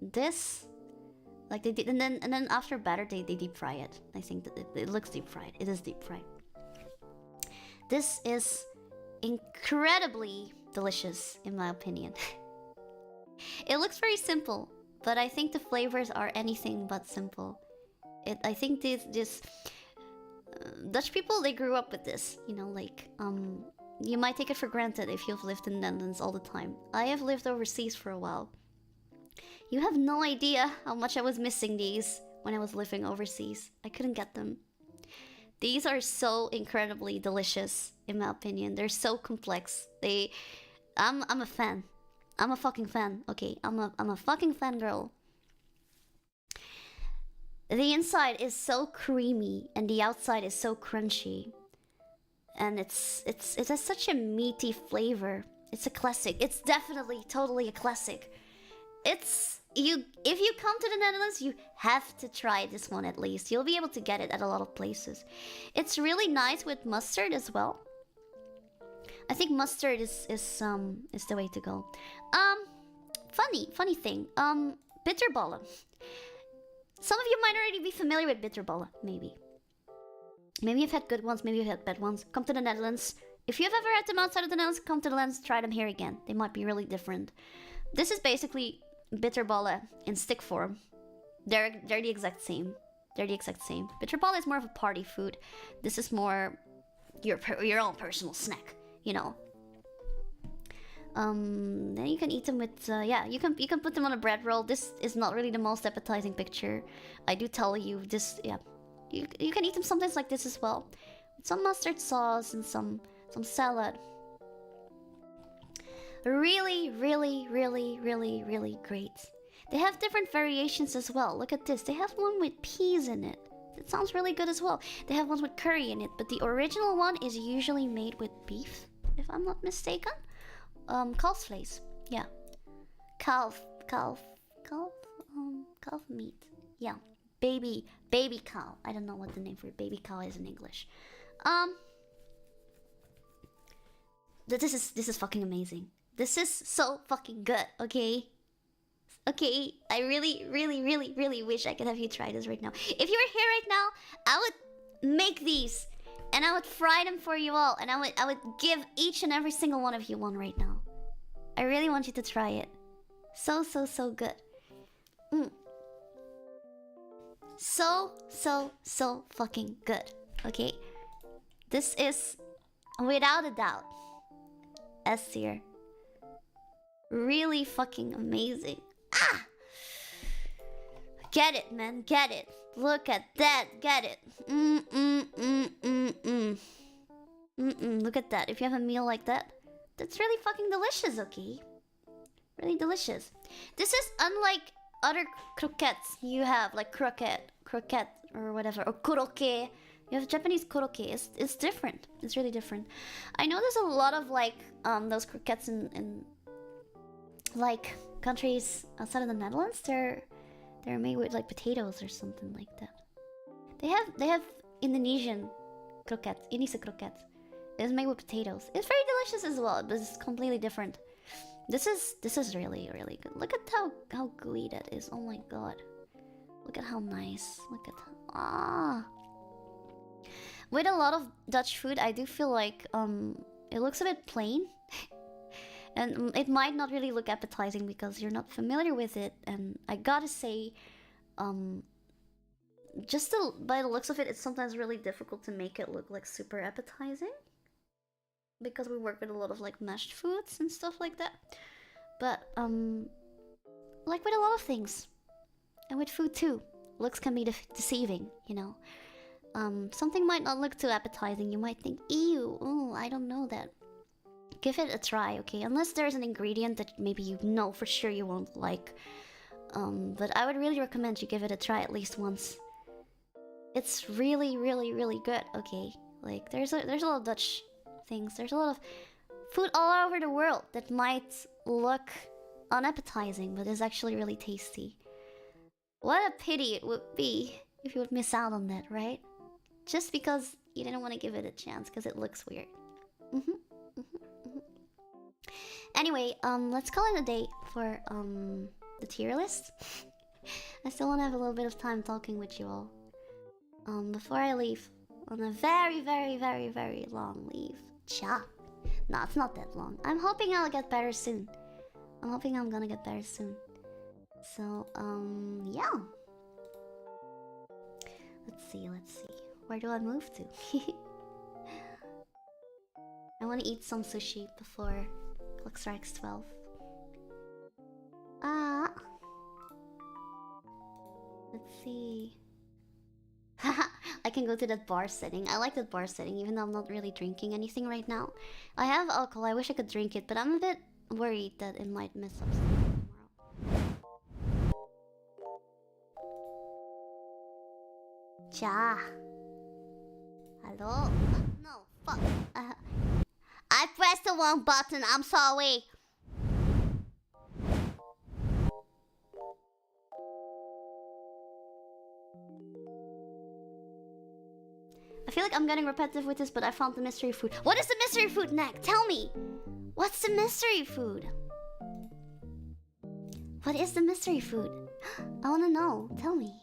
This. Like they did, and then after batter, they deep fry it. I think that it looks deep fried. It is deep fried. This is incredibly delicious, in my opinion. It looks very simple, but I think the flavors are anything but simple. I think this Dutch people, they grew up with this, you know, like, you might take it for granted if you've lived in the Netherlands all the time. I have lived overseas for a while. You have no idea how much I was missing these when I was living overseas. I couldn't get them. These are so incredibly delicious, in my opinion. They're so complex. I'm a fan. I'm a fucking fan. Okay, I'm a fucking fangirl. The inside is so creamy and the outside is so crunchy. And it has such a meaty flavor. It's a classic. It's definitely totally a classic. If you come to the Netherlands, you have to try this one at least. You'll be able to get it at a lot of places. It's really nice with mustard as well. I think mustard is the way to go. Funny thing. Bitterballen. Some of you might already be familiar with bitterballen, maybe. Maybe you've had good ones, maybe you've had bad ones. Come to the Netherlands. If you've ever had them outside of the Netherlands, come to the Netherlands, try them here again. They might be really different. This is basically bitterballen in stick form. They're the exact same. They're the exact same. Bitterballen is more of a party food. This is more your own personal snack, you know. Then you can eat them with yeah, you can put them on a bread roll. This is not really the most appetizing picture. I do tell you this, yeah. You can eat them sometimes like this as well. With some mustard sauce and some salad. Really, really, really, really, really great. They have different variations as well. Look at this. They have one with peas in it. It sounds really good as well. They have ones with curry in it, but the original one is usually made with beef, if I'm not mistaken. Kalfsvlees. Yeah. Calf meat. Yeah. Baby cow. I don't know what the name for baby cow is in English. This is fucking amazing. This is so fucking good, okay? Okay, I really, really, really, really wish I could have you try this right now. If you were here right now, I would make these and I would fry them for you all, and I would give each and every single one of you one right now. I really want you to try it. So good. So fucking good. Okay? This is, without a doubt, S tier. Really fucking amazing. Ah! Get it, man. Get it. Look at that. Get it. Look at that. If you have a meal like that, that's really fucking delicious, okay? Really delicious. This is unlike other croquettes you have, like croquette or whatever, or koroke. You have Japanese koroke. It's different. It's really different. I know there's a lot of like those croquettes in like countries outside of the Netherlands. They're made with like potatoes or something like that. They have Indonesian croquettes, Indische croquettes. It's made with potatoes. It's very delicious as well, but it's completely different. This is really, really good. Look at how gooey that is. Oh my god. Look at how nice. Look at how, with a lot of Dutch food, I do feel like it looks a bit plain. And it might not really look appetizing because you're not familiar with it. And I gotta say, just by the looks of it, it's sometimes really difficult to make it look like super appetizing. Because we work with a lot of like mashed foods and stuff like that. But like with a lot of things, and with food too, looks can be deceiving, you know. Something might not look too appetizing. You might think, ew, oh, I don't know that. Give it a try, okay? Unless there's an ingredient that maybe you know for sure you won't like. But I would really recommend you give it a try at least once. It's really, really, really good, okay? Like there's a lot of Dutch things. There's a lot of food all over the world that might look unappetizing, but is actually really tasty. What a pity it would be if you would miss out on that, right? Just because you didn't want to give it a chance because it looks weird. Anyway, let's call it a day for the tier list. I still want to have a little bit of time talking with you all. Before I leave on a very, very, very, very long leave. Cha. No, it's not that long. I'm hoping I'll get better soon. I'm hoping I'm gonna get better soon. So, yeah. Let's see. Where do I move to? I want to eat some sushi before clock strikes 12. Let's see. I can go to that bar setting. I like that bar setting, even though I'm not really drinking anything right now. I have alcohol. I wish I could drink it, but I'm a bit worried that it might mess up something tomorrow. Chaaa. Hello? No, fuck. I pressed the wrong button. I'm sorry. I feel like I'm getting repetitive with this, but I found the mystery food. What is the mystery food, Neck? Tell me! What's the mystery food? What is the mystery food? I wanna know. Tell me.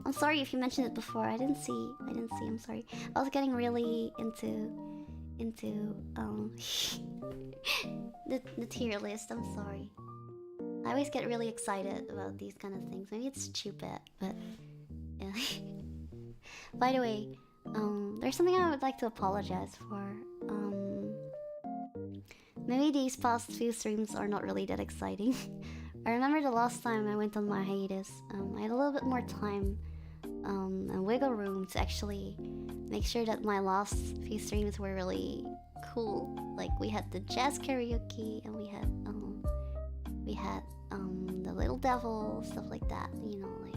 I'm sorry if you mentioned it before. I didn't see. I'm sorry. I was getting really into the tier list. I'm sorry. I always get really excited about these kind of things. Maybe it's stupid, but yeah. By the way, there's something I would like to apologize for. Maybe these past few streams are not really that exciting. I remember the last time I went on my hiatus, I had a little bit more time and wiggle room to actually make sure that my last few streams were really cool. Like we had the jazz karaoke and we had the Little Devil, stuff like that, you know, like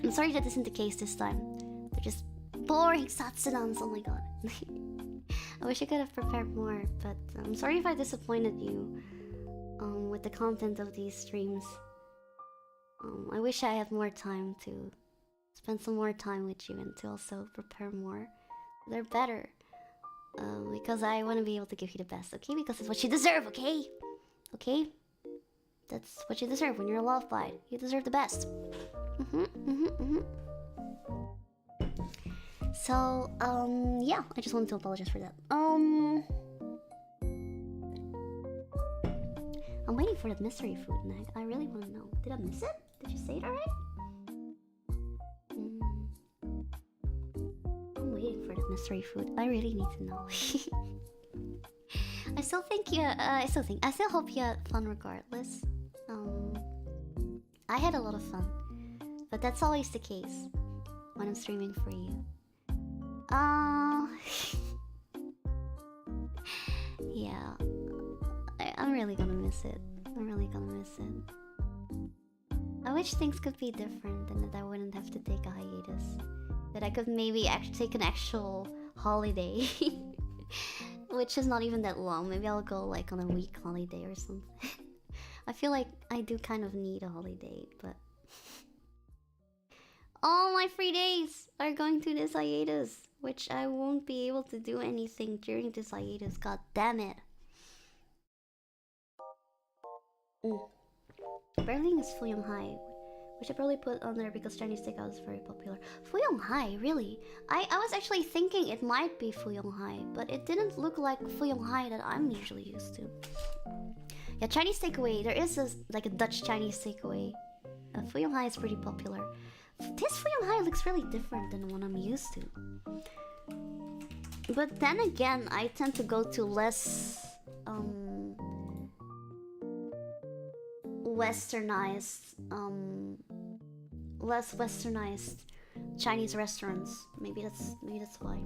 I'm sorry that isn't the case this time. They're just boring Zatsudans, oh my god. I wish I could have prepared more, but I'm sorry if I disappointed you with the content of these streams. I wish I had more time to spend some more time with you and to also prepare more. They're better. Because I want to be able to give you the best, okay? Because it's what you deserve, okay? Okay? That's what you deserve when you're a love bite. You deserve the best. So, yeah, I just wanted to apologize for that. I'm waiting for that mystery food, Nag. I really want to know. Did I miss it? Did you say it alright? I'm waiting for that mystery food. I really need to know. I still hope you had fun regardless. I had a lot of fun. But that's always the case when I'm streaming for you. Yeah. I'm really gonna miss it. I wish things could be different and that I wouldn't have to take a hiatus. That I could maybe take an actual holiday. Which is not even that long. Maybe I'll go like on a week holiday or something. I feel like I do kind of need a holiday, but... All my free days are going to this hiatus, which I won't be able to do anything during this hiatus. God damn it. Berlin is Fuyong Hai, which I probably put on there because Chinese takeout is very popular. Fuyong Hai, really? I was actually thinking it might be Fuyong Hai, but it didn't look like Fuyong Hai that I'm usually used to. Yeah, Chinese takeaway. There is like a Dutch Chinese takeaway. Fuyong Hai is pretty popular. This Fuyong Hai looks really different than the one I'm used to. But then again, I tend to go to less westernized Chinese restaurants. Maybe that's why.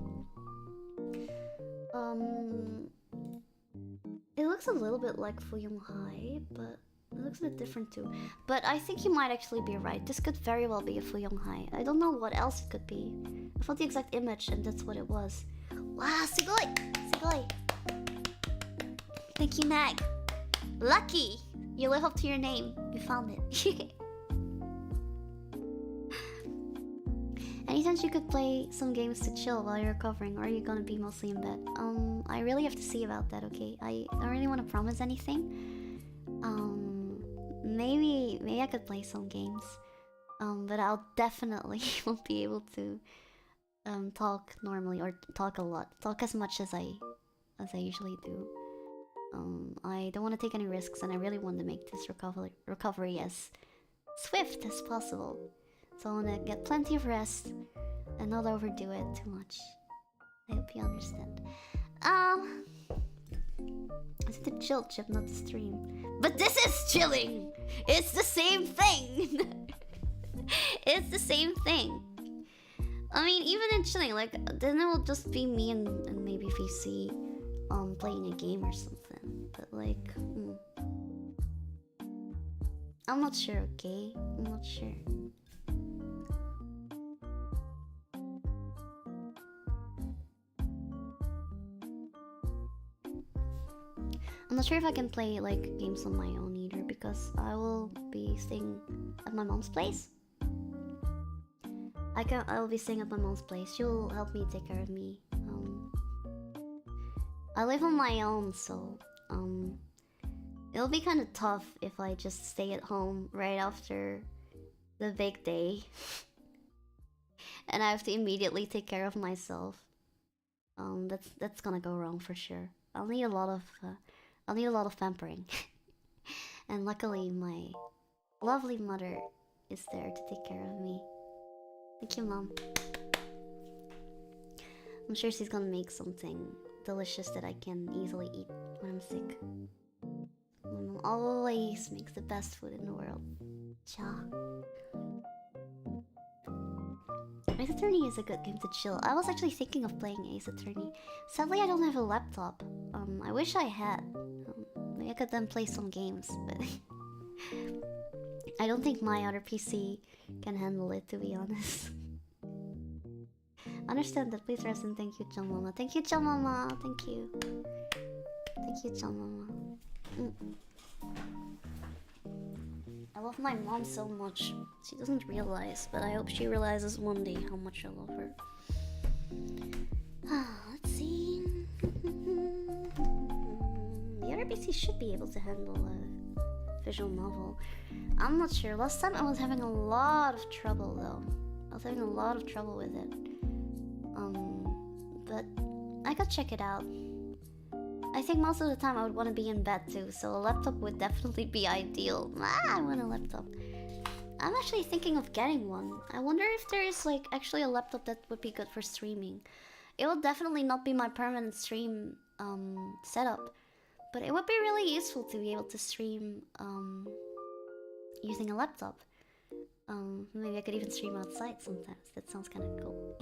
It looks a little bit like Fuyong Hai, but it looks a bit different too. But I think you might actually be right. This could very well be a Fuyong Hai. I don't know what else it could be. I found the exact image and that's what it was. Wow, sugoi! Sugoi! Thank you, Nag. Lucky! You live up to your name. You found it. Any chance you could play some games to chill while you're recovering, or are you gonna be mostly in bed? I really have to see about that, okay? I don't really want to promise anything. Maybe I could play some games. But I'll definitely won't be able to talk normally or talk a lot. Talk as much as I usually do. I don't want to take any risks and I really want to make this recovery as swift as possible. So I wanna get plenty of rest and not overdo it too much. I hope you understand. It's the chill chip, not the stream. But this is chilling! It's the same thing! It's the same thing. I mean, even in chilling, like, then it will just be me and maybe VC playing a game or something. But like, I'm not sure, okay? I'm not sure. I'm not sure if I can play like games on my own either, because I will be staying at my mom's place. I'll be staying at my mom's place. She'll help me take care of me. I live on my own, so it'll be kind of tough if I just stay at home right after the big day, and I have to immediately take care of myself. That's gonna go wrong for sure. I'll need a lot of pampering. And luckily my lovely mother is there to take care of me. Thank you, Mom. I'm sure she's gonna make something delicious that I can easily eat when I'm sick. My mom always makes the best food in the world. Chaaa. Ace Attorney is a good game to chill. I was actually thinking of playing Ace Attorney. Sadly, I don't have a laptop. I wish I had. Maybe I could then play some games, but I don't think my other PC can handle it, to be honest. Understand that. Please rest and thank you, John Mama. Thank you, John Mama. Thank you. Thank you, John Mama. I love my mom so much. She doesn't realize, but I hope she realizes one day how much I love her. Let's see. The other PC should be able to handle a visual novel. I'm not sure. Last time I was having a lot of trouble though. I was having a lot of trouble with it. But I could check it out. I think most of the time I would want to be in bed too, so a laptop would definitely be ideal. I want a laptop. I'm actually thinking of getting one. I wonder if there is like actually a laptop that would be good for streaming. It will definitely not be my permanent stream setup, but it would be really useful to be able to stream using a laptop. Maybe I could even stream outside sometimes. That sounds kind of cool.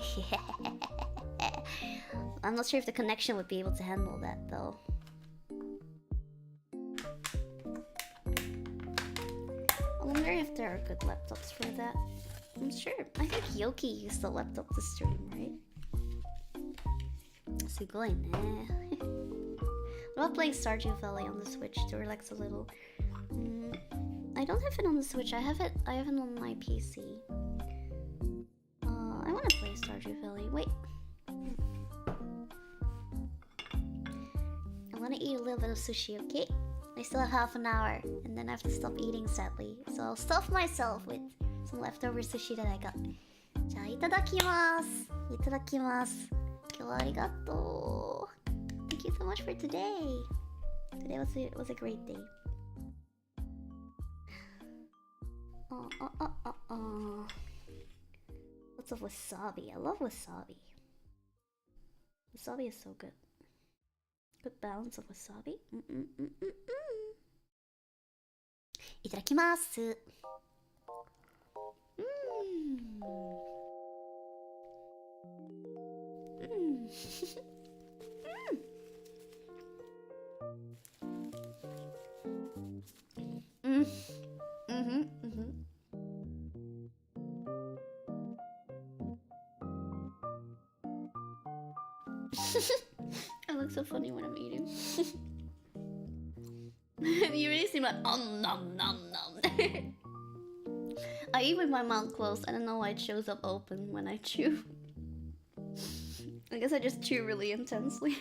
I'm not sure if the connection would be able to handle that though. I wonder if there are good laptops for that. I'm sure. I think Yoki used the laptop to stream, right? Sugoi ne. What about playing Stardew Valley on the Switch to relax a little? I don't have it on the Switch. I have it on my PC. I want to play Stardew Valley. Wait. I want to eat a little bit of sushi, okay? I still have half an hour, and then I have to stop eating, sadly. So I'll stuff myself with some leftover sushi that I got. Ja, itadakimasu! Itadakimasu! Kyo wa arigatou! Thank you so much for today! Today was a great day. Lots of wasabi. I love wasabi. Wasabi is so good. Good balance of wasabi. Itadakimasu. I look so funny when I'm eating. You really seem like nom nom nom. I eat with my mouth closed. I don't know why it shows up open when I chew. I guess I just chew really intensely.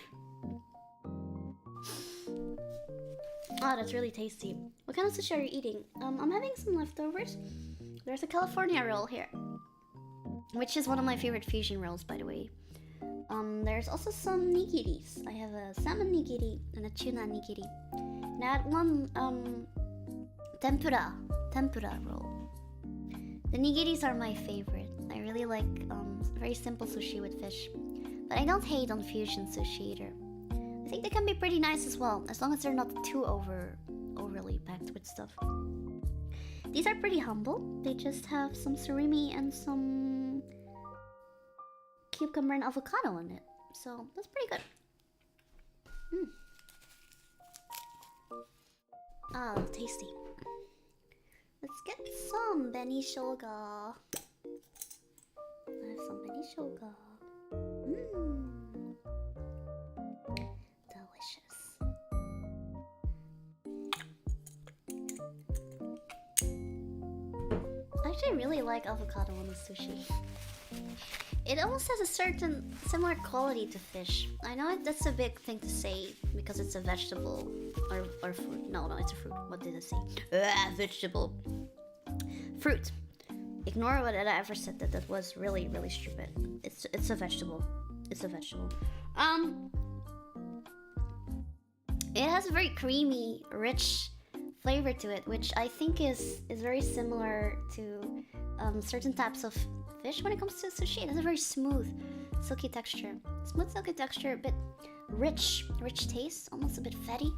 Oh, that's really tasty. What kind of sushi are you eating? I'm having some leftovers. There's a California roll here, which is one of my favorite fusion rolls, by the way. There's also some nigiris. I have a salmon nigiri and a tuna nigiri. And I had one tempura roll. The nigiris are my favorite. I really like very simple sushi with fish. But I don't hate on fusion sushi either. I think they can be pretty nice as well, as long as they're not too overly packed with stuff. These are pretty humble. They just have some surimi and some cucumber and avocado in it. So that's pretty good. Ah, tasty. Let's get some beni shoga. I have some beni shoga. Delicious. I actually really like avocado on the sushi. It almost has a certain similar quality to fish. I know that's a big thing to say because it's a vegetable or fruit. No, it's a fruit. What did I say? Vegetable. Fruit. Ignore what I ever said. That was really stupid. It's a vegetable. It's a vegetable. It has a very creamy, rich flavor to it, which I think is very similar to certain types of fish when it comes to sushi. It has a very smooth, silky texture. Smooth, silky texture, a bit rich taste, almost a bit fatty.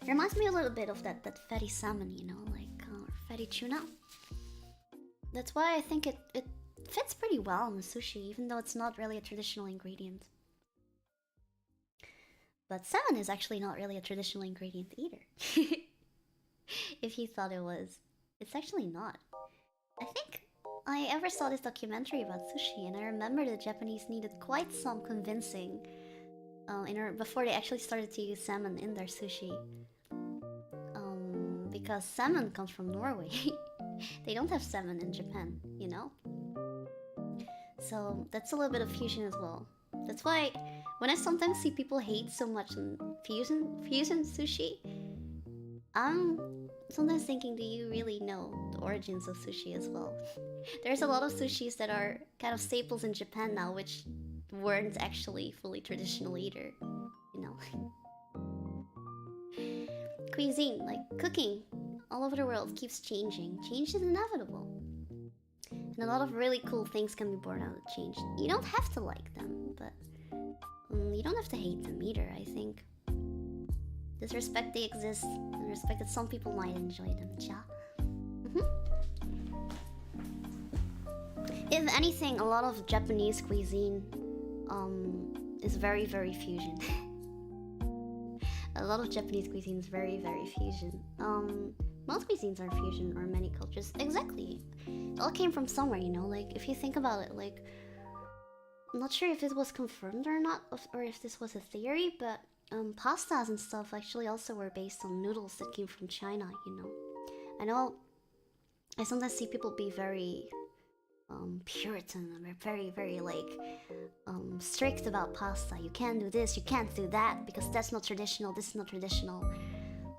It reminds me a little bit of that fatty salmon, you know, like fatty tuna. That's why I think it fits pretty well in the sushi, even though it's not really a traditional ingredient. But salmon is actually not really a traditional ingredient either. If you thought it was. It's actually not. I think I ever saw this documentary about sushi, and I remember the Japanese needed quite some convincing before they actually started to use salmon in their sushi. Because salmon comes from Norway. They don't have salmon in Japan, you know? So that's a little bit of fusion as well. That's why when I sometimes see people hate so much on fusion sushi, I'm sometimes thinking, do you really know the origins of sushi as well? There's a lot of sushis that are kind of staples in Japan now, which weren't actually fully traditional either, you know? Cuisine, like cooking, all over the world keeps changing. Change is inevitable. And a lot of really cool things can be born out of change. You don't have to like them, but you don't have to hate them either, I think. Just respect they exist, and respect that some people might enjoy them, cha. If anything, a lot of Japanese cuisine is very fusion. A lot of Japanese cuisine is very fusion. Most cuisines are fusion, or many cultures. Exactly. It all came from somewhere, you know? Like, if you think about it, like, I'm not sure if it was confirmed or not, or if this was a theory, but pastas and stuff actually also were based on noodles that came from China, you know? I know I sometimes see people be very Puritan, and they're very like strict about pasta. You can't do this, you can't do that, because that's not traditional, this is not traditional.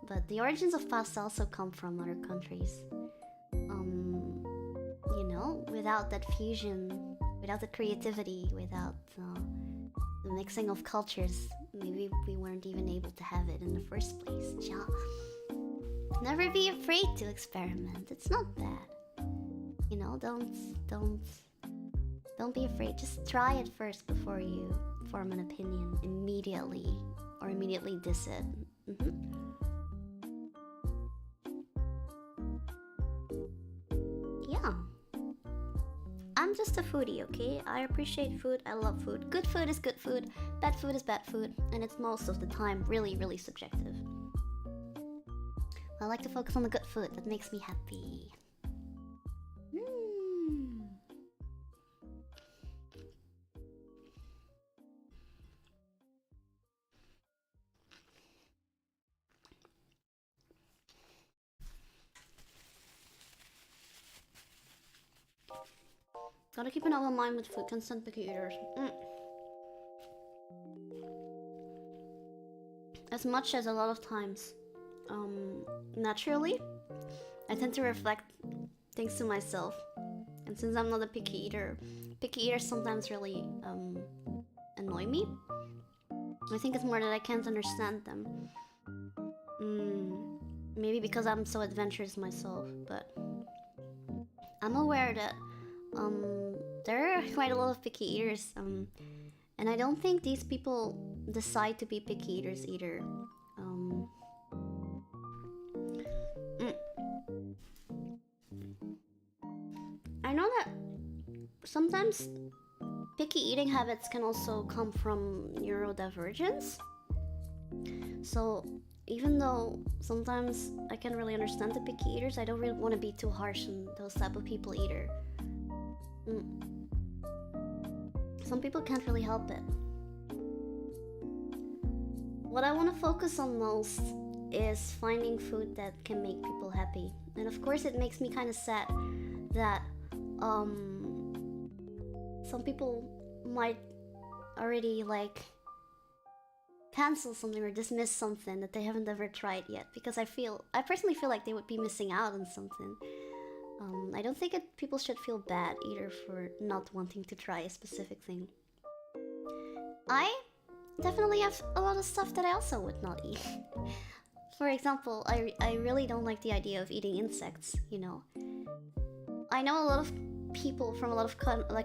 But the origins of pasta also come from other countries. You know, without that fusion, without the creativity, without the mixing of cultures, maybe we weren't even able to have it in the first place. Ja. Never be afraid to experiment. It's not bad. You know, don't be afraid. Just try it first before you form an opinion immediately, or immediately diss it. Yeah. I'm just a foodie, okay? I appreciate food, I love food. Good food is good food, bad food is bad food, and it's most of the time really subjective. I like to focus on the good food, that makes me happy. Gotta keep an open mind with food, constant picky eaters. As much as a lot of times, naturally, I tend to reflect things to myself. And since I'm not a picky eaters sometimes really annoy me. I think it's more that I can't understand them. Maybe because I'm so adventurous myself, but I'm aware that there are quite a lot of picky eaters, and I don't think these people decide to be picky eaters either. I know that sometimes picky eating habits can also come from neurodivergence. So even though sometimes I can really understand the picky eaters, I don't really want to be too harsh on those type of people either. Some people can't really help it. What I want to focus on most is finding food that can make people happy. And of course it makes me kind of sad that some people might already like cancel something or dismiss something that they haven't ever tried yet, because I personally feel like they would be missing out on something. I don't think people should feel bad either for not wanting to try a specific thing. I definitely have a lot of stuff that I also would not eat. For example, I really don't like the idea of eating insects, you know. I know a lot of people from a lot of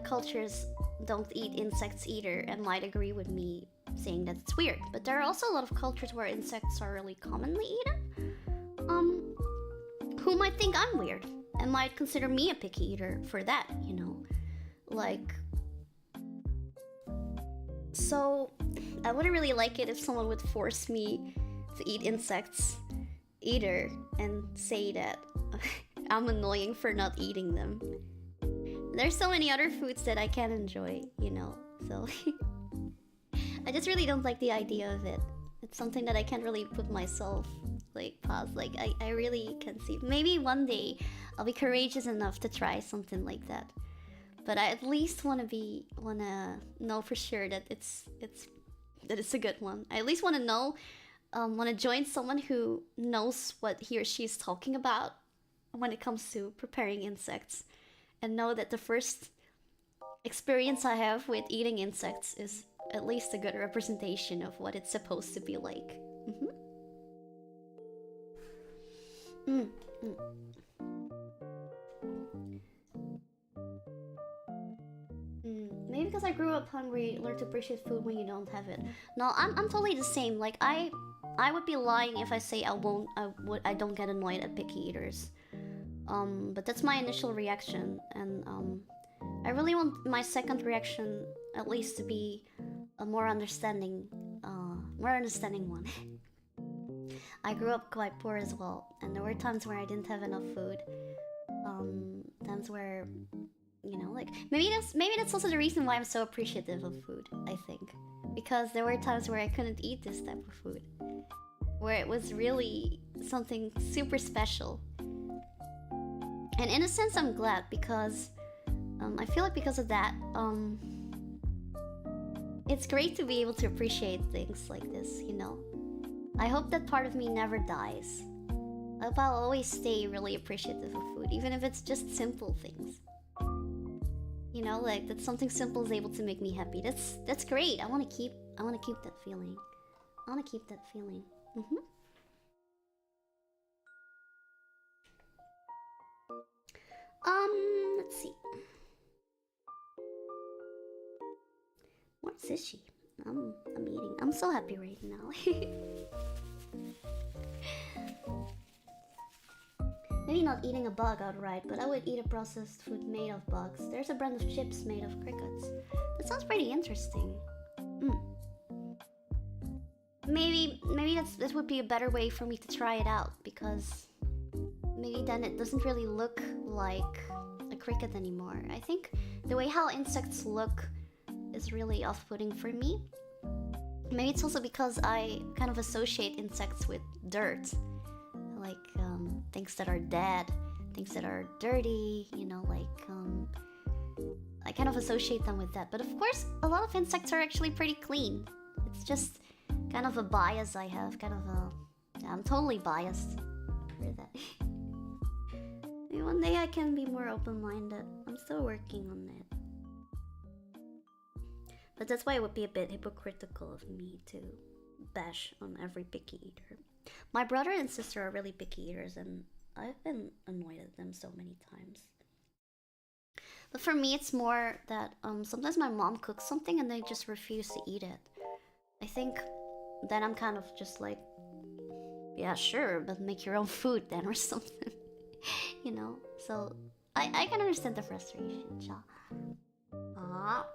cultures don't eat insects either and might agree with me saying that it's weird, but there are also a lot of cultures where insects are really commonly eaten, who might think I'm weird and might consider me a picky eater for that, you know, like. So I wouldn't really like it if someone would force me to eat insects either and say that I'm annoying for not eating them. There's so many other foods that I can enjoy, you know, so I just really don't like the idea of it. It's something that I can't really put myself like past. Like I really can see. Maybe one day I'll be courageous enough to try something like that. But I at least wanna know for sure that it's a good one. I at least wanna know, wanna join someone who knows what he or she is talking about when it comes to preparing insects, and know that the first experience I have with eating insects is at least a good representation of what it's supposed to be like. Maybe because I grew up hungry, learn to appreciate food when you don't have it. No, I'm totally the same. Like I would be lying if I say I don't get annoyed at picky eaters. But that's my initial reaction, and I really want my second reaction at least to be a more understanding one. I grew up quite poor as well, and there were times where I didn't have enough food. Times where, you know, like maybe that's also the reason why I'm so appreciative of food, I think. Because there were times where I couldn't eat this type of food, where it was really something super special. And in a sense, I'm glad, because I feel like because of that, it's great to be able to appreciate things like this, you know? I hope that part of me never dies. I hope I'll always stay really appreciative of food, even if it's just simple things. You know, like that something simple is able to make me happy. That's great. I want to keep that feeling. Let's see. What is she? I'm eating. I'm so happy right now. Maybe not eating a bug outright, but I would eat a processed food made of bugs. There's a brand of chips made of crickets. That sounds pretty interesting. Maybe this would be a better way for me to try it out, because maybe then it doesn't really look like a cricket anymore. I think the way how insects look is really off-putting for me. Maybe it's also because I kind of associate insects with dirt. Like, things that are dead, things that are dirty, you know, like, I kind of associate them with that. But of course, a lot of insects are actually pretty clean. It's just kind of a bias I have, I'm totally biased for that. Maybe one day I can be more open-minded. I'm still working on it. But that's why it would be a bit hypocritical of me to bash on every picky eater. My brother and sister are really picky eaters, and I've been annoyed at them so many times. But for me, it's more that sometimes my mom cooks something and they just refuse to eat it. I think then I'm kind of just like, yeah, sure, but make your own food then or something. You know? So I can understand the frustration, Cha. Ah.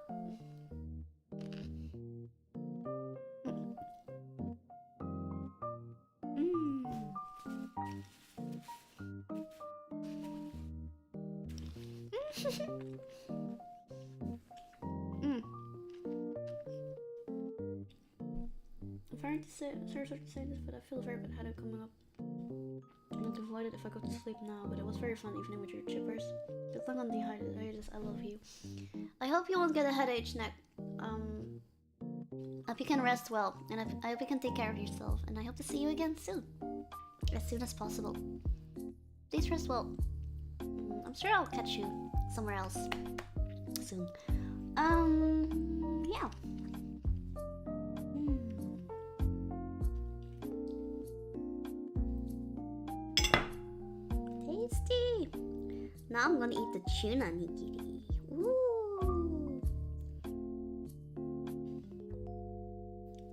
I'm sorry to say this, but I feel very bad headache coming up. I'm not avoid it if I go to sleep now, but it was very fun evening with your chippers. Good luck on the hiatus. I love you. I hope you won't get a headache, Snack. I hope you can rest well, and I hope you can take care of yourself, and I hope to see you again soon. As soon as possible. Please rest well. I'm sure I'll catch you somewhere else soon. Yeah. Tasty! Now I'm gonna eat the tuna nigiri. Ooh!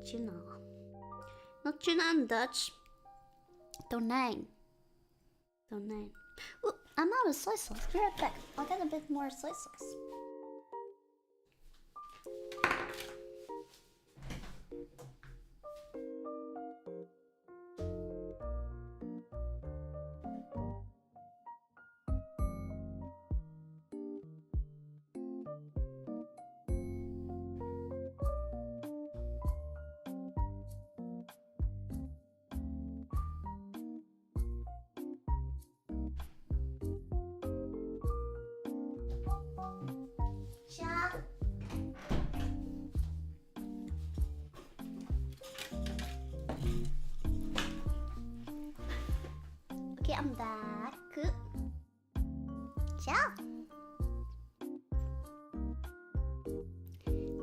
Tuna. Not tuna in Dutch. Tonijn. Tonijn. Ooh, I'm out of soy sauce. Be right back. I'll get a bit more soy sauce. Okay, I'm back. Ciao.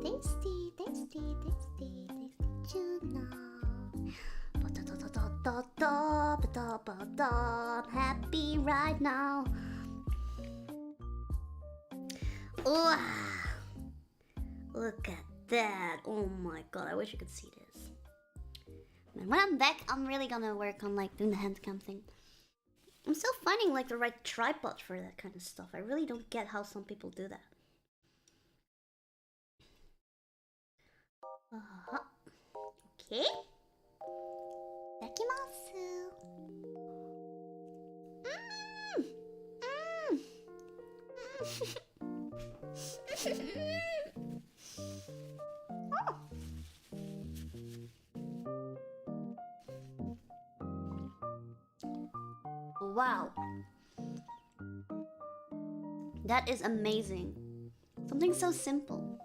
Tasty, tasty, tasty, tasty tuna. I'm happy right now. Ooh, look at that. Oh my god, I wish you could see this. Man, when I'm back, I'm really gonna work on like doing the hand cam thing. I'm still finding like the right tripod for that kind of stuff. I really don't get how some people do that. Okay. Yakimasu. Oh. Wow. That is amazing. Something so simple.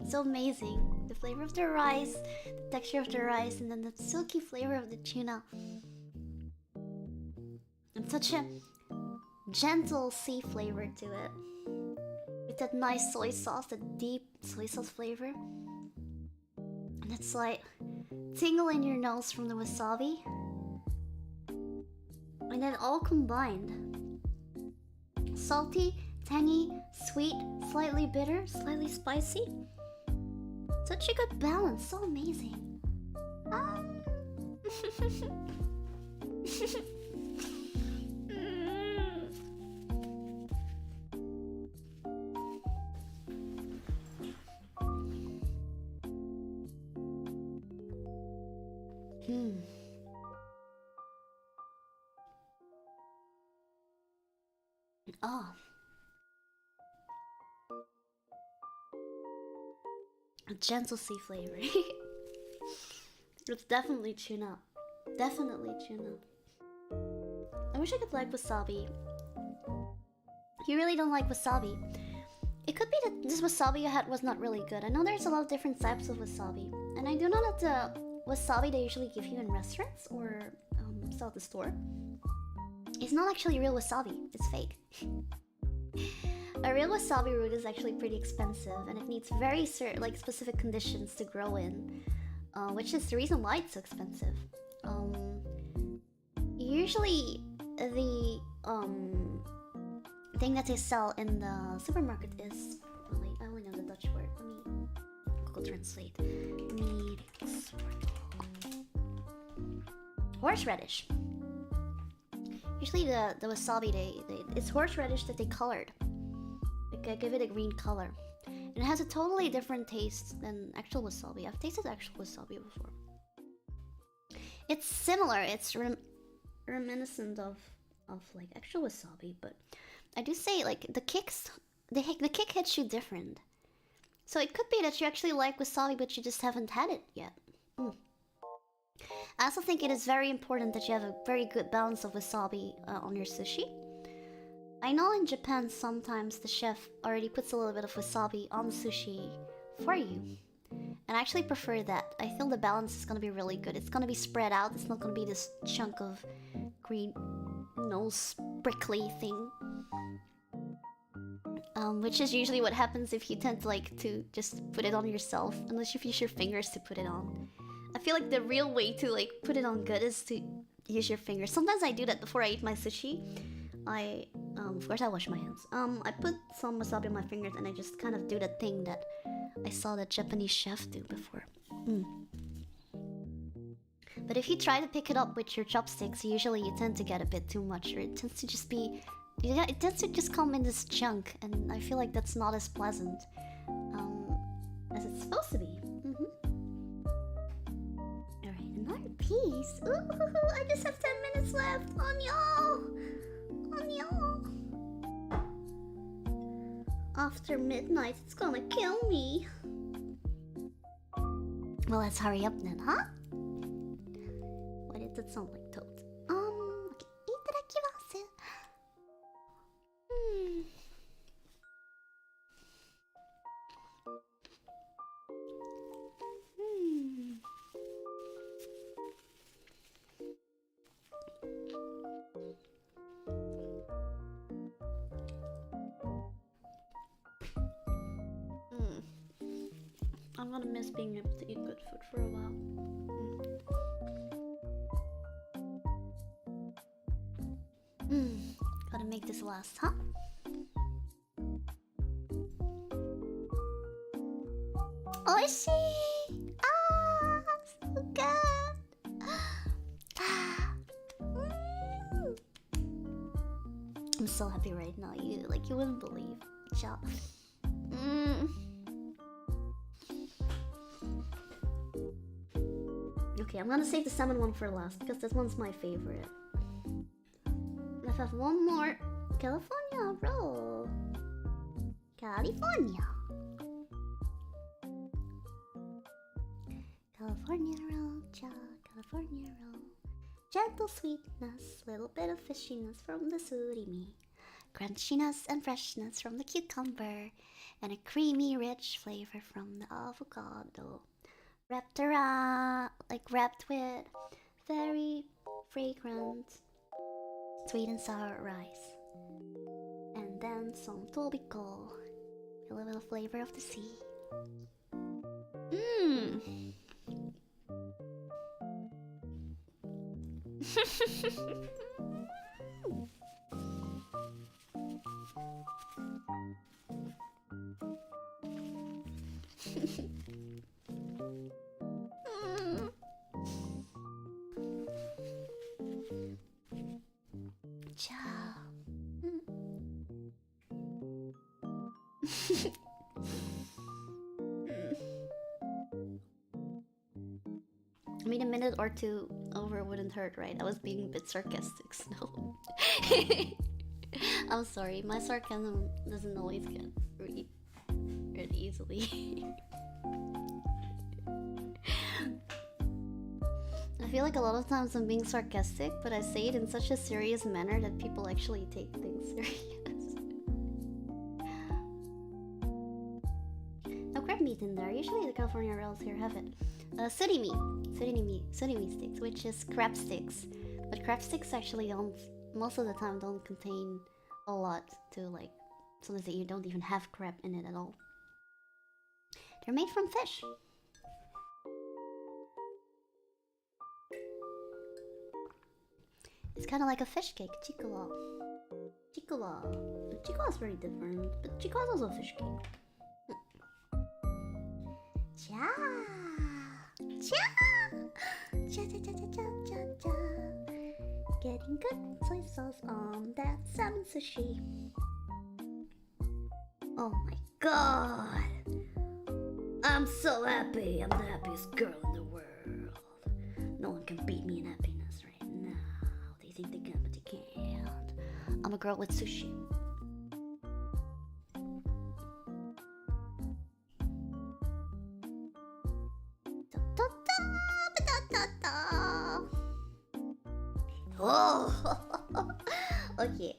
So amazing. The flavor of the rice, the texture of the rice, and then the silky flavor of the tuna. And such a gentle sea flavor to it. With that nice soy sauce, that deep soy sauce flavor. And it's like tingle in your nose from the wasabi. And then all combined. Salty, tangy, sweet, slightly bitter, slightly spicy. Such a good balance, so amazing. Oh. A gentle sea flavor. It's definitely tuna. Definitely tuna. I wish I could like wasabi. You really don't like wasabi. It could be that this wasabi I had was not really good. I know there's a lot of different types of wasabi. And I do know that the wasabi they usually give you in restaurants or sell at the store, it's not actually real wasabi. It's fake. A real wasabi root is actually pretty expensive, and it needs very specific conditions to grow in, which is the reason why it's so expensive. Usually the thing that they sell in the supermarket is... Oh wait, I only know the Dutch word. Let me Google Translate. Horseradish. Usually the wasabi, it's horseradish that they colored. Like, give it a green color. And it has a totally different taste than actual wasabi. I've tasted actual wasabi before. It's similar. It's reminiscent of like actual wasabi, but I do say like the kick hits you different. So it could be that you actually like wasabi, but you just haven't had it yet. I also think it is very important that you have a very good balance of wasabi on your sushi. I know in Japan sometimes the chef already puts a little bit of wasabi on the sushi for you. And I actually prefer that. I feel the balance is gonna be really good. It's gonna be spread out. It's not gonna be this chunk of green, prickly thing. Which is usually what happens if you tend to like to just put it on yourself, unless you use your fingers to put it on. I feel like the real way to like put it on good is to use your fingers. Sometimes I do that before I eat my sushi. Of course I wash my hands. I put some wasabi on my fingers and I just kind of do that thing that I saw the Japanese chef do before. But if you try to pick it up with your chopsticks, usually you tend to get a bit too much, or it tends to just be... it tends to just come in this chunk, and I feel like that's not as pleasant as it's supposed to be. Alright, another piece. Ooh, I just have 10 minutes left. After midnight, it's gonna kill me. Well, let's hurry up then, huh? Why did that sound like toad? Okay. Itadakimasu. I'm gonna miss being able to eat good food for a while. Gotta make this last, huh? Oishii! Ah, so good! I'm so happy right now. You wouldn't believe. Ciao. Okay, I'm gonna save the salmon one for last because this one's my favorite. Let's have one more California roll. California roll, California roll. Gentle sweetness, little bit of fishiness from the surimi, crunchiness and freshness from the cucumber, and a creamy, rich flavor from the avocado. Wrapped with very fragrant sweet and sour rice. And then some tobiko, a little flavor of the sea. I mean, a minute or two over wouldn't hurt, right? I was being a bit sarcastic, so... I'm sorry, my sarcasm doesn't always get read easily. I feel like a lot of times I'm being sarcastic, but I say it in such a serious manner that people actually take things serious. No crab meat in there. Usually the California rolls here have it. Surimi sticks, which is crab sticks. But crab sticks actually most of the time don't contain a lot to like, sometimes that you don't even have crab in it at all. They're made from fish. It's kind of like a fish cake, Chicory. Chicoaa. Chicoaa is very different, but Chicoaa is also a fish cake. Chaaa. Chaaa. Cha cha cha cha cha cha cha. Getting good soy sauce on that salmon sushi. Oh my god. I'm so happy. I'm the happiest girl in the world. No one can beat me in happiness right now. They think they can, but they can't. I'm a girl with sushi. Oh, okay.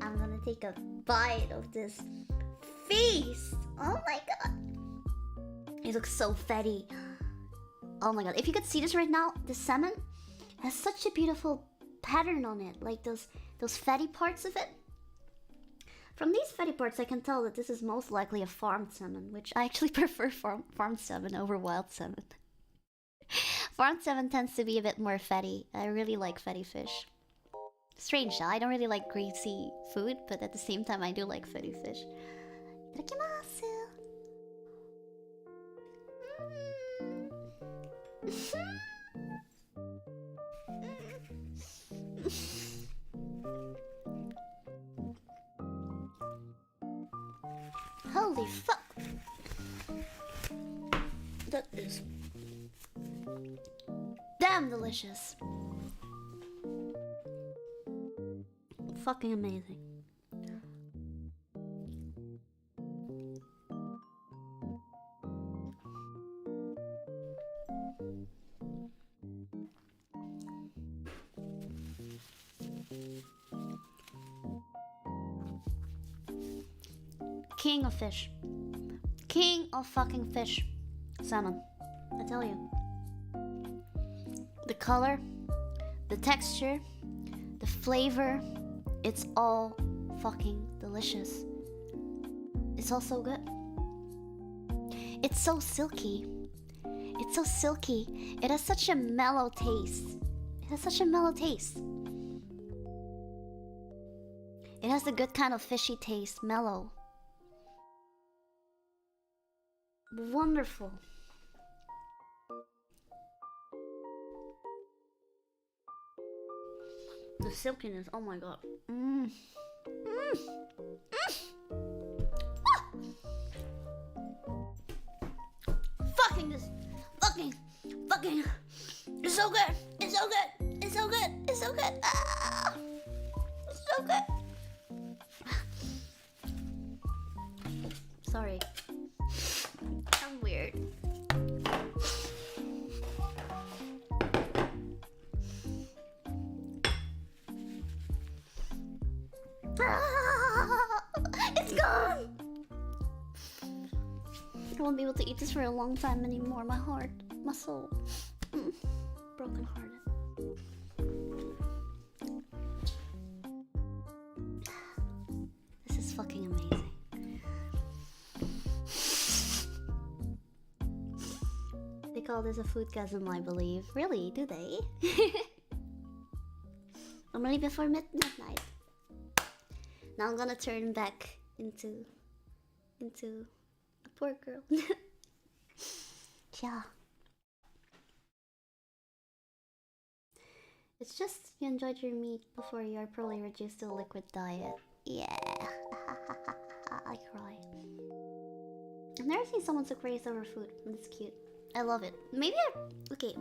I'm gonna take a bite of this feast. Oh my god, it looks so fatty. Oh my god, if you could see this right now, the salmon has such a beautiful pattern on it, like those fatty parts of it. From these fatty parts, I can tell that this is most likely a farmed salmon, which I actually prefer farmed salmon over wild salmon. Farmed salmon tends to be a bit more fatty. I really like fatty fish. Strange, I don't really like greasy food, but at the same time, I do like fatty fish. Itadakimasu. Holy fuck! That is damn delicious. Fucking amazing. King of fish. King of fucking fish. Salmon. I tell you. The color, the texture, the flavor, it's all fucking delicious. It's all so good. It's so silky. It's so silky. It has such a mellow taste. It has such a mellow taste. It has the good kind of fishy taste, mellow. Wonderful. The silkiness, oh my god. Fucking this. Fucking. It's so good. It's so good. It's so good. It's so good. Ah, it's so good. Sorry. I'm weird. It's gone! I won't be able to eat this for a long time anymore. My heart, my soul. Broken hearted. This is fucking amazing. They call this a foodgasm, I believe. Really? Do they? Only before midnight. Now I'm gonna turn back into a poor girl. Yeah. It's just you enjoyed your meat before you are probably reduced to a liquid diet. Yeah. I cry. I've never seen someone so crazy over food. It's cute. I love it. Maybe okay.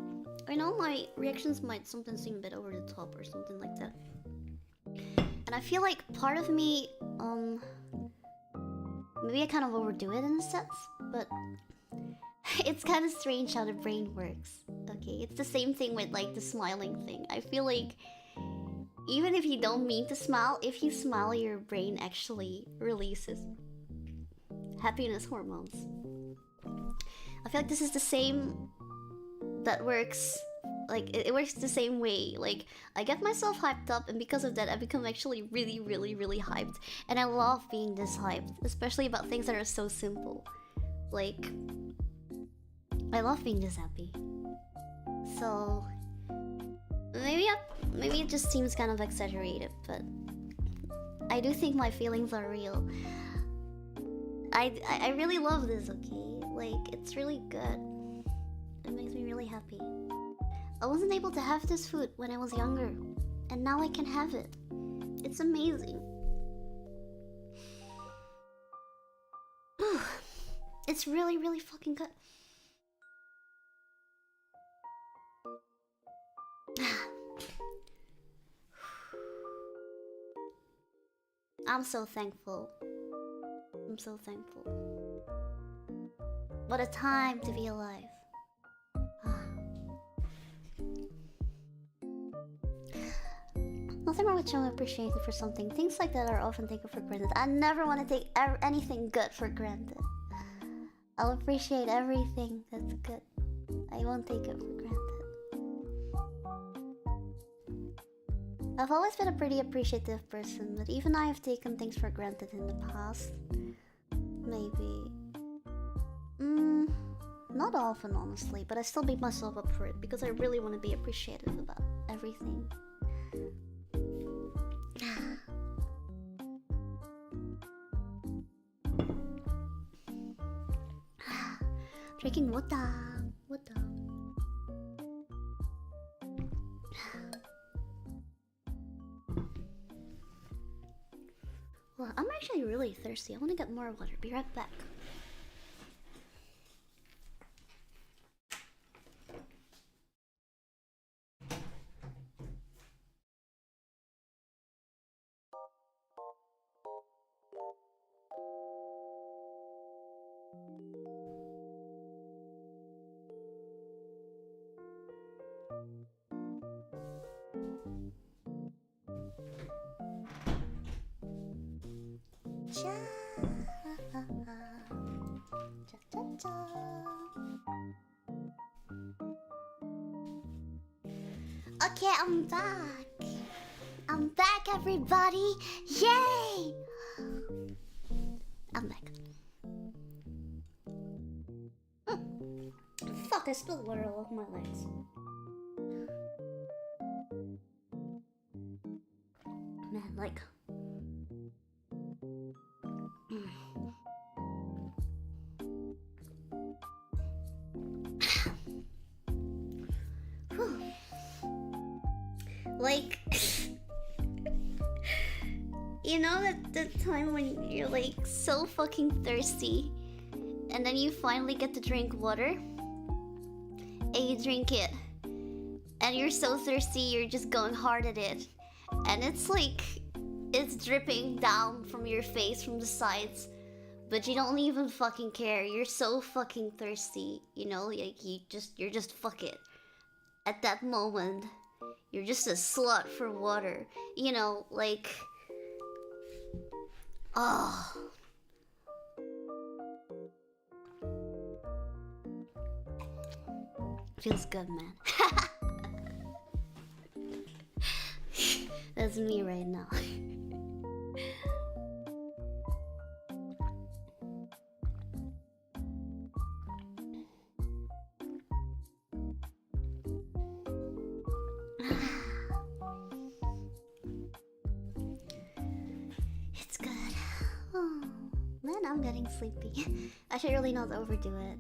I know my reactions might sometimes seem a bit over the top or something like that. And I feel like part of me, maybe I kind of overdo it in a sense, but it's kind of strange how the brain works. Okay, it's the same thing with like the smiling thing. I feel like even if you don't mean to smile, if you smile, your brain actually releases happiness hormones. I feel like this is the same that works. Like, it works the same way. Like, I get myself hyped up, and because of that, I become actually really, really, really hyped. And I love being this hyped, especially about things that are so simple. Like, I love being this happy. So, maybe it just seems kind of exaggerated, but I do think my feelings are real. I really love this, okay? Like, it's really good. It makes me really happy. I wasn't able to have this food when I was younger, and now I can have it. It's amazing. It's really, really fucking good. I'm so thankful. I'm so thankful. What a time to be alive. Nothing wrong with showing appreciation for something. Things like that are often taken for granted. I never want to take anything good for granted. I'll appreciate everything that's good. I won't take it for granted. I've always been a pretty appreciative person, but even I have taken things for granted in the past. Maybe. Not often, honestly, but I still beat myself up for it because I really want to be appreciative about everything. Drinking water. Well, I'm actually really thirsty. I want to get more water. Be right back. Okay, I'm back. I'm back, everybody. Yay! I'm back. Fuck, I spilled water all over my legs. Man, like... Like, you know that the time when you're like so fucking thirsty and then you finally get to drink water and you drink it and you're so thirsty you're just going hard at it and it's like it's dripping down from your face from the sides but you don't even fucking care. You're so fucking thirsty, you know, like you're just fuck it. At that moment you're just a slut for water. You know, like... Oh. Feels good, man. That's me right now. It's good. Oh, man, I'm getting sleepy. I should really not overdo it.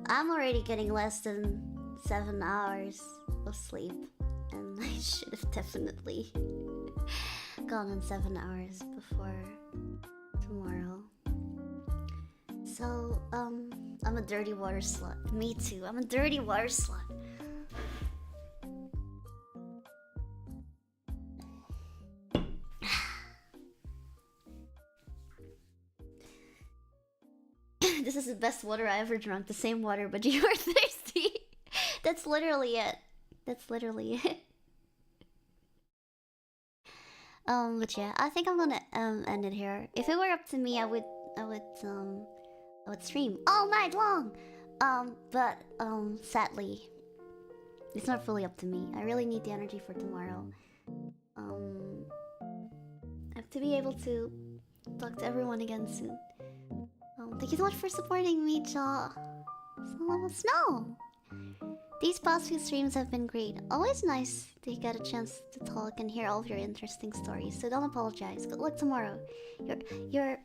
I'm already getting less than 7 hours of sleep, and I should have definitely gone on 7 hours before tomorrow. So, I'm a dirty water slut. Me too. I'm a dirty water slut. This is the best water I ever drunk. The same water, but you are thirsty. That's literally it. That's literally it. But yeah, I think I'm gonna end it here. If it were up to me, I would stream all night long. But sadly, it's not fully up to me. I really need the energy for tomorrow. I have to be able to talk to everyone again soon. Thank you so much for supporting me, Chaaa. Snow. These past few streams have been great. Always nice to get a chance to talk and hear all of your interesting stories. So don't apologize. Good luck tomorrow. You're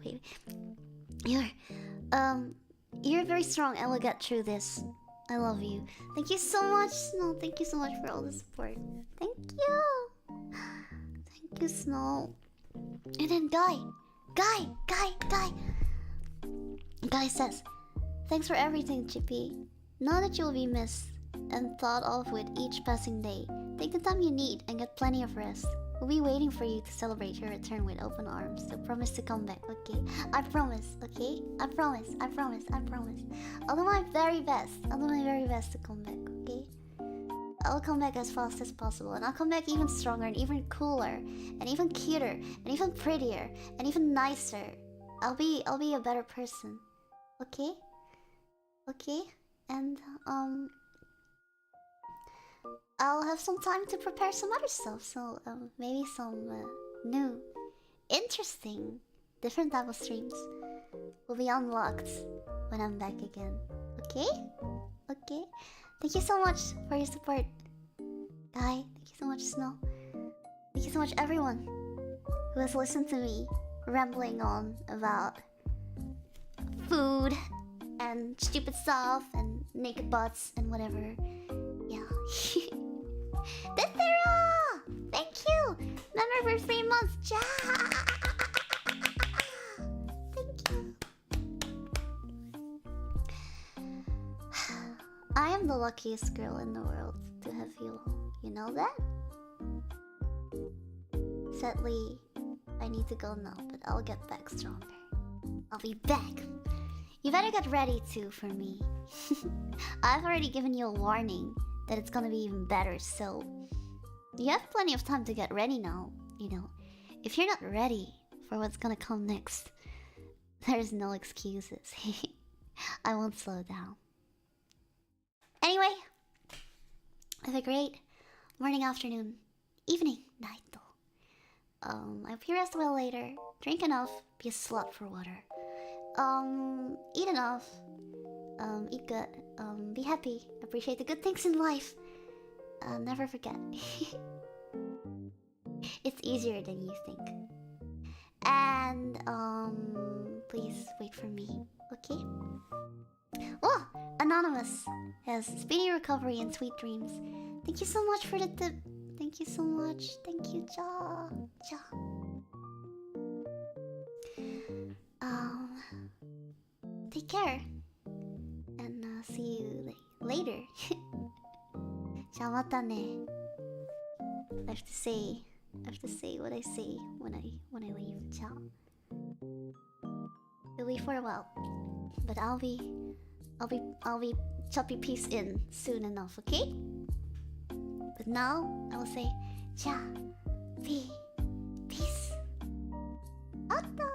wait. You're very strong and will get through this. I love you. Thank you so much, Snow. Thank you so much for all the support. Thank you. Thank you, Snow. And then Guy says, thanks for everything, Chippy. Know that you will be missed and thought of with each passing day. Take the time you need and get plenty of rest. We'll be waiting for you to celebrate your return with open arms. So promise to come back, okay? I promise, okay? I promise. I'll do my very best. To come back, okay? I'll come back as fast as possible, and I'll come back even stronger and even cooler and even cuter and even prettier and even nicer. I'll be a better person. Okay? Okay? And I'll have some time to prepare some other stuff. So maybe some new, interesting, different type of streams will be unlocked when I'm back again. Okay? Okay? Thank you so much for your support, Guy. Thank you so much, Snow. Thank you so much, everyone who has listened to me rambling on about food and stupid stuff and naked butts and whatever. Yeah. Dithera! Thank you! Member for 3 months. Thank you. I am the luckiest girl in the world to have you all. You know that? Sadly, I need to go now, but I'll get back stronger. I'll be back. You better get ready too for me. I've already given you a warning that it's gonna be even better, so you have plenty of time to get ready now. You know, if you're not ready for what's gonna come next, there's no excuses. I won't slow down. Anyway, have a great morning, afternoon, evening, night though. I hope you rest well later. Drink enough, be a slut for water. Eat enough. Eat good. Be happy. Appreciate the good things in life. Never forget. It's easier than you think. And please wait for me, okay? Oh, Anonymous has speedy recovery and sweet dreams. Thank you so much for the tip. Thank you so much. Thank you, Ja. Take care. And see you later. Ja, mata ne. I have to say what I say when I leave. Ja. You'll leave for a while, but I'll be Chapipi's in soon enough, okay? But now I will say Chapi, peace. Ata.